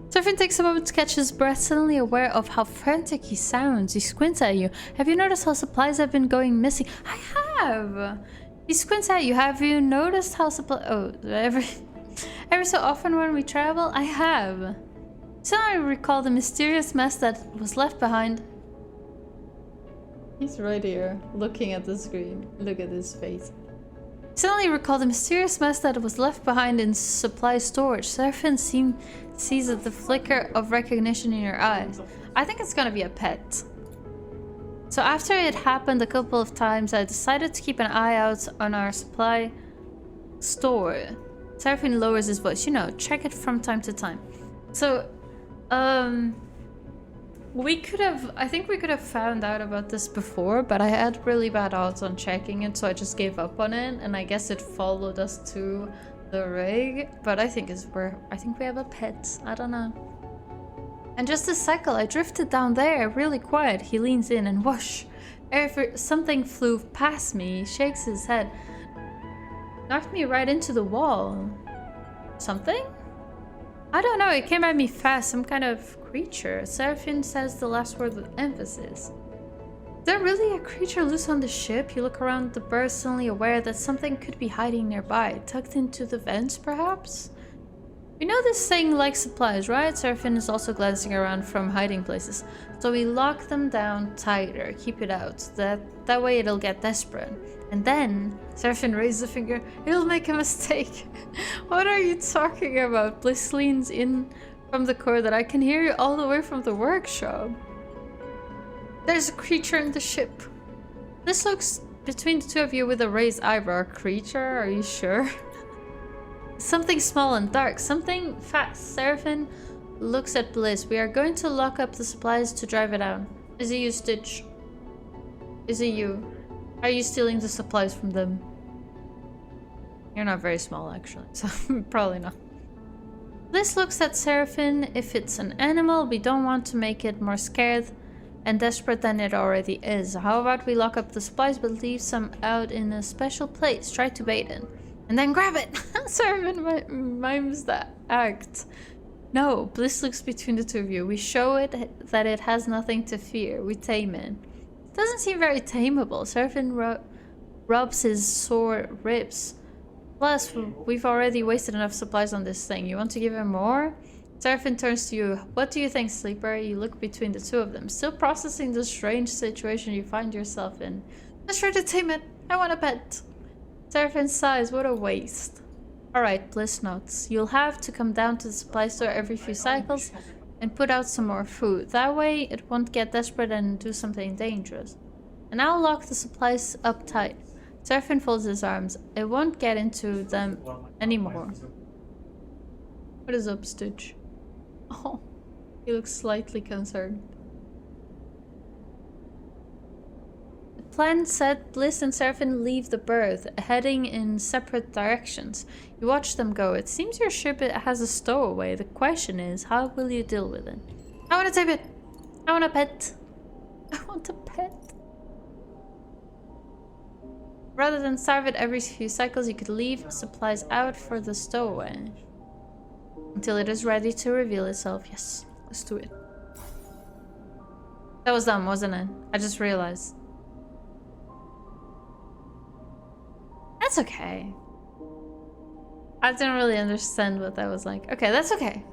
Seraphine takes a moment to catch his breath, suddenly aware of how frantic he sounds. He squints at you. Have you noticed how supplies have been going missing? I have! He squints at you. Have you noticed how supplies... Oh, every so often when we travel, I have. Suddenly I recall the mysterious mess that was left behind. He's right here, looking at the screen. Look at his face. Suddenly recall the mysterious mess that was left behind in supply storage. Seraphine sees the flicker of recognition in your eyes. I think it's gonna be a pet. So after it happened a couple of times, I decided to keep an eye out on our supply store. Seraphine lowers his voice. You know, check it from time to time. So, I think we could have found out about this before, but I had really bad odds on checking it, so I just gave up on it, and I guess it followed us to the rig, but I think we have a pet. I don't know. And just this cycle, I drifted down there, really quiet. He leans in and whoosh. Something flew past me. He shakes his head. Knocked me right into the wall. Something? I don't know, it came at me fast, some kind of creature. Seraphine says the last word with emphasis. Is there really a creature loose on the ship? You look around the berth, suddenly aware that something could be hiding nearby. Tucked into the vents, perhaps? We know this thing likes supplies, right? Seraphine is also glancing around from hiding places. So we lock them down tighter, keep it out. That way it'll get desperate. And then, Seraphine raises a finger, it'll make a mistake. What are you talking about? Bliss leans in from the corner. I can hear you all the way from the workshop. There's a creature in the ship. Bliss looks between the two of you with a raised eyebrow. Creature? Are you sure? Something small and dark. Something fast. Seraphine looks at Bliss. We are going to lock up the supplies to drive it out. Is it you, Stitch? Is it you? Are you stealing the supplies from them? You're not very small, actually, so probably not. Bliss looks at Seraphine. If it's an animal, we don't want to make it more scared and desperate than it already is. How about we lock up the supplies but leave some out in a special place? Try to bait it. And then grab it! Seraphine mimes the act. No, Bliss looks between the two of you. We show it that it has nothing to fear. We tame it. It doesn't seem very tameable. Seraphine rubs his sore ribs. Plus, we've already wasted enough supplies on this thing. You want to give him more? Seraphine turns to you. What do you think, Sleeper? You look between the two of them, still processing the strange situation you find yourself in. Let's try to tame it. I want a pet. Seraphine sighs. What a waste. Alright, Bliss nods. You'll have to come down to the supply store every few cycles and put out some more food. That way, it won't get desperate and do something dangerous. And I'll lock the supplies up tight. Seraphine folds his arms. It won't get into them anymore. What is up, Stitch? Oh, he looks slightly concerned. The plan set, Bliss and Seraphine leave the berth, heading in separate directions. You watch them go. It seems your ship has a stowaway. The question is, how will you deal with it? I want to take it. I want a pet. I want a pet. Rather than starve it every few cycles, you could leave supplies out for the stowaway. Until it is ready to reveal itself. Yes, let's do it. That was dumb, wasn't it? I just realized. That's okay. I didn't really understand what that was like. Okay, that's okay.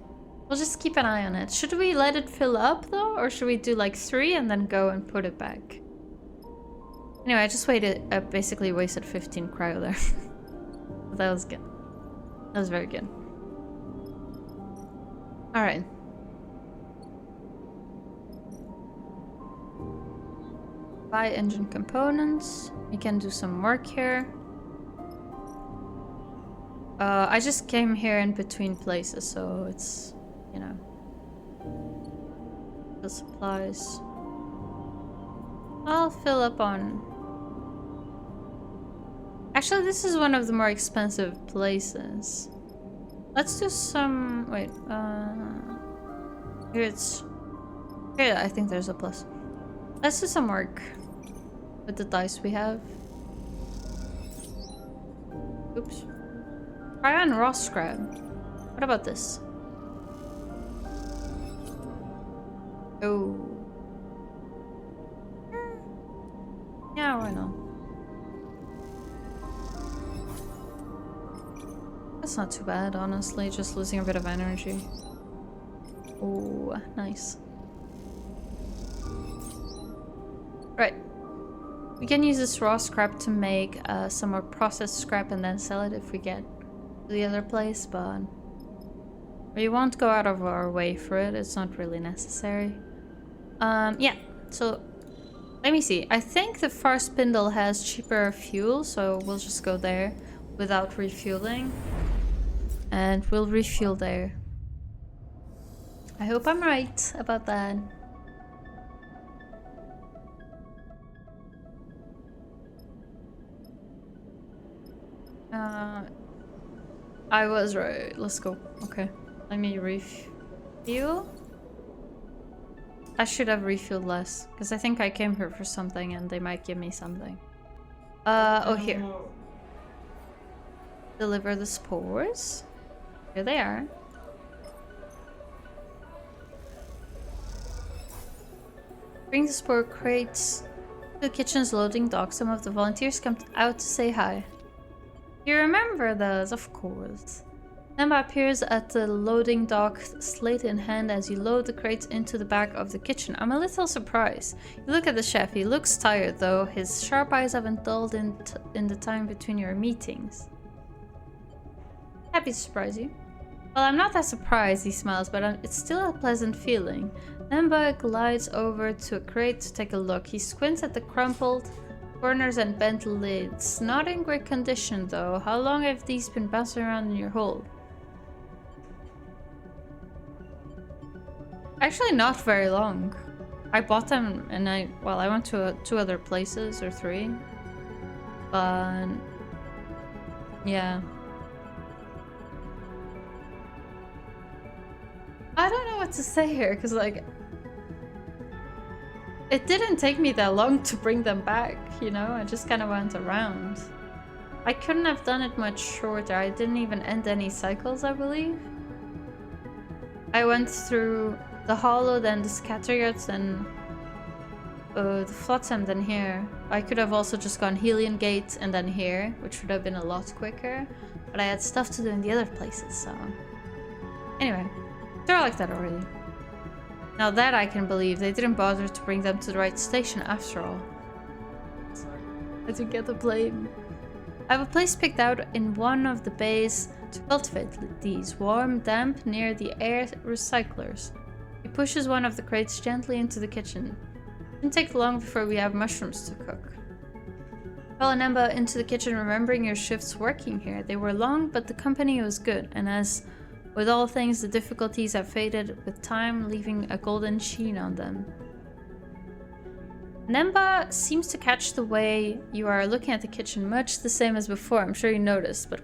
We'll just keep an eye on it. Should we let it fill up though? Or should we do like 3 and then go and put it back? Anyway, I just basically wasted 15 cryo there. But that was good. That was very good. Alright. Buy engine components. We can do some work here. I just came here in between places, so it's, you know, the supplies. I'll fill up on... Actually, this is one of the more expensive places. Let's do some... Wait, Here it's... Here, I think there's a plus. Let's do some work with the dice we have. Oops. Try on raw scrap. What about this? Oh. Yeah, why not? That's not too bad, honestly. Just losing a bit of energy. Oh, nice. Right. We can use this raw scrap to make some more processed scrap and then sell it if we get to the other place, but we won't go out of our way for it. It's not really necessary. Yeah, so let me see. I think the far spindle has cheaper fuel, so we'll just go there without refueling. And we'll refuel there. I hope I'm right about that. I was right. Let's go. Okay. Let me refuel. I should have refueled less, because I think I came here for something and they might give me something. Oh, here. Deliver the spores. Here they are. Bring the spore crates to the kitchen's loading dock. Some of the volunteers come out to say hi. You remember those, of course. Nemba appears at the loading dock, slate in hand, as you load the crates into the back of the kitchen. I'm a little surprised. You look at the chef. He looks tired, though. His sharp eyes haven't dulled in the time between your meetings. Happy to surprise you. Well, I'm not that surprised, he smiles, but it's still a pleasant feeling. Nemba glides over to a crate to take a look. He squints at the crumpled corners and bent lids. Not in great condition, though. How long have these been bouncing around in your hold? Actually, not very long. I bought them and I went to two other places, or three. But yeah. I don't know what to say here, because like it didn't take me that long to bring them back, you know? I just kind of went around. I couldn't have done it much shorter. I didn't even end any cycles, I believe. I went through the hollow, then the scattergods, then the flotsam, then here. I could have also just gone Helion Gate and then here, which would have been a lot quicker. But I had stuff to do in the other places, so... Anyway, they're like that already. Now that I can believe, they didn't bother to bring them to the right station after all. I do get the blame. I have a place picked out in one of the bays to cultivate these, warm, damp, near the air recyclers. He pushes one of the crates gently into the kitchen. It didn't take long before we have mushrooms to cook. Follow Nemba into the kitchen, remembering your shifts working here. They were long, but the company was good, and as with all things, the difficulties have faded with time, leaving a golden sheen on them. Nemba seems to catch the way you are looking at the kitchen, much the same as before. I'm sure you noticed, but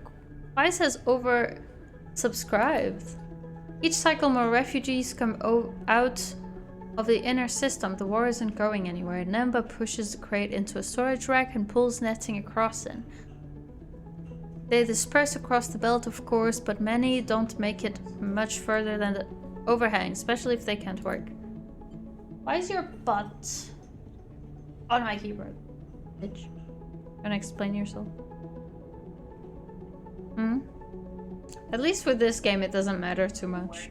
Vice has oversubscribed. Each cycle, more refugees come out of the inner system. The war isn't going anywhere. Nemba pushes the crate into a storage rack and pulls netting across it. They disperse across the belt, of course, but many don't make it much further than the overhang, especially if they can't work. Why is your butt on my keyboard, bitch? Wanna explain yourself? At least with this game, it doesn't matter too much.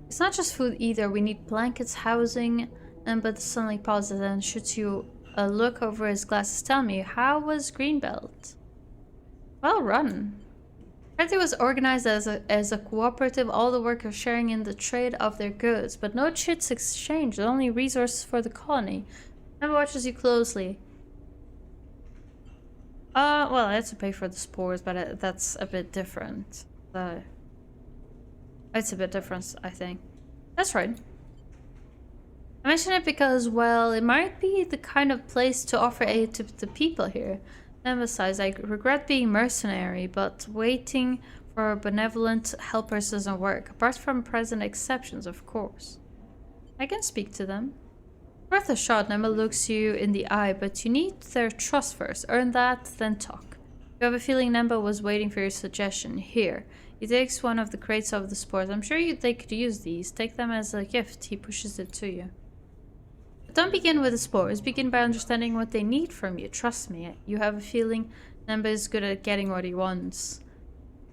It's not just food either. We need blankets, housing, but suddenly pauses and shoots you a look over his glasses. Tell me, how was Greenbelt? Well run. Apparently it was organized as a cooperative, all the workers sharing in the trade of their goods, but no chits exchanged, only resources for the colony. Never watches you closely. Well, I had to pay for the spores, but that's a bit different. It's a bit different, I think. That's right. I mention it because, well, it might be the kind of place to offer aid to the people here. Emphasize, I regret being mercenary, but waiting for benevolent helpers doesn't work. Apart from present exceptions, of course. I can speak to them. Worth a shot. Nema looks you in the eye, but you need their trust first. Earn that, then talk. You have a feeling Nemba was waiting for your suggestion. Here. He takes one of the crates of the spores. I'm sure they could use these. Take them as a gift. He pushes it to you. But don't begin with the spores. Begin by understanding what they need from you. Trust me. You have a feeling Nemba is good at getting what he wants.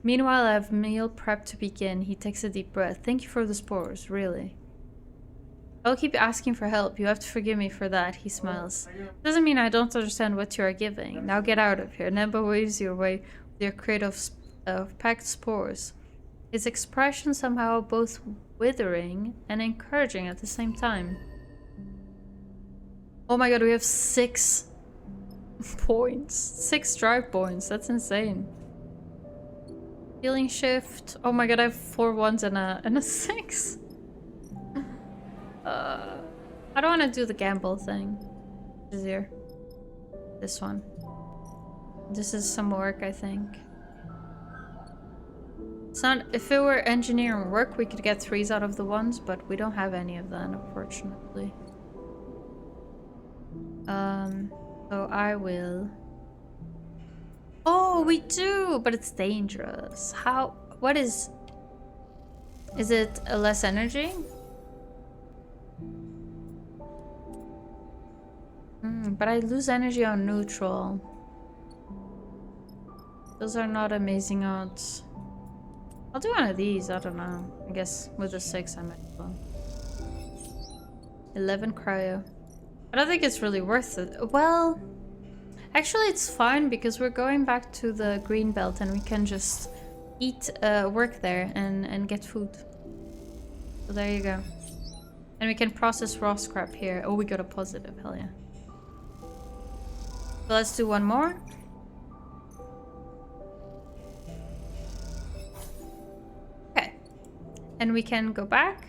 Meanwhile, I have meal prep to begin. He takes a deep breath. Thank you for the spores. Really. I'll keep asking for help. You have to forgive me for that. He smiles. Doesn't mean I don't understand what you are giving. Now get out of here. Nemba waves you away with your crate of packed spores. His expression somehow both withering and encouraging at the same time. Oh my god, we have 6 points. 6 drive points. That's insane. Healing shift. Oh my god, I have 4 ones and a 6. I don't want to do the gamble thing. Easier. This one. This is some work, I think. It's not. If it were engineering work, we could get 3s out of the 1s, but we don't have any of that, unfortunately. So I will. Oh, we do, but it's dangerous. How? What is? Is it less energy? But I lose energy on neutral. Those are not amazing odds. I'll do one of these, I don't know. I guess with a 6 I might as well. 11 cryo. I don't think it's really worth it. Well, actually it's fine because we're going back to the green belt and we can just eat, work there and get food. So there you go. And we can process raw scrap here. Oh, we got a positive, hell yeah. So let's do one more. Okay. And we can go back.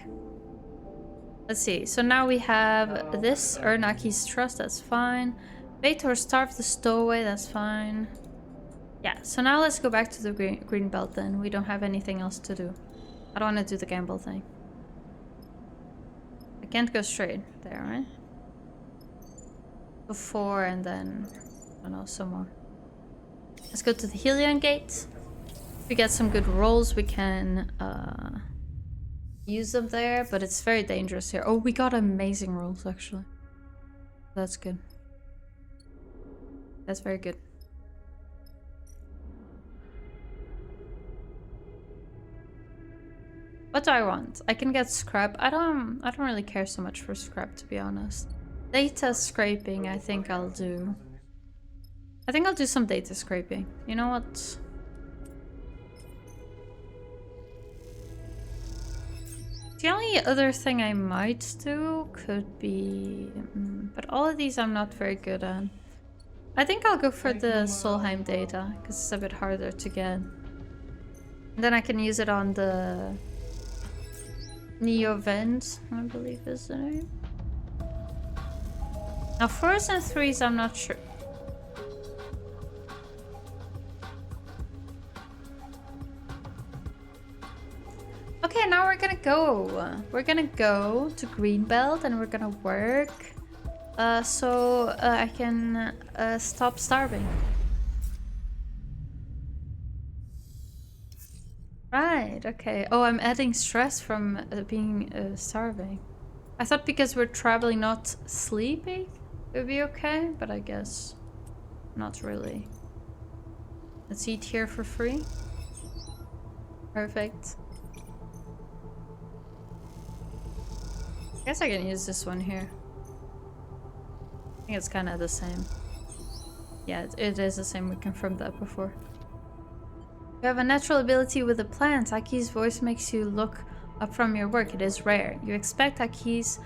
Let's see. So now we have this. Ernaki's trust, that's fine. Bait or starve the stowaway, that's fine. Yeah, so now let's go back to the green belt then. We don't have anything else to do. I don't want to do the gamble thing. I can't go straight there, right? So 4 and then, I don't know, some more. Let's go to the Helion gate. If we get some good rolls, we can use them there, but it's very dangerous here. Oh, we got amazing rolls actually. That's good. That's very good. What do I want? I can get scrap. I don't really care so much for scrap, to be honest. Data scraping, I think I'll do. I think I'll do some data scraping. You know what? The only other thing I might do could be... but all of these I'm not very good at. I think I'll go for the Solheim data, because it's a bit harder to get. And then I can use it on the... Neovent, I believe is the name. Now 4s and 3s I'm not sure. Okay, now we're gonna go. We're gonna go to Greenbelt and we're gonna work. So I can stop starving. Right, okay. Oh, I'm adding stress from being starving. I thought because we're traveling, not sleeping, it would be okay, but I guess not really. Let's eat here for free. Perfect. I guess I can use this one here. I think it's kind of the same. Yeah, it is the same. We confirmed that before. You have a natural ability with the plants. Aki's voice makes you look up from your work. It is rare. You expect Aki's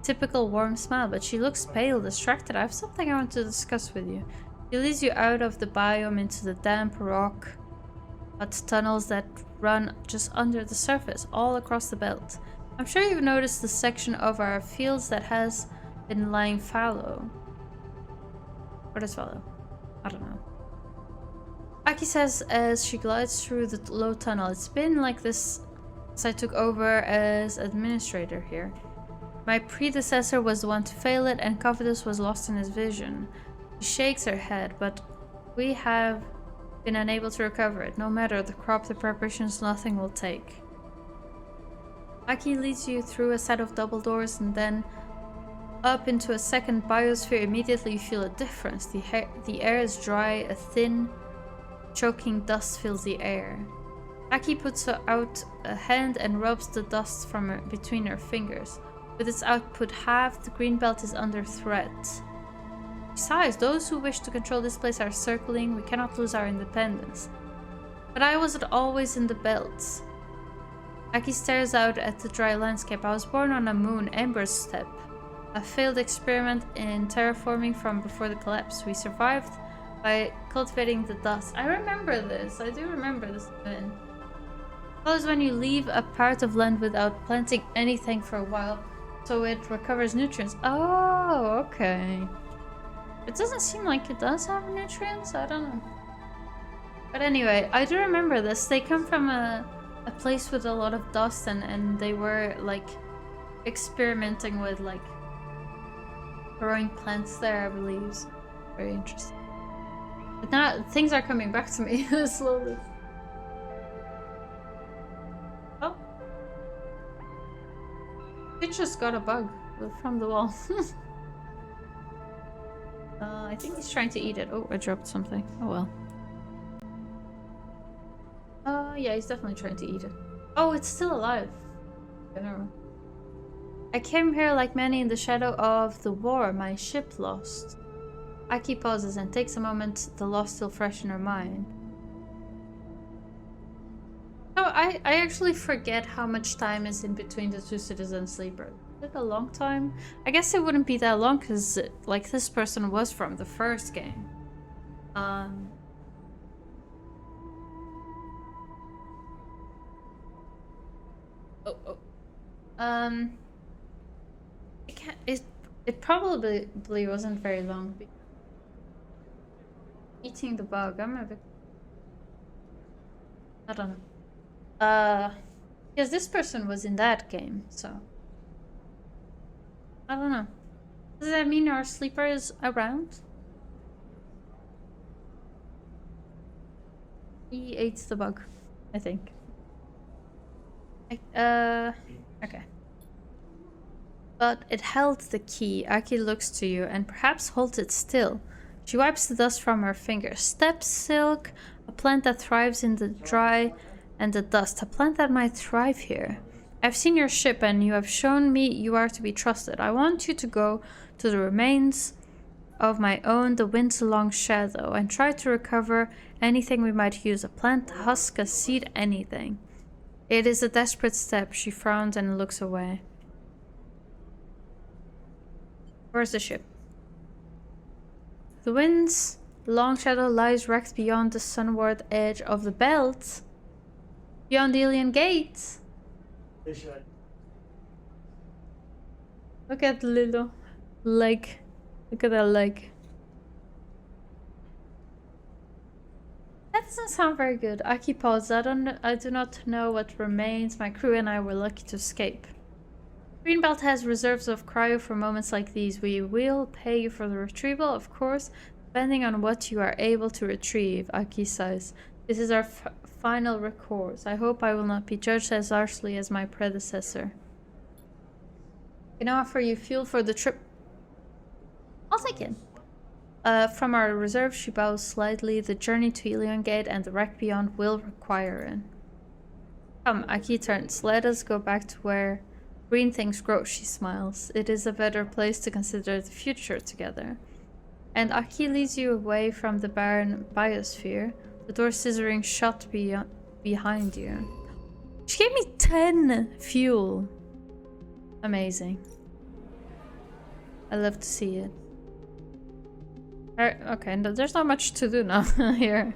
typical warm smile, but she looks pale, distracted. I have something I want to discuss with you. She leads you out of the biome into the damp rock but tunnels that run just under the surface, all across the belt. I'm sure you've noticed the section of our fields that has been lying fallow. What is fallow? I don't know. Aki says as she glides through the low tunnel. It's been like this since I took over as administrator here. My predecessor was the one to fail it, and confidence was lost in his vision. She shakes her head, but we have been unable to recover it. No matter the crop, the preparations, nothing will take. Aki leads you through a set of double doors and then up into a second biosphere. Immediately you feel a difference. The air is dry, a thin, choking dust fills the air. Aki puts out a hand and rubs the dust from between her fingers. With its output half, the green belt is under threat. Besides, those who wish to control this place are circling. We cannot lose our independence. But I wasn't always in the belts. Aki stares out at the dry landscape. I was born on a moon, Ember's Step. A failed experiment in terraforming from before the collapse. We survived by cultivating the dust. I remember this. I do remember this event. That is when you leave a part of land without planting anything for a while, so it recovers nutrients. Oh, okay. It doesn't seem like it does have nutrients. I don't know. But anyway, I do remember this. They come from a place with a lot of dust, and they were like experimenting with like growing plants there, I believe. So very interesting. But now things are coming back to me slowly. Oh. It just got a bug from the wall. I think he's trying to eat it. Oh, I dropped something. Oh well. Yeah, he's definitely trying to eat it. Oh, it's still alive. I don't know. I came here like many in the shadow of the war. My ship lost. Aki pauses and takes a moment, the loss still fresh in her mind. Oh, I actually forget how much time is in between the two citizen sleepers. Is it a long time? I guess it wouldn't be that long because like this person was from the first game. It probably wasn't very long. Eating the bug, I'm a bit... I don't know. Because this person was in that game, so... I don't know. Does that mean our sleeper is around? He ate the bug, I think. Okay. But it held the key. Aki looks to you and perhaps holds it still. She wipes the dust from her fingers. Steppe silk, a plant that thrives in the dry and the dust. A plant that might thrive here. I've seen your ship and you have shown me you are to be trusted. I want you to go to the remains of my own, the wind's long shadow, and try to recover anything we might use. A plant, a husk, a seed, anything. It is a desperate step. She frowns and looks away. Where's the ship? The wind's long shadow lies wrecked beyond the sunward edge of the belt. Beyond the alien gate. Look at the little leg. Look at that leg. That doesn't sound very good. Aki paused. I do not know what remains. My crew and I were lucky to escape. Greenbelt has reserves of cryo for moments like these. We will pay you for the retrieval, of course, depending on what you are able to retrieve, Aki says. This is our final recourse. I hope I will not be judged as harshly as my predecessor. Can I offer you fuel for the trip? I'll take it. From our reserve, she bows slightly. The journey to Ilion Gate and the wreck beyond will require it. Come, Aki turns. Let us go back to where Green things grow, she smiles. It is a better place to consider the future together. And Aki leads you away from the barren biosphere, the door scissoring shut behind you. She gave me 10 fuel. Amazing. I love to see it. Okay, there's not much to do now here.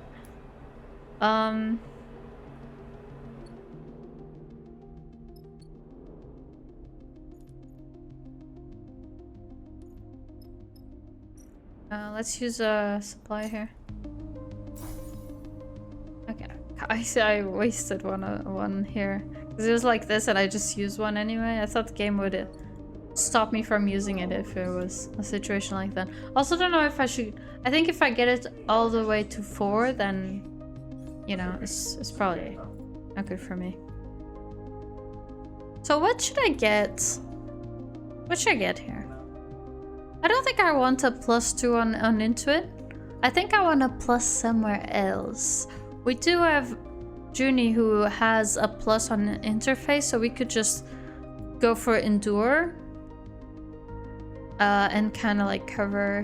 Let's use a supply here. Okay, I wasted one here because it was like this, and I just used one anyway. I thought the game would stop me from using it if it was a situation like that. Also, don't know if I should. I think if I get it all the way to 4, then you know it's probably not good for me. So what should I get? What should I get here? I don't think I want a +2 on Intuit. I think I want a plus somewhere else. We do have Junie who has a plus on interface, so we could just go for Endure. And kind of like cover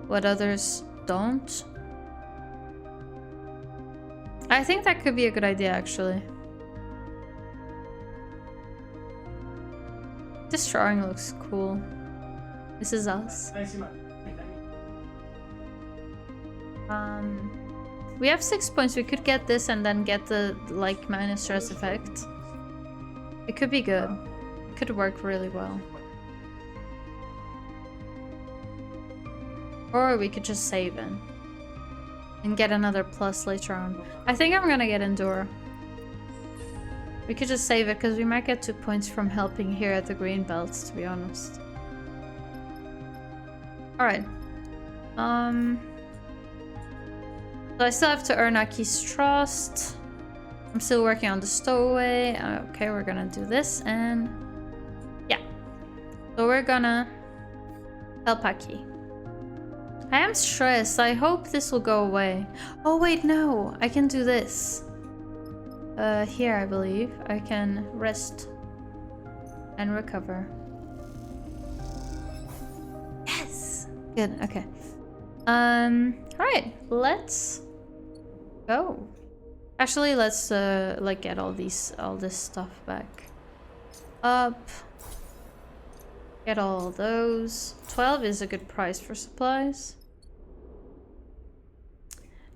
what others don't. I think that could be a good idea, actually. This drawing looks cool. This is us. We have 6 points. We could get this and then get the like minus stress effect. It could be good. It could work really well. Or we could just save it and get another plus later on. I think I'm gonna get Endure. We could just save it because we might get 2 points from helping here at the green belts, to be honest. Alright. So I still have to earn Aki's trust. I'm still working on the stowaway. Okay, we're gonna do this and yeah. So we're gonna help Aki. I am stressed. I hope this will go away. Oh wait, no. I can do this. Here I believe. I can rest and recover. Yes! Good, okay. Alright, let's go. Actually, let's like get all this stuff back. Up. Get all those. 12 is a good price for supplies.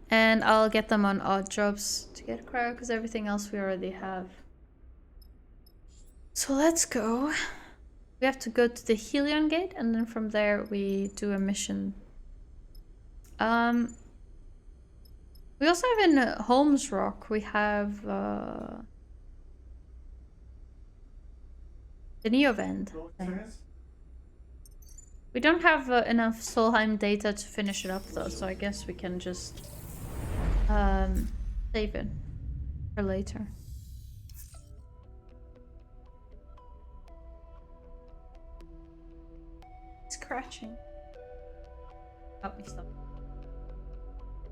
And I'll get them on odd jobs to get cryo because everything else we already have. So let's go. We have to go to the Helion Gate and then from there we do a mission. We also have in Holmes Rock, we have the Neovend thing. We don't have enough Solheim data to finish it up though, so I guess we can just save it for later. Scratching. Oh, stop.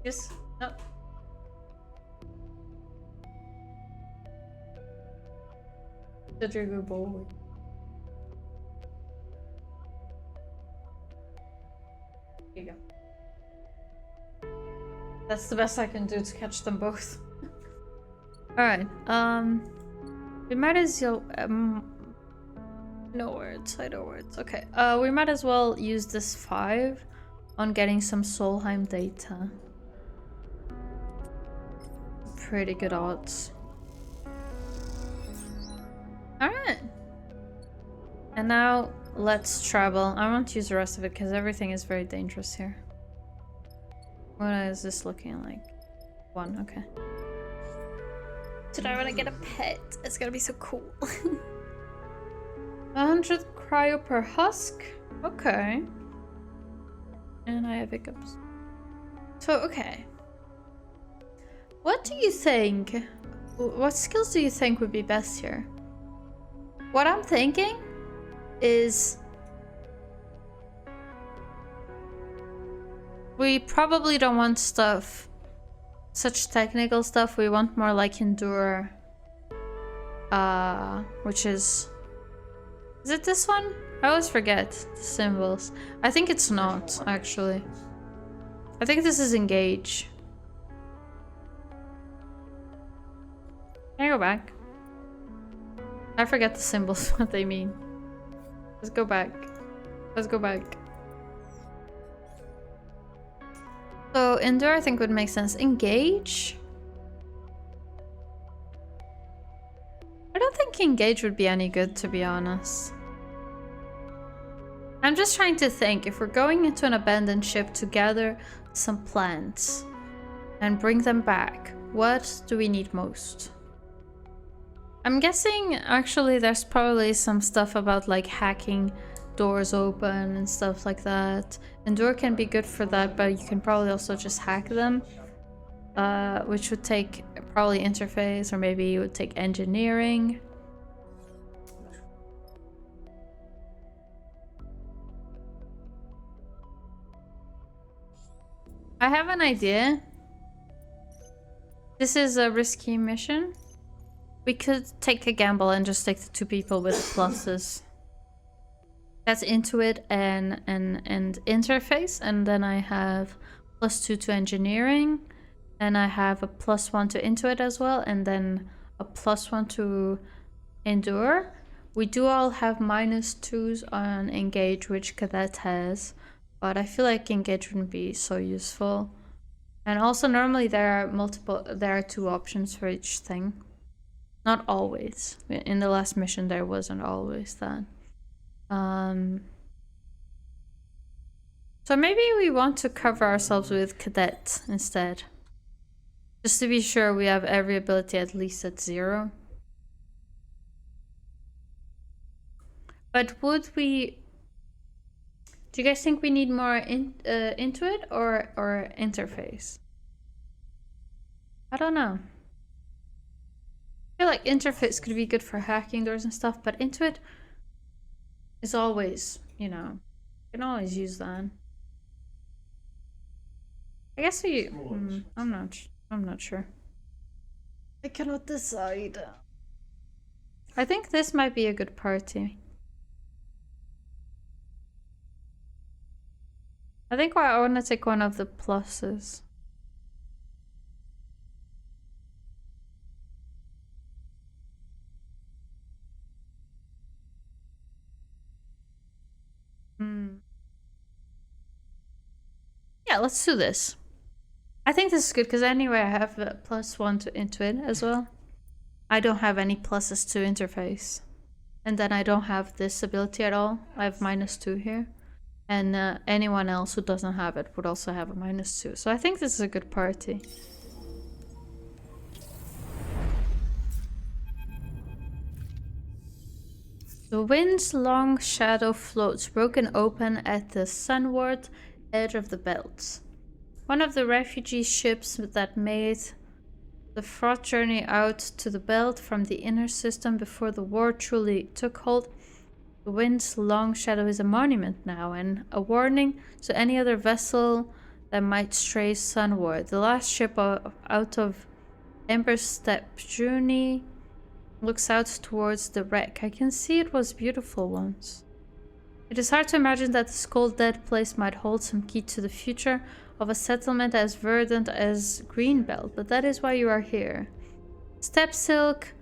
Yes. No. The trigger ball. Here you go. That's the best I can do to catch them both. Alright, we might as well no words, I know words. Okay, we might as well use this 5 on getting some Solheim data. Pretty good odds. Alright. And now let's travel. I won't use the rest of it because everything is very dangerous here. What is this looking like? 1, okay. Today I want to get a pet. It's gonna be so cool. 100 cryo per husk. Okay. And I have hiccups. So, okay. What do you think? What skills do you think would be best here? What I'm thinking is we probably don't want stuff, such technical stuff. We want more like Endure, which is Is it this one? I always forget the symbols. I think it's not, actually. I think this is engage. Can I go back? I forget the symbols, what they mean. Let's go back. Let's go back. So endure I think would make sense. Engage? I don't think engage would be any good, to be honest. I'm just trying to think, if we're going into an abandoned ship to gather some plants and bring them back, what do we need most? I'm guessing actually there's probably some stuff about like hacking doors open and stuff like that. Endure can be good for that, but you can probably also just hack them. Which would take probably interface, or maybe you would take engineering. I have an idea. This is a risky mission. We could take a gamble and just take the 2 people with pluses. That's Intuit and interface, and then I have +2 to engineering, and I have a +1 to Intuit as well, and then a +1 to endure. We do all have -2s on engage, which cadet has, but I feel like engage wouldn't be so useful. And also normally there are 2 options for each thing. Not always. In the last mission there wasn't always that. So maybe we want to cover ourselves with cadet instead. Just to be sure we have every ability at least at 0. But would we... Do you guys think we need more Intuit or interface? I don't know. I feel like interface could be good for hacking doors and stuff, but Intuit is always, you know, you can always use that. I guess we... I'm not sure. I cannot decide. I think this might be a good party. I think I want to take one of the pluses. Yeah, let's do this. I think this is good because anyway I have a +1 to Intuit as well. I don't have any pluses to interface. And then I don't have this ability at all. I have -2 here. And anyone else who doesn't have it would also have a -2. So I think this is a good party. The wind's long shadow floats, broken open at the sunward edge of the belt. One of the refugee ships that made the fraught journey out to the belt from the inner system before the war truly took hold. The wind's long shadow is a monument now, and a warning to any other vessel that might stray sunward. The last ship out of Ember Step journey looks out towards the wreck. I can see it was beautiful once. It is hard to imagine that this cold dead place might hold some key to the future of a settlement as verdant as Greenbelt, but that is why you are here. Steppe silk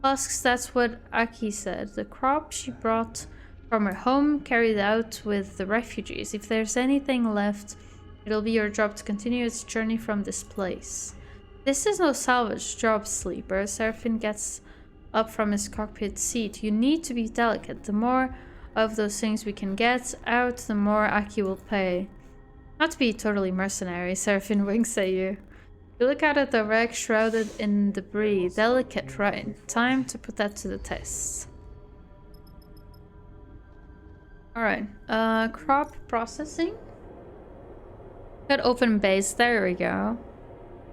husks, that's what Aki said. The crop she brought from her home, carried out with the refugees. If there's anything left, it'll be your job to continue its journey from this place. This is no salvage job, sleeper. Seraphin gets up from his cockpit seat. You need to be delicate. The more of those things we can get out, the more Aki will pay. Not to be totally mercenary, Seraphin winks at you. You look out at the wreck shrouded in debris. Delicate, right? Time to put that to the test. Alright, crop processing. Got open base, there we go.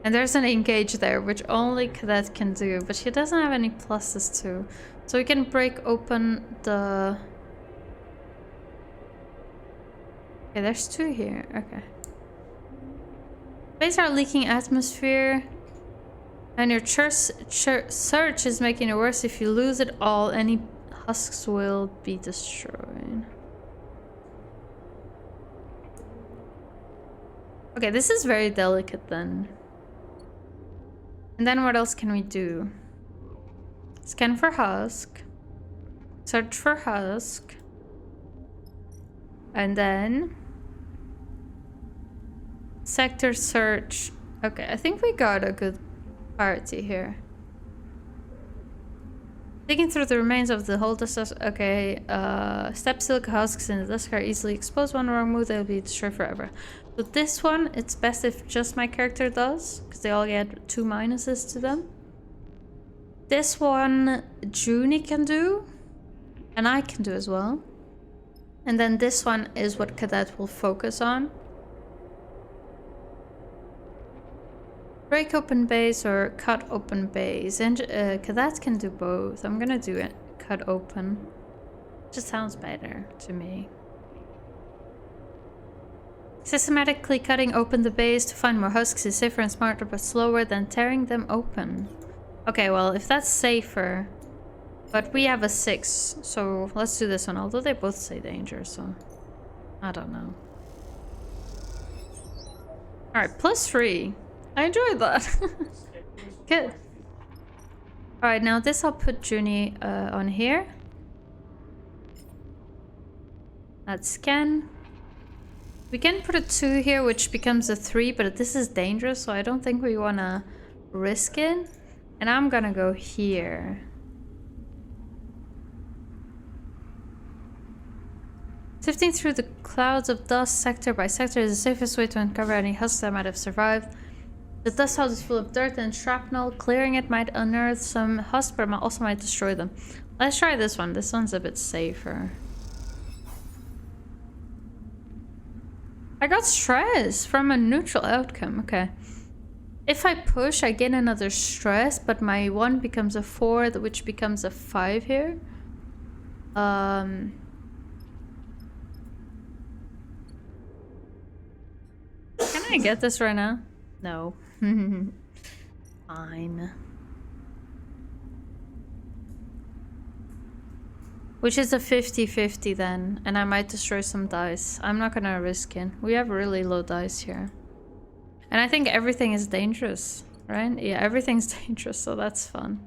And there's an engage there, which only Cadet can do, but she doesn't have any pluses too. So we can break open the... Okay, there's 2 here, okay. Base are leaking atmosphere. And your search is making it worse if you lose it all. Any husks will be destroyed. Okay, this is very delicate then. And then what else can we do? Scan for husk. Search for husk. And then sector search. Okay, I think we got a good parity here. Digging through the remains of the whole dust. Okay, step silica husks in the dust are easily exposed. One wrong move, they'll be destroyed forever. So this one, it's best if just my character does, because they all get 2 minuses to them. This one, Junie can do, and I can do as well. And then this one is what Cadet will focus on. Break open base or cut open base. And Cadet can do both. I'm gonna do it. Cut open. Just sounds better to me. Systematically cutting open the base to find more husks is safer and smarter but slower than tearing them open. Okay, well, if that's safer... But we have a 6, so let's do this one. Although they both say danger, so... I don't know. Alright, +3. I enjoyed that. Good. Alright, now this I'll put Junie on here. Let's scan. We can put a 2 here, which becomes a 3, but this is dangerous, so I don't think we want to risk it. And I'm gonna go here. Sifting through the clouds of dust sector by sector is the safest way to uncover any husks that might have survived. The dust house is full of dirt and shrapnel. Clearing it might unearth some husks, but also might destroy them. Let's try this one. This one's a bit safer. I got stress from a neutral outcome. Okay. If I push, I gain another stress, but my 1 becomes a 4, which becomes a 5 here. Can I get this right now? No. Fine. Which is a 50-50 then, and I might destroy some dice. I'm not gonna risk it. We have really low dice here. And I think everything is dangerous, right? Yeah, everything's dangerous, so that's fun.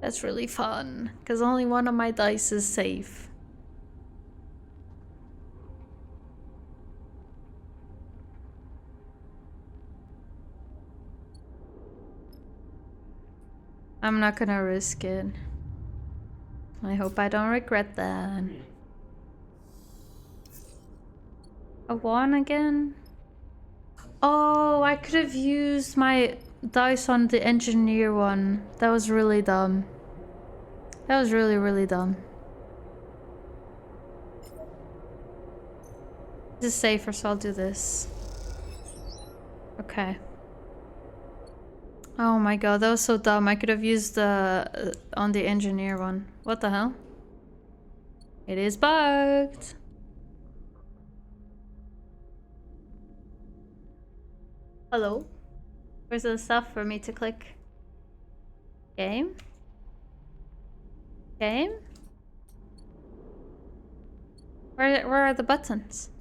That's really fun, because only one of my dice is safe. I'm not gonna risk it. I hope I don't regret that. A 1 again? Oh, I could have used my dice on the engineer one. That was really dumb. That was really, really dumb. This is safer, so I'll do this. Okay. Oh my god, that was so dumb. I could have used the on the engineer one. What the hell? It is bugged. Hello? Where's the stuff for me to click? Game? Game? Where are the buttons?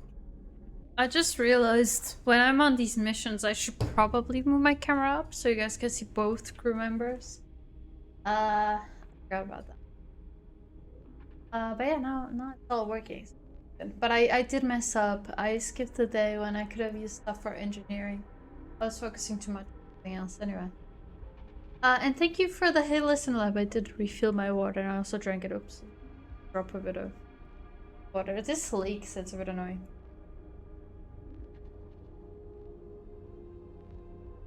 I just realized when I'm on these missions, I should probably move my camera up so you guys can see both crew members. I forgot about that. But yeah, now it's all working. But I did mess up. I skipped the day when I could have used stuff for engineering. I was focusing too much on something else anyway. And thank you for the Hey Listen Lab. I did refill my water and I also drank it. Oops. Drop a bit of water. This leaks, it's a bit annoying.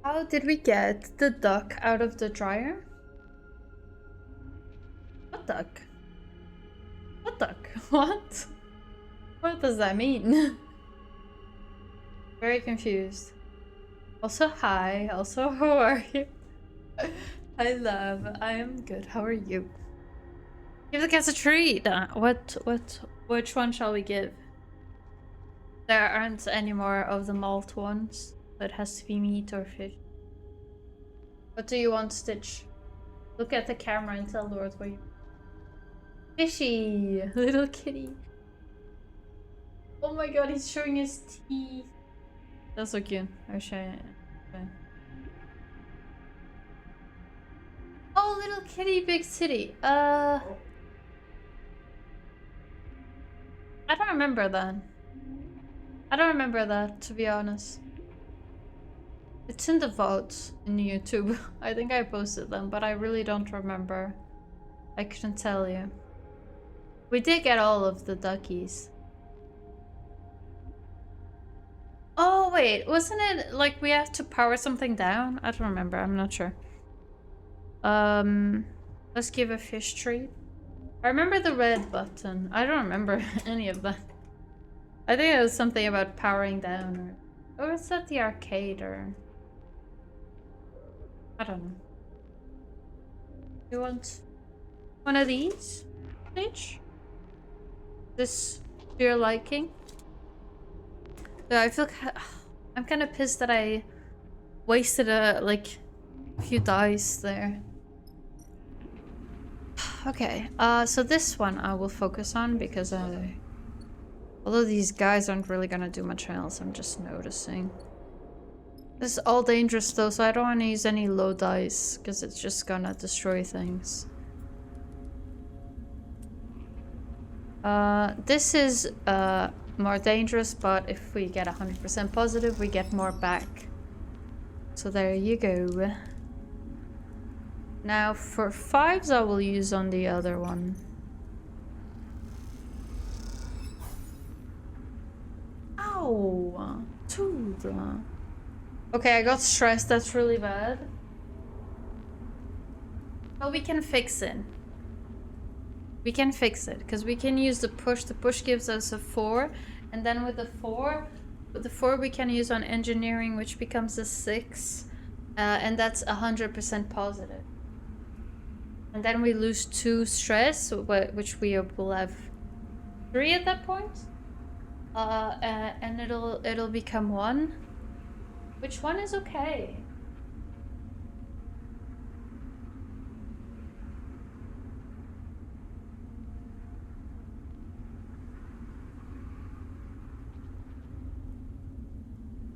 How did we get the duck out of the dryer? What duck? What duck? What? What does that mean? Very confused. Also, hi. Also, how are you? Hi, love. I am good. How are you? Give the cats a treat. Which one shall we give? There aren't any more of the malt ones. So it has to be meat or fish. What do you want, Stitch? Look at the camera and tell Lord what you... Fishy! Little kitty. Oh my god, he's showing his teeth. That's so cute. I'll show you. Okay. Oh, little kitty, big city. I don't remember that. I don't remember that, to be honest. It's in the votes in YouTube. I think I posted them, but I really don't remember. I couldn't tell you. We did get all of the duckies. Oh, wait. Wasn't it like we have to power something down? I don't remember. I'm not sure. Let's give a fish treat. I remember the red button. I don't remember any of that. I think it was something about powering down, or is that the arcade, or I don't know. You want one of these, Paige? This to your liking? Yeah, I feel I'm kind of pissed that I wasted like a few dice there. Okay, so this one I will focus on because although these guys aren't really gonna do much else, I'm just noticing. This is all dangerous though, so I don't want to use any low dice because it's just gonna destroy things. This is more dangerous, but if we get 100% positive, we get more back. So there you go. Now for 5s, I will use on the other one. Ow! Dude. Okay, I got stressed. That's really bad. But we can fix it. We can fix it because we can use the push. The push gives us a 4, and then with the 4, we can use on engineering, which becomes a 6, and that's 100% positive. And then we lose 2 stress, which we will have 3 at that point. And it'll become 1, which 1 is okay.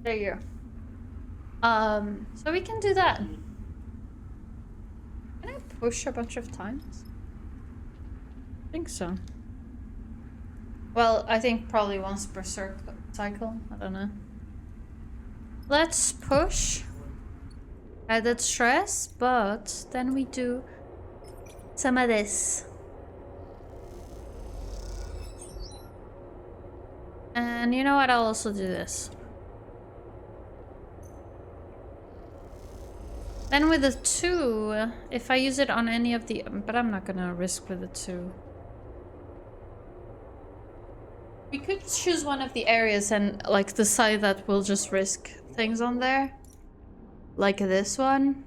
There you go. So we can do that. Can I push a bunch of times? I think so. Well, I think probably once per cycle. I don't know. Let's push. Added stress, but then we do some of this. And you know what? I'll also do this. Then with the 2, if I use it on any of the... But I'm not gonna risk with the 2. We could choose one of the areas and like decide that we'll just risk things on there. Like this one.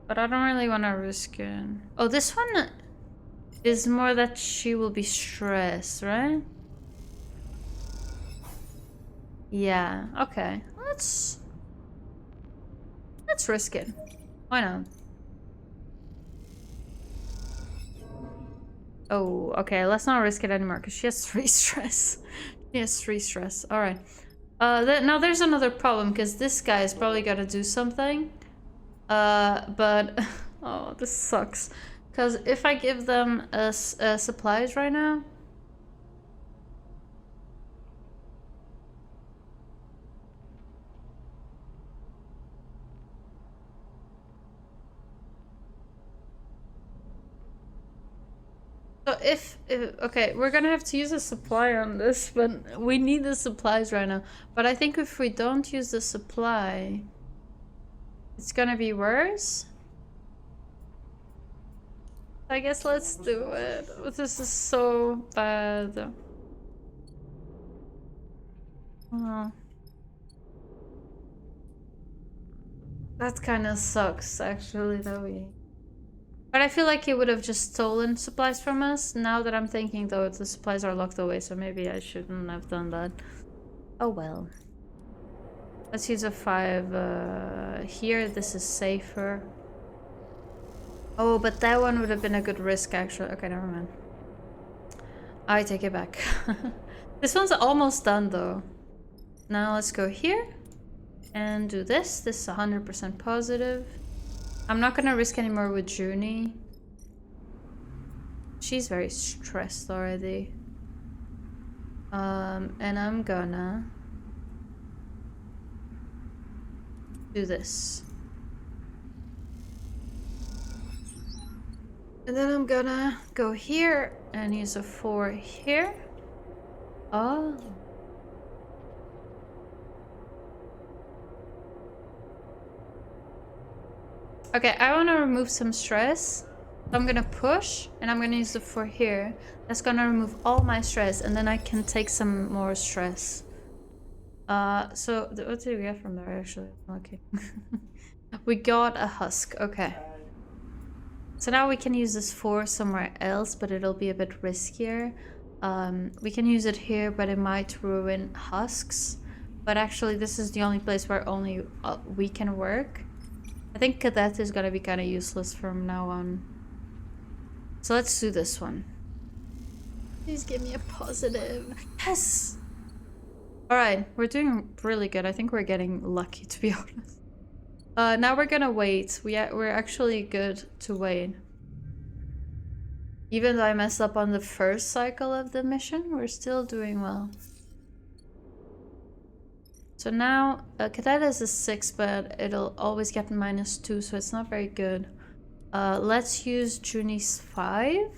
But I don't really want to risk it. Oh, this one is more that she will be stressed, right? Yeah, okay. Let's risk it. Why not? Oh, okay, let's not risk it anymore because she has 3 stress. She has 3 stress. Alright. Now there's another problem because this guy is probably gotta do something. But... oh, this sucks. Because if I give them supplies right now... So if okay, we're gonna have to use a supply on this, but we need the supplies right now. But I think if we don't use the supply, it's gonna be worse. I guess let's do it. This is so bad. Oh. That kind of sucks, actually, though. But I feel like he would have just stolen supplies from us. Now that I'm thinking, though, the supplies are locked away, so maybe I shouldn't have done that. Oh well. Let's use a 5 here. This is safer. Oh, but that one would have been a good risk, actually. Okay, never mind. I take it back. This one's almost done, though. Now let's go here and do this. This is 100% positive. I'm not gonna risk anymore with Junie. She's very stressed already. And I'm gonna do this. And then I'm gonna go here and use a 4 here. Oh. Okay, I want to remove some stress. So I'm gonna push and I'm gonna use the 4 here. That's gonna remove all my stress and then I can take some more stress. So what did we get from there actually? Okay. We got a husk, okay. So now we can use this 4 somewhere else, but it'll be a bit riskier. We can use it here, but it might ruin husks. But actually this is the only place where only we can work. I think cadet is gonna be kind of useless from now on. So let's do this one. Please give me a positive. Yes! Alright, we're doing really good. I think we're getting lucky, to be honest. Now we're gonna wait. We're actually good to wait. Even though I messed up on the first cycle of the mission, we're still doing well. So now, cadet is a 6, but it'll always get -2, so it's not very good. Let's use Junie's 5.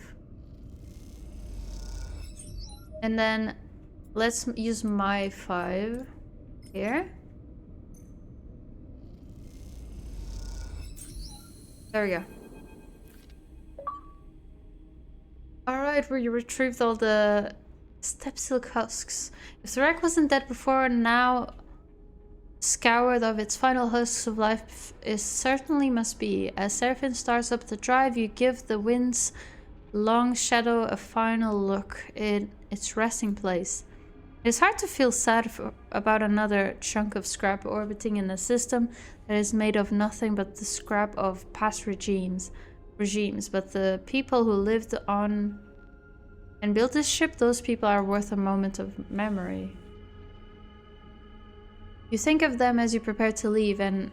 And then let's use my 5 here. There we go. Alright, we retrieved all the step silk husks. If the wreck wasn't dead before, now scoured of its final husks of life, it certainly must be. As Seraphim starts up the drive, you give the wind's long shadow a final look in its resting place. It's hard to feel sad about another chunk of scrap orbiting in a system that is made of nothing but the scrap of past regimes. But the people who lived on and built this ship, those people are worth a moment of memory. You think of them as you prepare to leave and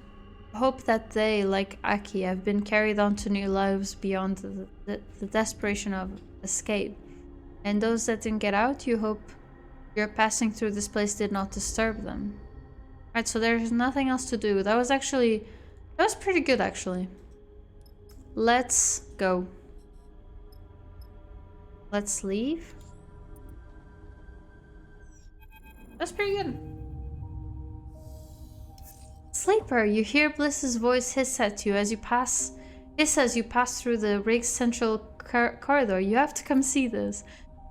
hope that they, like Aki, have been carried on to new lives beyond the desperation of escape. And those that didn't get out, you hope your passing through this place did not disturb them. Right, so there's nothing else to do. That was pretty good, actually. Let's go. Let's leave. That's pretty good. Sleeper, you hear Bliss's voice hiss at you as you pass through the rig's central corridor. You have to come see this.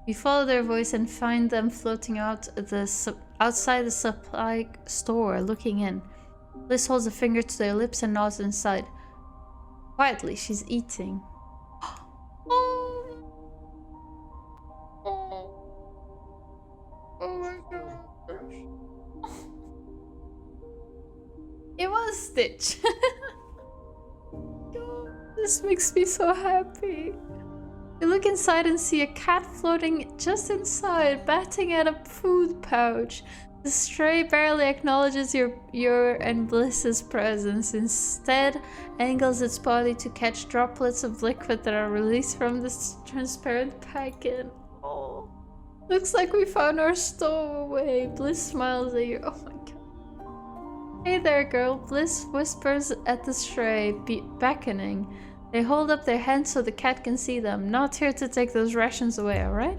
You follow their voice and find them floating outside the supply store, looking in. Bliss holds a finger to their lips and nods inside. Quietly, she's eating. Oh my gosh. It was Stitch. God, this makes me so happy. You look inside and see a cat floating just inside, batting at a food pouch. The stray barely acknowledges your and Bliss's presence. Instead, angles its body to catch droplets of liquid that are released from this transparent packet. Oh, looks like we found our stowaway. Bliss smiles at you. Oh my god. Hey there, girl. Bliss whispers at the stray, beckoning. They hold up their hands so the cat can see them. Not here to take those rations away, alright?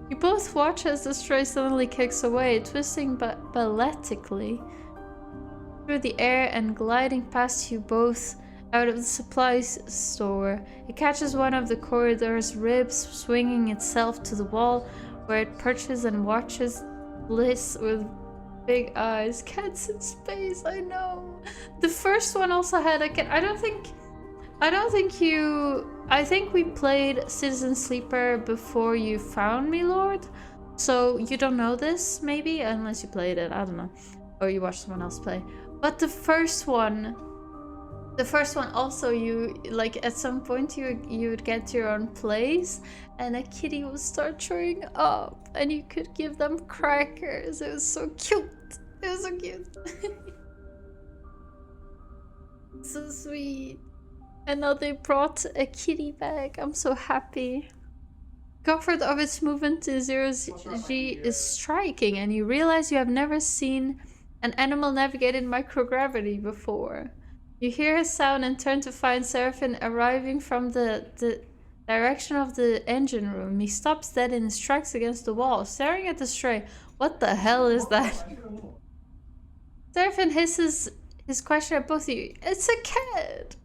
You both watch as the stray suddenly kicks away, twisting balletically through the air and gliding past you both out of the supplies store. It catches one of the corridor's ribs, swinging itself to the wall, where it perches and watches Bliss with big eyes. Cats in space, I know. The first one also had a cat. I think we played Citizen Sleeper before you found me, Lord. So you don't know this, maybe? Unless you played it, I don't know. Or you watched someone else play. But the first one The first one also, you like at some point you would get your own place and a kitty would start showing up and you could give them crackers. It was so cute. It was so cute. So sweet. And now they brought a kitty back. I'm so happy. Comfort of its movement to 0G is striking, and you realize you have never seen an animal navigate in microgravity before. You hear a sound and turn to find Seraphim arriving from the direction of the engine room. He stops dead and strikes against the wall, staring at the stray. What the hell is that? Seraphim hisses his question at both of you. It's a cat!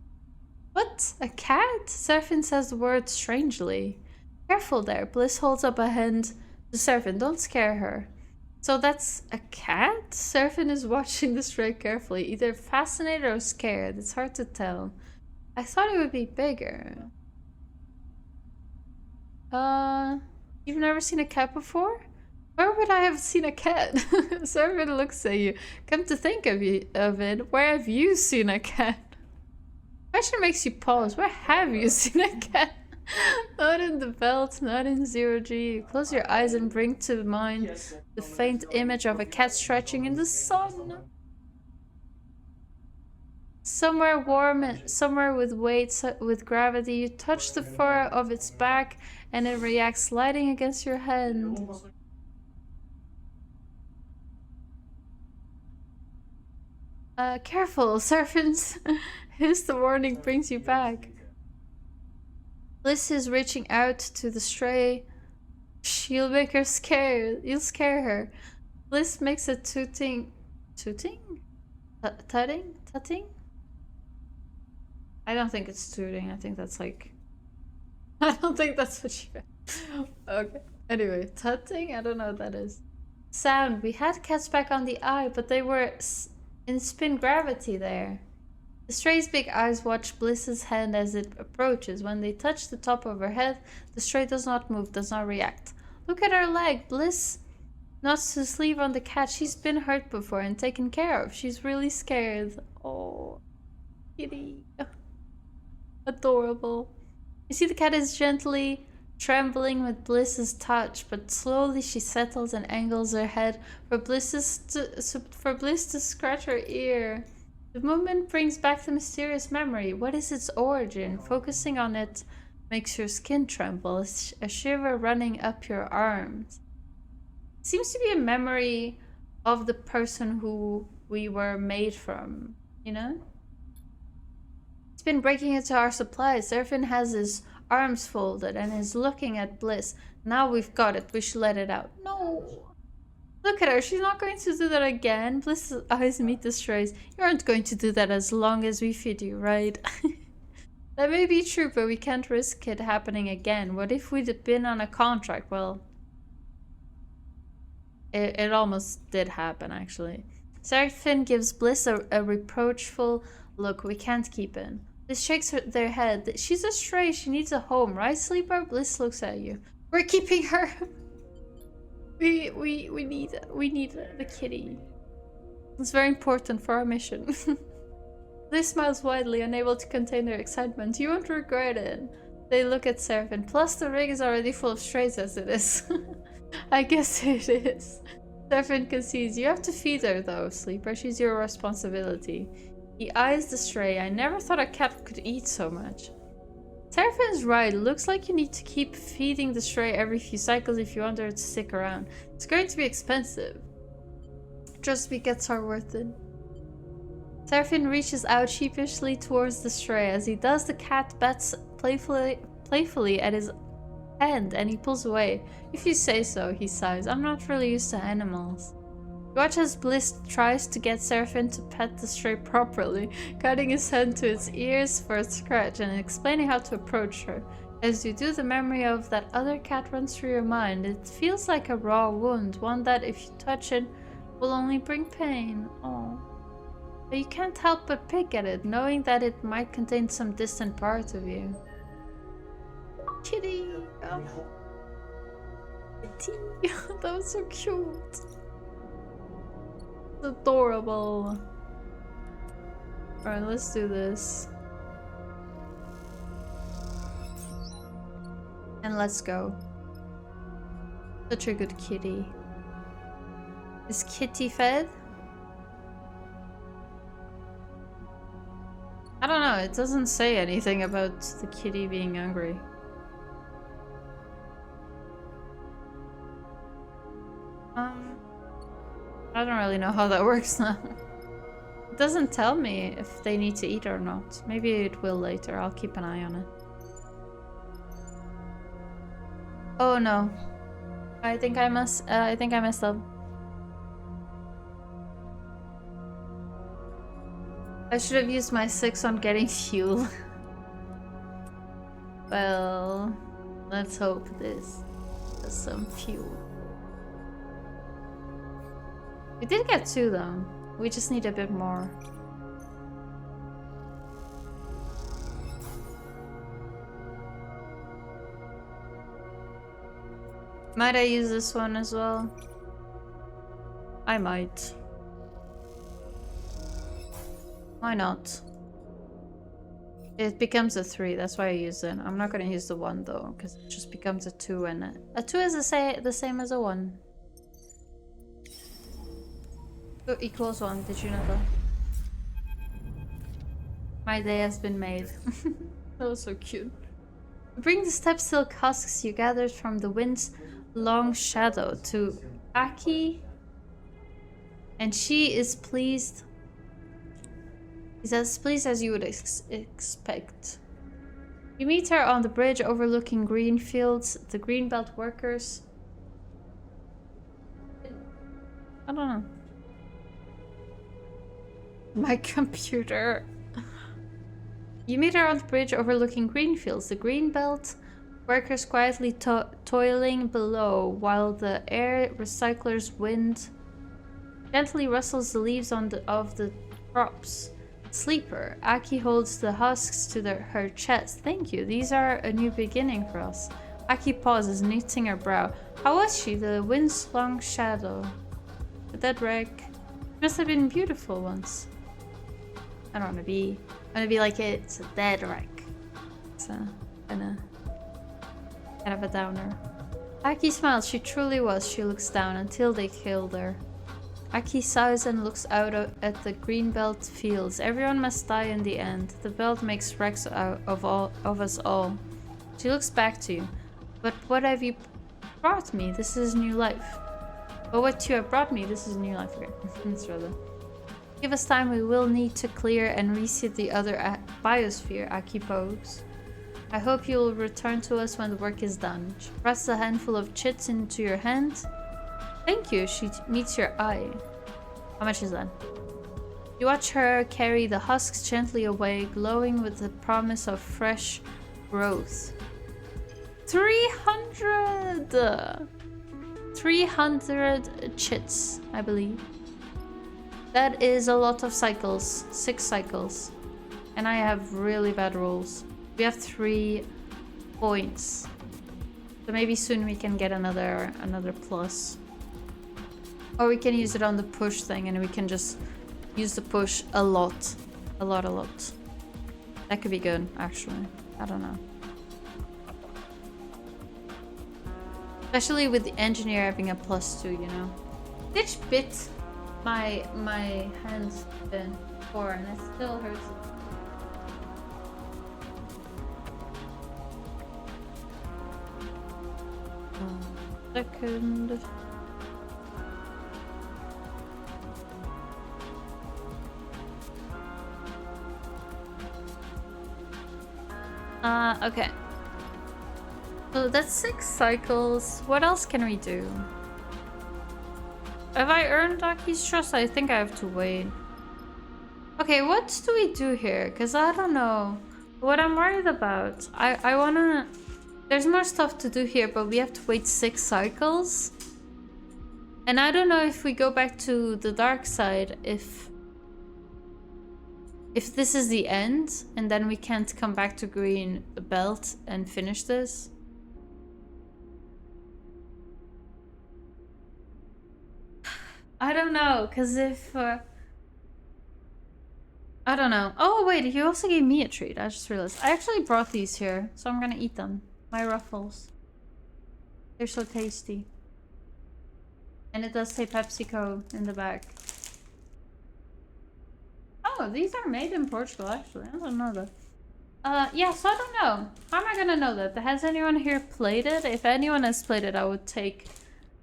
What? A cat? Seraphim says the word strangely. Careful there. Bliss holds up a hand to Seraphim. Don't scare her. So that's a cat? Seraphim is watching the stray carefully, either fascinated or scared. It's hard to tell. I thought it would be bigger. You've never seen a cat before? Where would I have seen a cat? Seraphim looks at you. Come to think of it, where have you seen a cat? Question makes you pause. Where have you seen a cat? Not in the belt, not in 0G. You close your eyes and bring to mind the faint image of a cat stretching in the sun. Somewhere warm and somewhere with weight, with gravity. You touch the fur of its back and it reacts, sliding against your hand. Careful, serpents. Here's the warning brings you back. Bliss is reaching out to the stray. She'll make her scared. You'll scare her. Bliss makes a tooting. Tooting? Tutting? I don't think it's tooting. I think that's like. I don't think that's what she meant. Okay. Anyway, tutting? I don't know what that is. Sound. We had cats back on the eye, but they were in spin gravity there. The stray's big eyes watch Bliss's hand as it approaches. When they touch the top of her head, the stray does not move, does not react. Look at her leg. Bliss nods to sleeve on the cat. She's been hurt before and taken care of. She's really scared. Oh, kitty. Adorable. You see the cat is gently trembling with Bliss's touch, but slowly she settles and angles her head for Bliss to scratch her ear. The movement brings back the mysterious memory. What is its origin? Focusing on it makes your skin tremble, a shiver running up your arms. It seems to be a memory of the person who we were made from, you know? It's been breaking into our supplies. Seraphim has his arms folded and is looking at Bliss. Now we've got it. We should let it out. No! Look at her. She's not going to do that again. Bliss's eyes meet the stray's. You aren't going to do that as long as we feed you, right? That may be true, but we can't risk it happening again. What if we'd been on a contract? Well, it almost did happen, actually. Seraphim gives Bliss a reproachful look. We can't keep in. Bliss shakes their head. She's a stray. She needs a home, right, Sleeper? Bliss looks at you. We're keeping her. We need the kitty. It's very important for our mission. Bliss smiles widely, unable to contain their excitement. You won't regret it. They look at Seraphim. Plus the rig is already full of strays as it is. I guess it is. Seraphim concedes. You have to feed her though, Sleeper. She's your responsibility. He eyes the stray. I never thought a cat could eat so much. Seraphim's right. It looks like you need to keep feeding the stray every few cycles if you want her to stick around. It's going to be expensive. Trust me, cats are worth it. Seraphim reaches out sheepishly towards the stray. As he does, the cat bats playfully at his hand and he pulls away. If you say so, he sighs. I'm not really used to animals. Watch as Bliss tries to get Seraphim to pet the stray properly, guiding his hand to its ears for a scratch and explaining how to approach her. As you do, the memory of that other cat runs through your mind. It feels like a raw wound, one that if you touch it will only bring pain. Oh. But you can't help but pick at it, knowing that it might contain some distant part of you. Kitty! Oh. Kitty! That was so cute. Adorable. Alright, let's do this. And let's go. Such a good kitty. Is Kitty fed? I don't know, it doesn't say anything about the kitty being hungry. I don't really know how that works now. It doesn't tell me if they need to eat or not. Maybe it will later. I'll keep an eye on it. Oh no. I think I messed up. I should have used my 6 on getting fuel. Well, let's hope this has some fuel. We did get 2 though. We just need a bit more. Might I use this one as well? I might. Why not? It becomes a 3, that's why I use it. I'm not gonna use the 1 though, because it just becomes a 2 and a 2 is the same as a 1. 2 equals 1, did you know that? My day has been made. That was so cute. Bring the step silk husks you gathered from the wind's long shadow to Aki, and she is pleased. Is as pleased as you would expect. You meet her on the bridge overlooking green fields. The Greenbelt workers. I don't know. My computer. You meet her on the bridge overlooking green fields. The Greenbelt workers quietly toiling below while the air recycler's wind gently rustles the leaves of the crops. Sleeper. Aki holds the husks to her chest. Thank you. These are a new beginning for us. Aki pauses, knitting her brow. How was she? The wind's long shadow. The dead wreck. Must have been beautiful once. I don't want to be. I want to be like it. It's a dead wreck. It's a kind of a downer. Aki smiles. She truly was. She looks down until they killed her. Aki sighs and looks out at the Greenbelt fields. Everyone must die in the end. The belt makes wrecks out of us all. She looks back to you. But what have you brought me? This is new life. But what you have brought me, this is new life. Okay, that's rather. Give us time, we will need to clear and reseed the other biosphere, Aki pokes. I hope you will return to us when the work is done. She presses a handful of chits into your hand. Thank you, she meets your eye. How much is that? You watch her carry the husks gently away, glowing with the promise of fresh growth. 300! 300 chits, I believe. That is a lot of cycles. 6 cycles. And I have really bad rolls. We have 3 points. So maybe soon we can get another plus. Or we can use it on the push thing and we can just use the push a lot. A lot. That could be good, actually. I don't know. Especially with the engineer having a +2, you know. Ditch bit my hands before and it still hurts. Second. Okay. So that's 6 cycles. What else can we do? Have I earned Aki's trust? I think I have to wait. Okay, what do we do here? Because I don't know. What I'm worried about. I wanna... There's more stuff to do here, but we have to wait 6 cycles. And I don't know if we go back to the dark side, if this is the end, and then we can't come back to Green Belt and finish this. I don't know, because if... I don't know. Oh, wait, he also gave me a treat. I just realized. I actually brought these here, so I'm gonna eat them. My ruffles. They're so tasty. And it does say PepsiCo in the back. Oh, these are made in Portugal, actually. I don't know that. Yeah, so I don't know. How am I gonna know that? Has anyone here played it? If anyone has played it, I would take...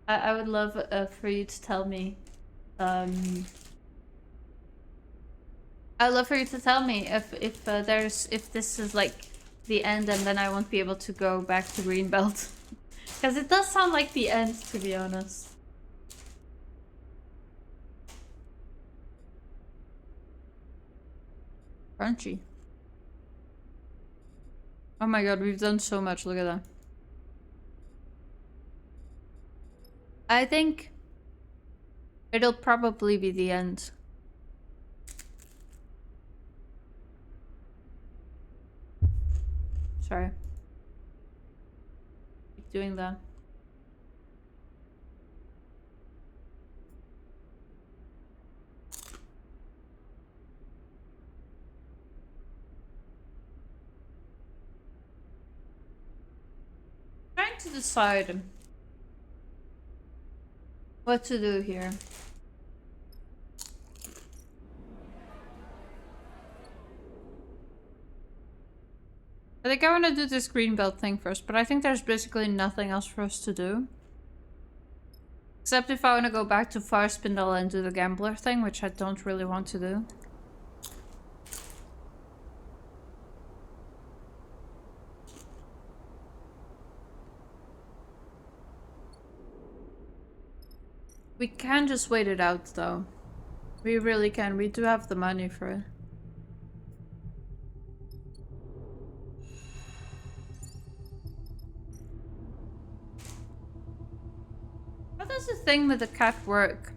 I would love for you to tell me. I'd love for you to tell me if this is like the end and then I won't be able to go back to Greenbelt. Because it does sound like the end, to be honest. Crunchy. Oh my god, we've done so much. Look at that. I think it'll probably be the end. Sorry. Keep doing that. Trying to decide what to do here. I think I want to do this Greenbelt thing first, but I think there's basically nothing else for us to do. Except if I want to go back to Farspindle and do the gambler thing, which I don't really want to do. We can just wait it out, though. We really can. We do have the money for it. How does the thing with the cat work?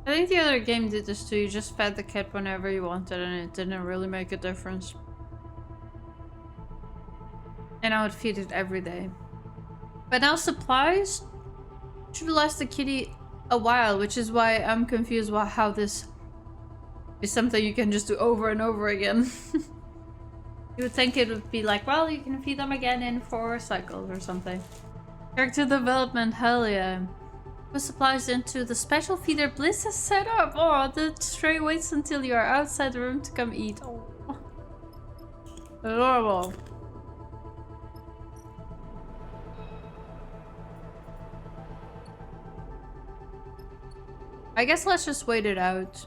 I think the other game did this too. You just fed the cat whenever you wanted and it didn't really make a difference. And I would feed it every day. But now supplies should last the kitty a while, which is why I'm confused about how this is something you can just do over and over again. You would think it would be like, well, you can feed them again in 4 cycles or something. Character development, hell yeah. Put supplies into the special feeder Bliss has set up. Oh, the stray waits until you are outside the room to come eat. Oh. Adorable. I guess let's just wait it out.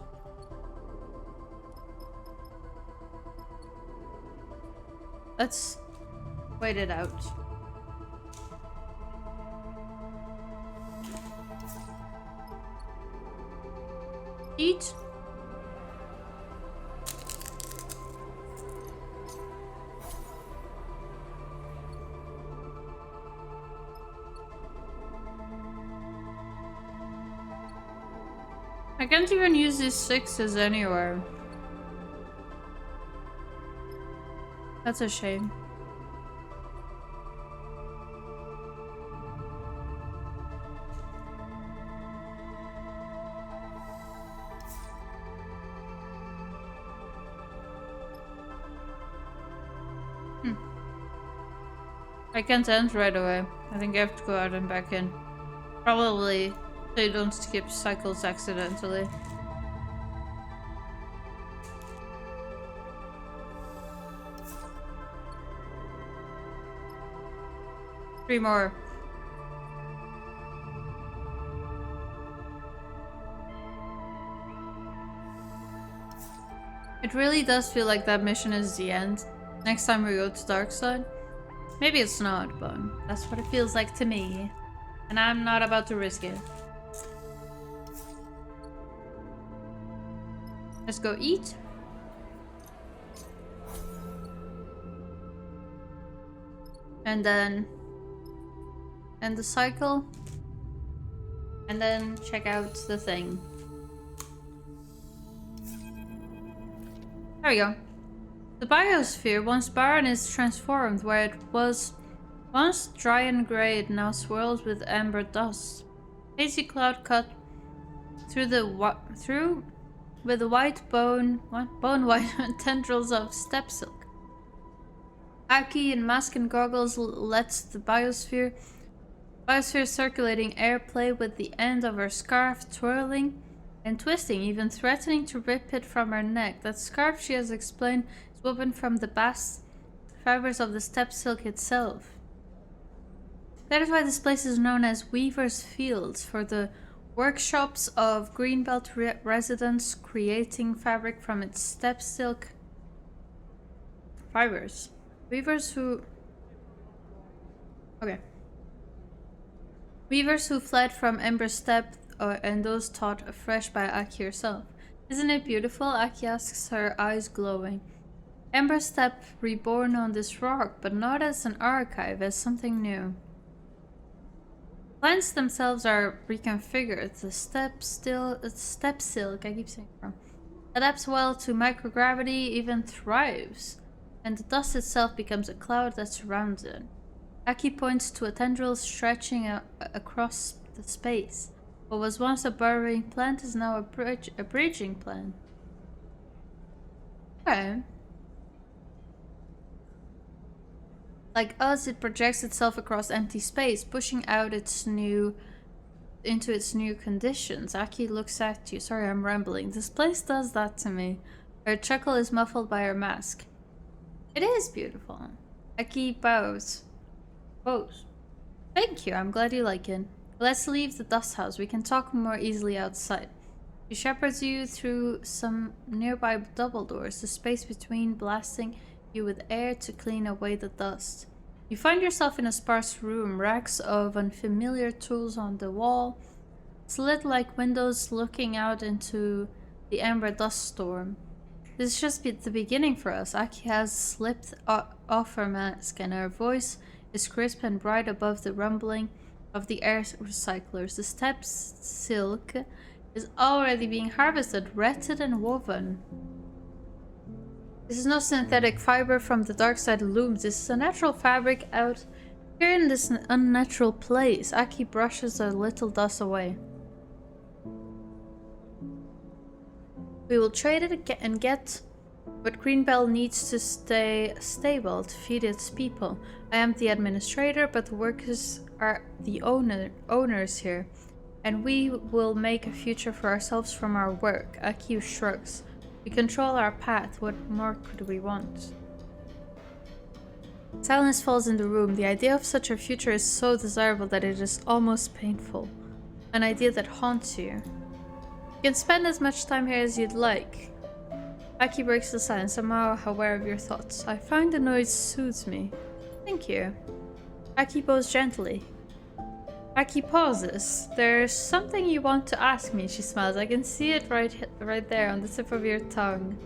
Let's wait it out. Eat. I can't even use these 6s anywhere. That's a shame. I can't end right away. I think I have to go out and back in. Probably so you don't skip cycles accidentally. Three more. It really does feel like that mission is the end. Next time we go to Darkside. Maybe it's not, but that's what it feels like to me. And I'm not about to risk it. Let's go eat. And then end the cycle. And then check out the thing. There we go. The biosphere, once barren, is transformed. Where it was once dry and grey, it now swirls with amber dust. Hazy cloud cut through with the white bone white tendrils of steppe silk. Aki in mask and goggles lets the biosphere circulating air play with the end of her scarf, twirling and twisting, even threatening to rip it from her neck. That scarf, she has explained, is woven from the bast fibers of the steppe silk itself. That is why this place is known as Weaver's Fields, for the workshops of Greenbelt residents creating fabric from its steppe silk fibers. Weavers who fled from Ember Steppe and those taught afresh by Aki herself. Isn't it beautiful? Aki asks, her eyes glowing. Ember Steppe reborn on this rock, but not as an archive, as something new. Plants themselves are reconfigured. The steppe silk, I keep saying it wrong, adapts well to microgravity, even thrives, and the dust itself becomes a cloud that surrounds it. Aki points to a tendril stretching across the space. What was once a burrowing plant is now a bridging plant. Okay. Like us, it projects itself across empty space, pushing out into its new conditions. Aki looks at you. Sorry, I'm rambling. This place does that to me. Her chuckle is muffled by her mask. It is beautiful. Aki bows. Thank you, I'm glad you like it. Let's leave the dust house. We can talk more easily outside. She shepherds you through some nearby double doors, the space between blasting you with air to clean away the dust. You find yourself in a sparse room, racks of unfamiliar tools on the wall, slit like windows looking out into the amber dust storm. This is just the beginning for us. Aki has slipped off her mask, and her voice is crisp and bright above the rumbling of the air recyclers. The steppe silk is already being harvested, retted and woven. This is no synthetic fiber from the dark side looms. This is a natural fabric out here in this unnatural place. Aki brushes a little dust away. We will trade it and get what Greenbelt needs to stay stable, to feed its people. I am the administrator, but the workers are the owners here, and we will make a future for ourselves from our work. Aki shrugs. We control our path. What more could we want? Silence falls in the room. The idea of such a future is so desirable that it is almost painful. An idea that haunts you. You can spend as much time here as you'd like. Aki breaks the silence, somehow aware of your thoughts. I find the noise soothes me. Thank you. Aki bows gently. Aki pauses. There's something you want to ask me, she smiles. I can see it right there on the tip of your tongue.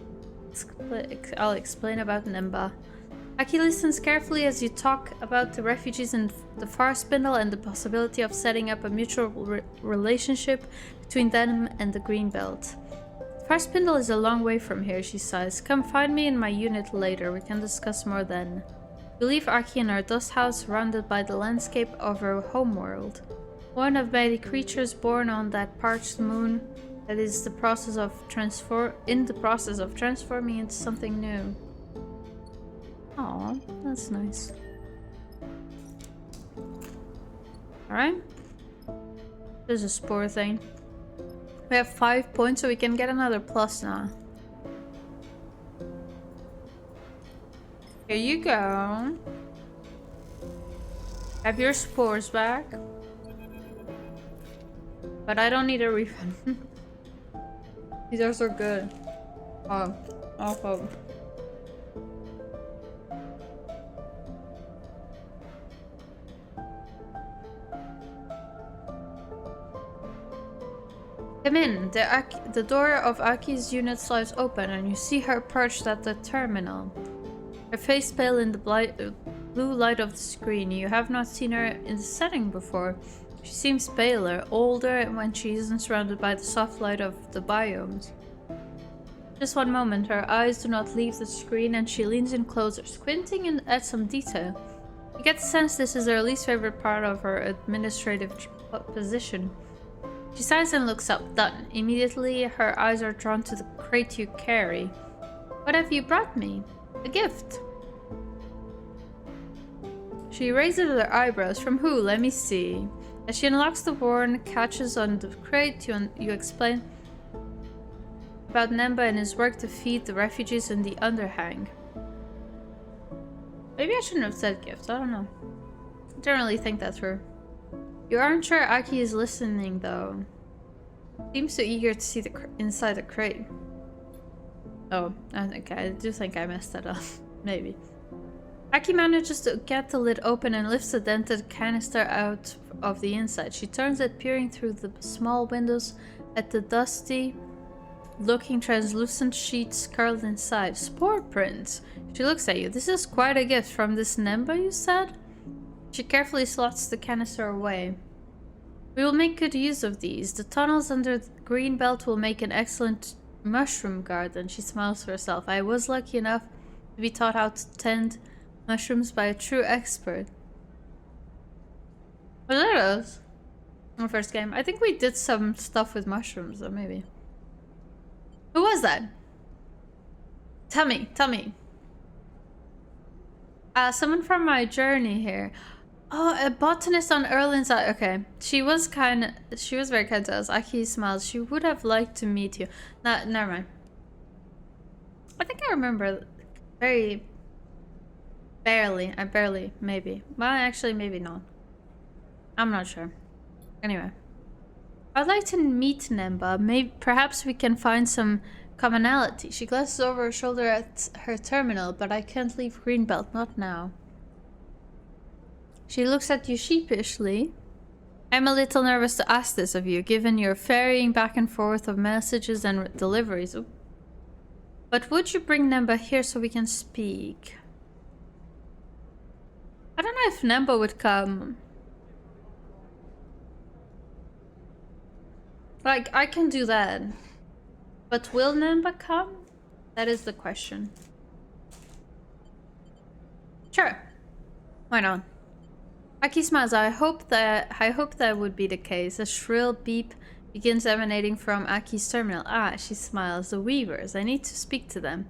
I'll explain about Nimba. Aki listens carefully as you talk about the refugees in the Far Spindle and the possibility of setting up a mutual relationship between them and the Greenbelt. Far Spindle is a long way from here, she sighs. Come find me in my unit later. We can discuss more then. We leave Aki in our dust house, surrounded by the landscape of her homeworld. One of many creatures born on that parched moon that is in the process of transforming into something new. Aw, that's nice. Alright. There's a spore thing. We have 5 points, so we can get another plus now. Here you go. Have your spores back. But I don't need a refund. These are so good. Oh, awful. Come in. The door of Aki's unit slides open and you see her perched at the terminal. Her face pale in the blue light of the screen. You have not seen her in the setting before. She seems paler, older when she isn't surrounded by the soft light of the biomes. Just one moment, her eyes do not leave the screen and she leans in closer, squinting at some detail. You get the sense this is her least favorite part of her administrative position. She sighs and looks up. Done. Immediately, her eyes are drawn to the crate you carry. What have you brought me? A gift. She raises her eyebrows. From who? Let me see. As she unlocks the worn catches on the crate, you explain about Nemba and his work to feed the refugees in the underhang. Maybe I shouldn't have said gift. I don't know. I don't really think that through. You aren't sure Aki is listening, though. Seems so eager to see the inside the crate. Oh, I do think I messed that up. Maybe. Aki manages to get the lid open and lifts the dented canister out of the inside. She turns it, peering through the small windows at the dusty looking translucent sheets curled inside. Spore prints. She looks at you. This is quite a gift from this Nemba, you said? She carefully slots the canister away. We will make good use of these. The tunnels under the green belt will make an excellent mushroom garden. She smiles to herself. I was lucky enough to be taught how to tend mushrooms by a true expert. Was that us? Our first game. I think we did some stuff with mushrooms, though, maybe. Who was that? Tell me, tell me. Someone from my journey here. Oh, a botanist on Erlin's side. Okay. She was very kind to us. Aki smiles. She would have liked to meet you. Nah, never mind. I think I remember very barely, maybe. Well, actually, maybe not. I'm not sure. Anyway. I'd like to meet Nemba. Perhaps we can find some commonality. She glances over her shoulder at her terminal, but I can't leave Greenbelt, not now. She looks at you sheepishly. I'm a little nervous to ask this of you, given your ferrying back and forth of messages and deliveries. Ooh. But would you bring Nemba here so we can speak? I don't know if Nemba would come. Like, I can do that. But will Nemba come? That is the question. Sure. Why not? Aki smiles. I hope that would be the case. A shrill beep begins emanating from Aki's terminal. Ah, she smiles. The Weavers. I need to speak to them.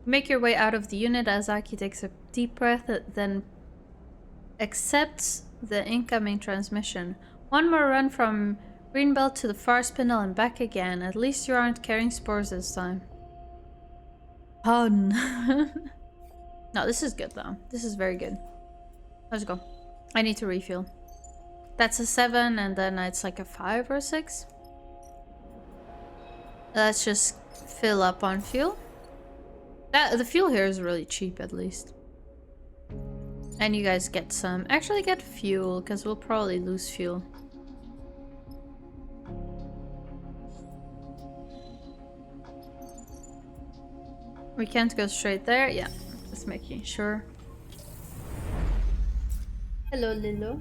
Make your way out of the unit as Aki takes a deep breath, then accepts the incoming transmission. One more run from Greenbelt to the far spindle and back again. At least you aren't carrying spores this time. Pun. No, this is good though. This is very good. Let's go. I need to refuel. That's a 7 and then it's like a 5 or 6. Let's just fill up on fuel. The fuel here is really cheap at least. And you guys get some. Actually get fuel because we'll probably lose fuel. We can't go straight there. Yeah, just making sure. Hello, Lilo.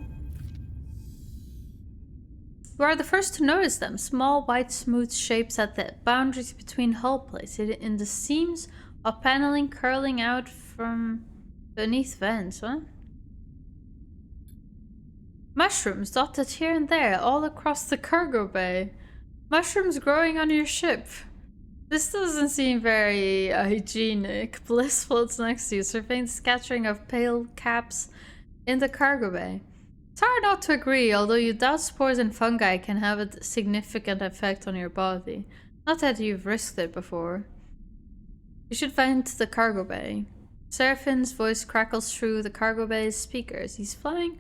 You are the first to notice them. Small, white, smooth shapes at the boundaries between hull plates, in the seams of paneling curling out from beneath vents, huh? Mushrooms dotted here and there, all across the cargo bay. Mushrooms growing on your ship. This doesn't seem very hygienic. Bliss floats next to you, surveying the scattering of pale caps in the cargo bay. It's hard not to agree, although you doubt spores and fungi can have a significant effect on your body. Not that you've risked it before. You should find the cargo bay. Seraphin's voice crackles through the cargo bay's speakers. He's flying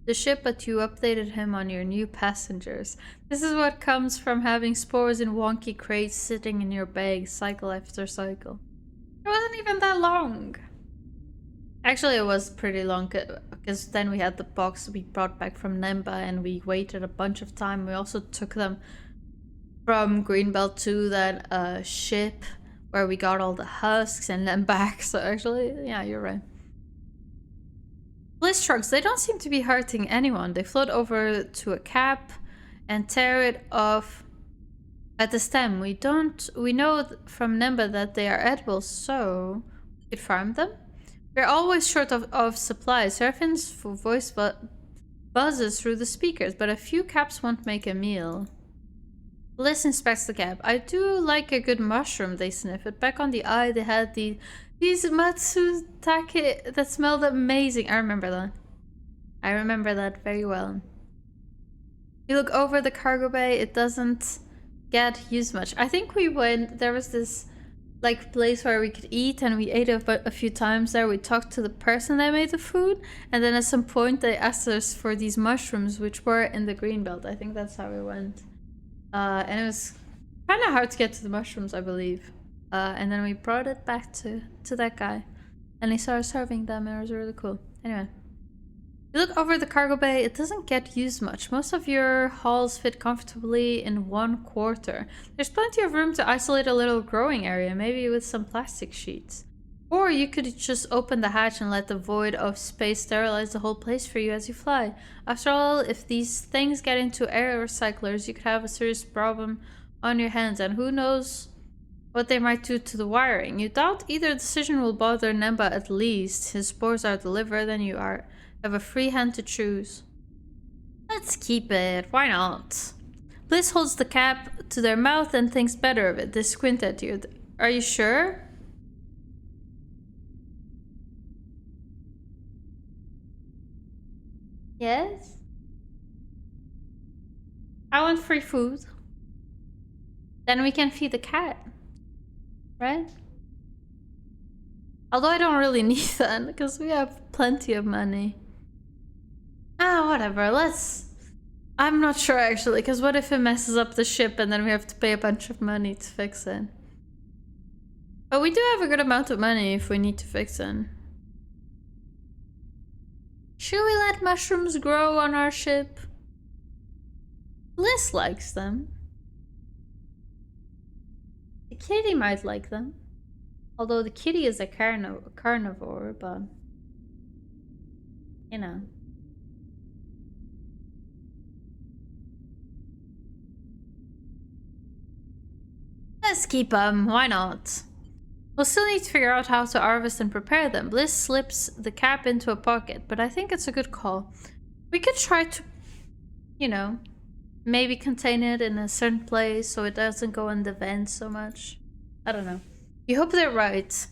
the ship, but you updated him on your new passengers. This is what comes from having spores in wonky crates sitting in your bag cycle after cycle. It wasn't even that long. Actually, it was pretty long because then we had the box we brought back from Nemba and we waited a bunch of time. We also took them from Greenbelt to that ship where we got all the husks and then back. So actually, yeah, you're right. Bliss trucks, they don't seem to be hurting anyone. They float over to a cap and tear it off At the stem, we know from Nimba that they are edible, so we could farm them. We're always short of supplies. Seraphin's voice buzzes through the speakers, but a few caps won't make a meal. Bliss inspects the cap. I do like a good mushroom, they sniff it. Back on the eye, they had these matsutake that smelled amazing. I remember that. I remember that very well. You look over the cargo bay, it doesn't get used much. I think we went, there was this like place where we could eat, and we ate a few times there. We talked to the person that made the food, and then at some point they asked us for these mushrooms, which were in the green belt. I think that's how we went. And it was kind of hard to get to the mushrooms, I believe. And then we brought it back to that guy, and he started serving them, and it was really cool. Anyway. You look over the cargo bay, it doesn't get used much. Most of your hauls fit comfortably in 1/4. There's plenty of room to isolate a little growing area, maybe with some plastic sheets. Or you could just open the hatch and let the void of space sterilize the whole place for you as you fly. After all, if these things get into air recyclers, you could have a serious problem on your hands, and who knows what they might do to the wiring. You doubt either decision will bother Nemba at least. His spores are delivered and you have a free hand to choose. Let's keep it. Why not? Bliss holds the cap to their mouth and thinks better of it. They squint at you. Are you sure? Yes? I want free food. Then we can feed the cat. Right? Although I don't really need that because we have plenty of money. Whatever, I'm not sure actually, because what if it messes up the ship and then we have to pay a bunch of money to fix it? But we do have a good amount of money if we need to fix it. Should we let mushrooms grow on our ship? Bliss likes them. The kitty might like them. Although the kitty is a carnivore, but... you know. Let's keep them, why not? We'll still need to figure out how to harvest and prepare them. Bliss slips the cap into a pocket, but I think it's a good call. We could try to, you know, maybe contain it in a certain place so it doesn't go in the vent so much. I don't know. You hope they're right.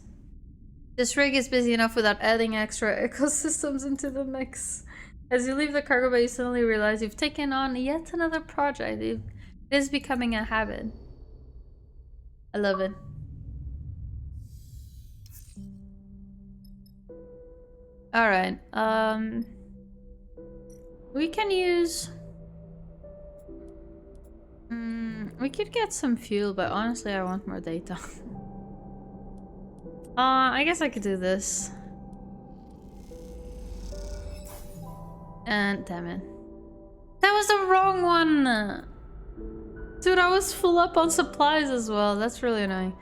This rig is busy enough without adding extra ecosystems into the mix. As you leave the cargo bay, you suddenly realize you've taken on yet another project. It is becoming a habit. I love it. Alright, we can use... we could get some fuel, but honestly I want more data. I guess I could do this. And damn it. That was the wrong one! Dude, I was full up on supplies as well. That's really annoying.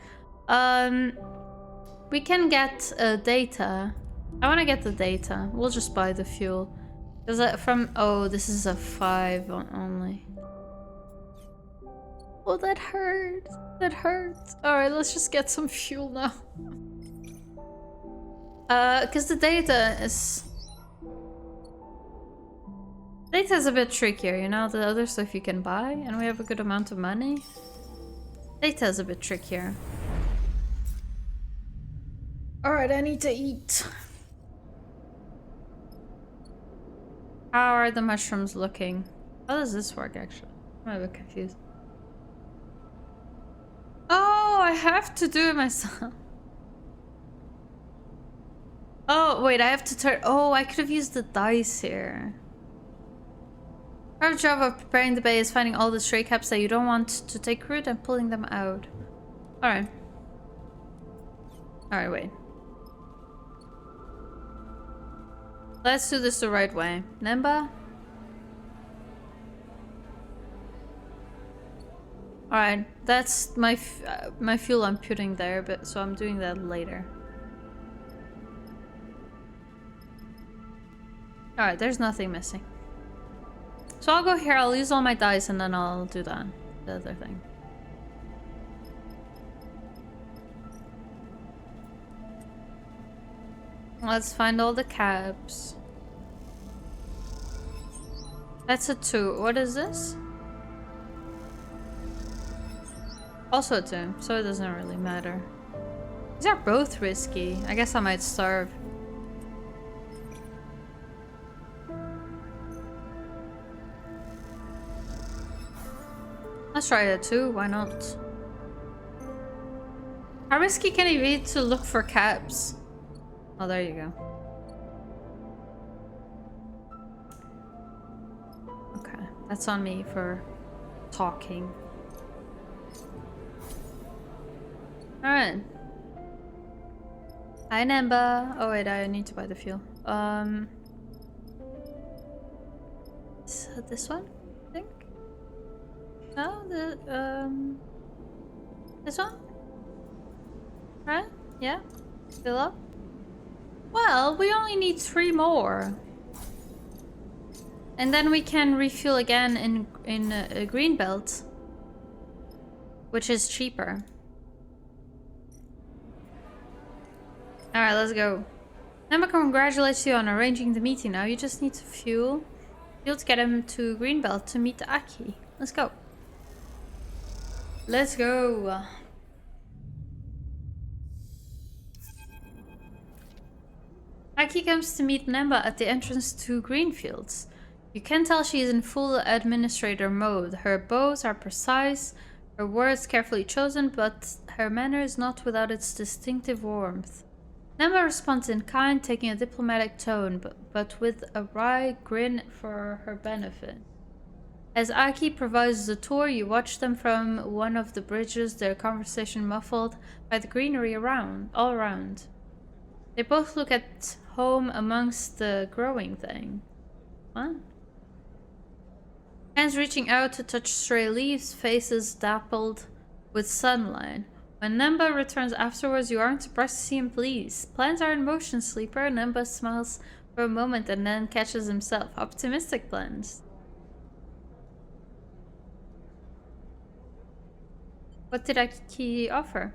We can get data. I want to get the data. We'll just buy the fuel. Is that from... oh, this is a 5 only. Oh, that hurt. That hurt. Alright, let's just get some fuel now. Because the data is... data is a bit trickier, you know? The other stuff you can buy, and we have a good amount of money. Data is a bit trickier. Alright, I need to eat. How are the mushrooms looking? How does this work, actually? I'm a bit confused. Oh, I have to do it myself. Oh, wait, I have to turn... oh, I could have used the dice here. Our job of preparing the bay is finding all the stray caps that you don't want to take root and pulling them out. Alright. Alright, wait. Let's do this the right way. Nemba? Alright, that's my fuel I'm putting there, but so I'm doing that later. Alright, there's nothing missing. So I'll go here, I'll use all my dice, and then I'll do that. The other thing. Let's find all the cabs. That's a 2. What is this? Also a 2, so it doesn't really matter. These are both risky. I guess I might starve. Let's try that too, why not? How risky can it be to look for cabs? Oh, there you go. Okay, that's on me for talking. Alright. Hi, Nemba. Oh wait, I need to buy the fuel. So this one, I think? No, this one? Right? Yeah? Fill up? Well, we only need 3 more. And then we can refuel again in a green belt. Which is cheaper. Alright, let's go. Emma congratulates you on arranging the meeting now. You just need to fuel to get him to Greenbelt to meet Aki. Let's go. Let's go. Aki comes to meet Nemba at the entrance to Greenfields. You can tell she is in full administrator mode. Her bows are precise, her words carefully chosen, but her manner is not without its distinctive warmth. Nemba responds in kind, taking a diplomatic tone, but with a wry grin for her benefit. As Aki provides the tour, you watch them from one of the bridges, their conversation muffled by the greenery all around. They both look at home amongst the growing thing. What? Hands reaching out to touch stray leaves, faces dappled with sunlight. When Nemba returns afterwards, you aren't surprised to see him pleased. Plans are in motion, sleeper. Nemba smiles for a moment and then catches himself. Optimistic plans. What did Aki offer?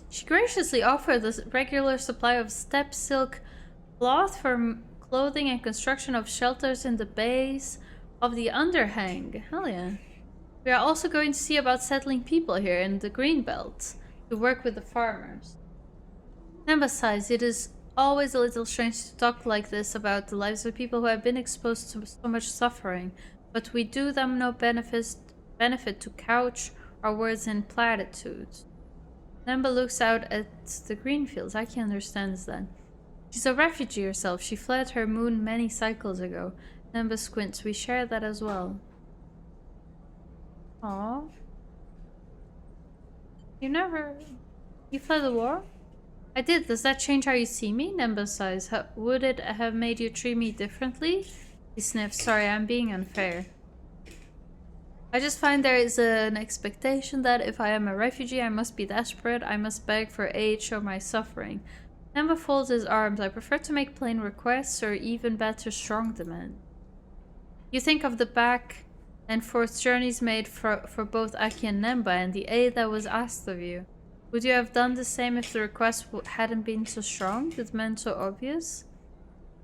She graciously offered a regular supply of steppe silk cloth for clothing and construction of shelters in the base of the underhang. Hell yeah. We are also going to see about settling people here in the Greenbelt to work with the farmers. And besides, it is always a little strange to talk like this about the lives of people who have been exposed to so much suffering, but we do them no benefit to couch our words in platitudes. Nemba looks out at the greenfields. Aki understands that. She's a refugee herself. She fled her moon many cycles ago. Nemba squints. We share that as well. Aww. You fled the war? I did. Does that change how you see me? Nemba sighs. Would it have made you treat me differently? He sniffs. Sorry, I'm being unfair. I just find there is an expectation that if I am a refugee, I must be desperate. I must beg for aid, show my suffering. Nemba folds his arms. I prefer to make plain requests or even better, strong demands. You think of the back and forth journeys made for both Aki and Nemba and the aid that was asked of you. Would you have done the same if the request hadn't been so strong, the demand so obvious?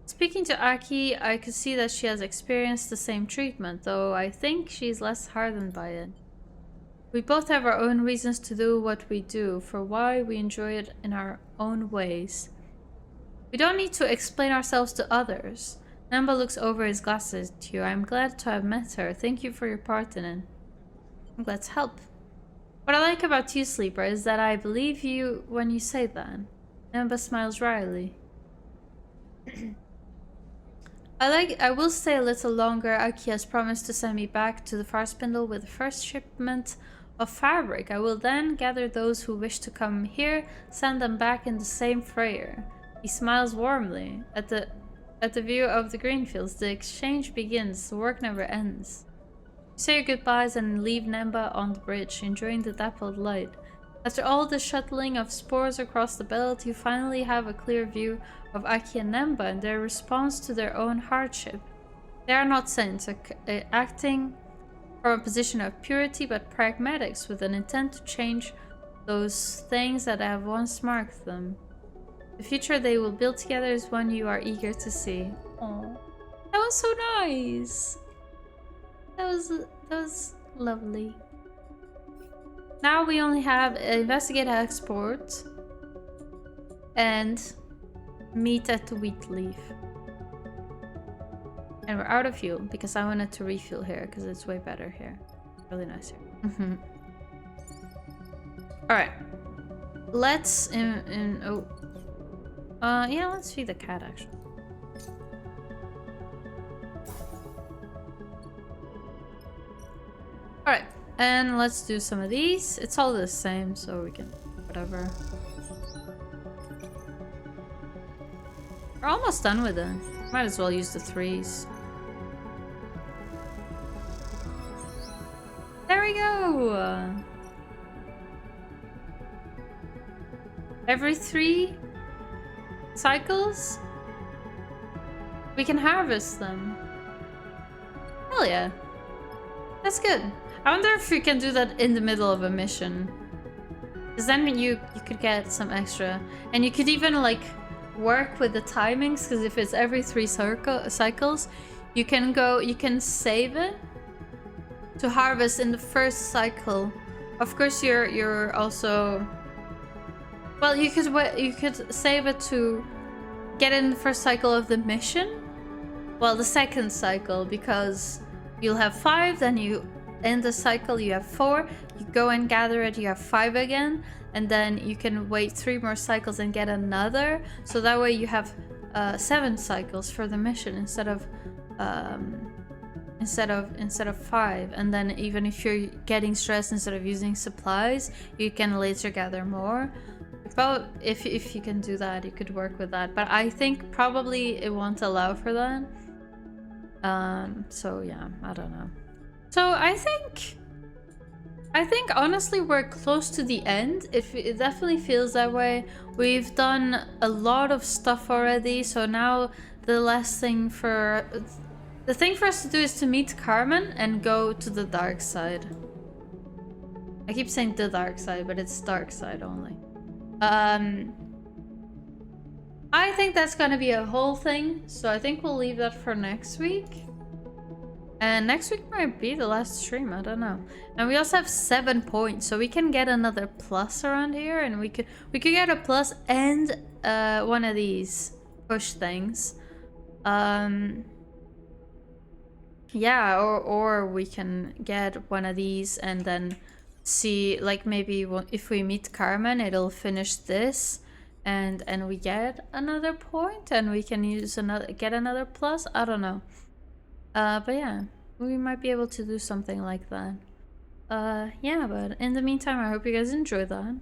Speaking to Aki, I could see that she has experienced the same treatment, though I think she's less hardened by it. We both have our own reasons to do what we do, for why we enjoy it in our own ways. We don't need to explain ourselves to others. Nemba looks over his glasses at you. I'm glad to have met her. Thank you for your part in it. I'm glad to help. What I like about you, Sleeper, is that I believe you when you say that. Nemba smiles wryly. I will stay a little longer. Aki has promised to send me back to the Far Spindle with the first shipment of fabric. I will then gather those who wish to come here, send them back in the same freighter. He smiles warmly. At the view of the greenfields, the exchange begins. The work never ends. You say your goodbyes and leave Nemba on the bridge, enjoying the dappled light. After all the shuttling of spores across the belt, you finally have a clear view of Aki and Nemba and their response to their own hardship. They are not saints, acting from a position of purity, but pragmatics with an intent to change those things that have once marked them. The future they will build together is one you are eager to see. Oh, that was so nice. That was lovely. Now we only have investigate export and meet at the wheat leaf. And we're out of fuel because I wanted to refuel here because it's way better here. Really nice here. Alright. Let's yeah, let's feed the cat actually. Alright, and let's do some of these. It's all the same, so we can whatever. We're almost done with it. Might as well use the 3s. There we go! Every 3 cycles, we can harvest them. Hell yeah. That's good. I wonder if we can do that in the middle of a mission. Because then you could get some extra. And you could even like work with the timings, because if it's every 3 cycles, you can save it to harvest in the first cycle. Of course you're also, well, you could save it to get in the first cycle of the mission. Well, the second cycle, because you'll have 5, then you end the cycle, you have 4, you go and gather it, you have 5 again, and then you can wait 3 more cycles and get another. So that way you have 7 cycles for the mission instead of 5. And then even if you're getting stressed, instead of using supplies, you can later gather more. But if you can do that, you could work with that. But I think probably it won't allow for that. So yeah, I don't know. So I think honestly we're close to the end. It definitely feels that way. We've done a lot of stuff already, so now the thing for us to do is to meet Carmen and go to the dark side. I keep saying the dark side, but it's dark side only. I think that's gonna be a whole thing, so I think we'll leave that for next week. And next week might be the last stream, I don't know. And we also have 7 points, so we can get another plus around here, and we could get a plus and one of these push things. Yeah, or we can get one of these and then see, like, maybe if we meet Carmen, it'll finish this, and we get another point, and we can get another plus. I don't know. But yeah, we might be able to do something like that. Yeah, but in the meantime, I hope you guys enjoyed that.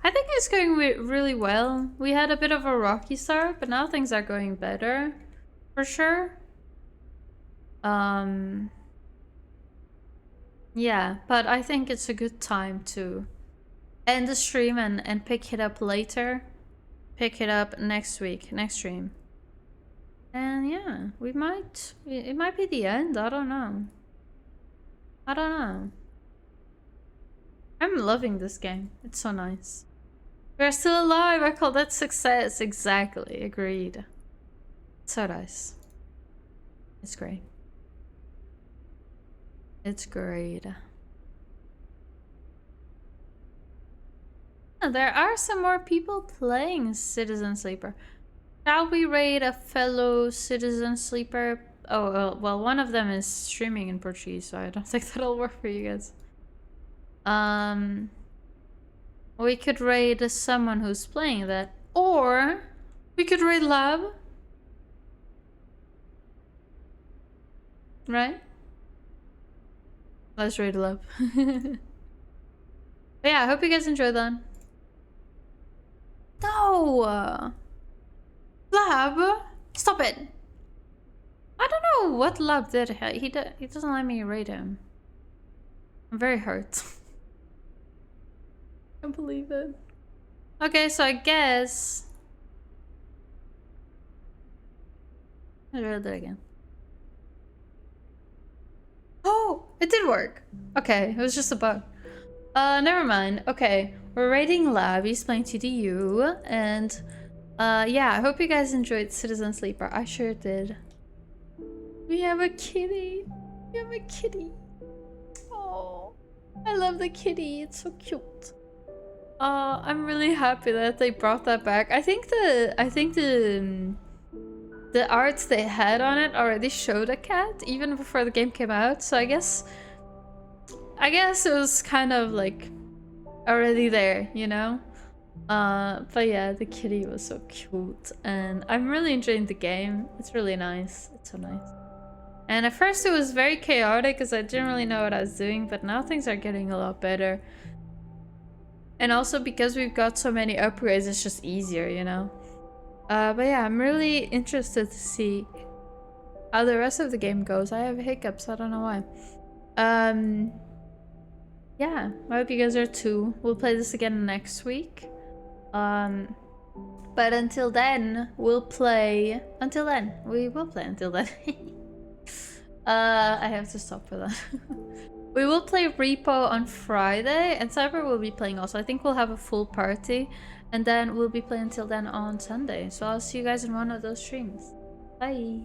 I think it's going really well. We had a bit of a rocky start, but now things are going better, for sure. Yeah, but I think it's a good time to end the stream and pick it up later. Pick it up next week, next stream. And yeah, it might be the end, I don't know. I'm loving this game, it's so nice. We're still alive, I call that success, exactly, agreed. It's so nice. It's great. It's great. Oh, there are some more people playing Citizen Sleeper. Shall we raid a fellow Citizen Sleeper? Oh, well, one of them is streaming in Portuguese, so I don't think that'll work for you guys. We could raid someone who's playing that. Or we could raid Lab. Right? Let's raid Lab. But yeah, I hope you guys enjoyed that. No! Lab! Stop it! I don't know what Lab did. He doesn't let me raid him. I'm very hurt. I can't believe it. Okay, so I guess I'll raid it again. Oh, it did work. Okay, it was just a bug. Never mind. Okay, we're raiding Lab. He's playing TDU, and Yeah, I hope you guys enjoyed Citizen Sleeper. I sure did. We have a kitty. We have a kitty. Oh, I love the kitty. It's so cute. I'm really happy that they brought that back. I think the arts they had on it already showed a cat even before the game came out. So I guess it was kind of like already there, you know? But yeah, the kitty was so cute and I'm really enjoying the game. It's really nice. It's so nice. And at first it was very chaotic because I didn't really know what I was doing, but now things are getting a lot better. And also because we've got so many upgrades, it's just easier, you know? But yeah, I'm really interested to see how the rest of the game goes. I have hiccups, I don't know why. Yeah, I hope you guys are too. We'll play this again next week. But until then, we will play until then. I have to stop for that. We will play Repo on Friday, and Cyber will be playing also. I think we'll have a full party, and then we'll be playing until then on Sunday. So I'll see you guys in one of those streams. Bye!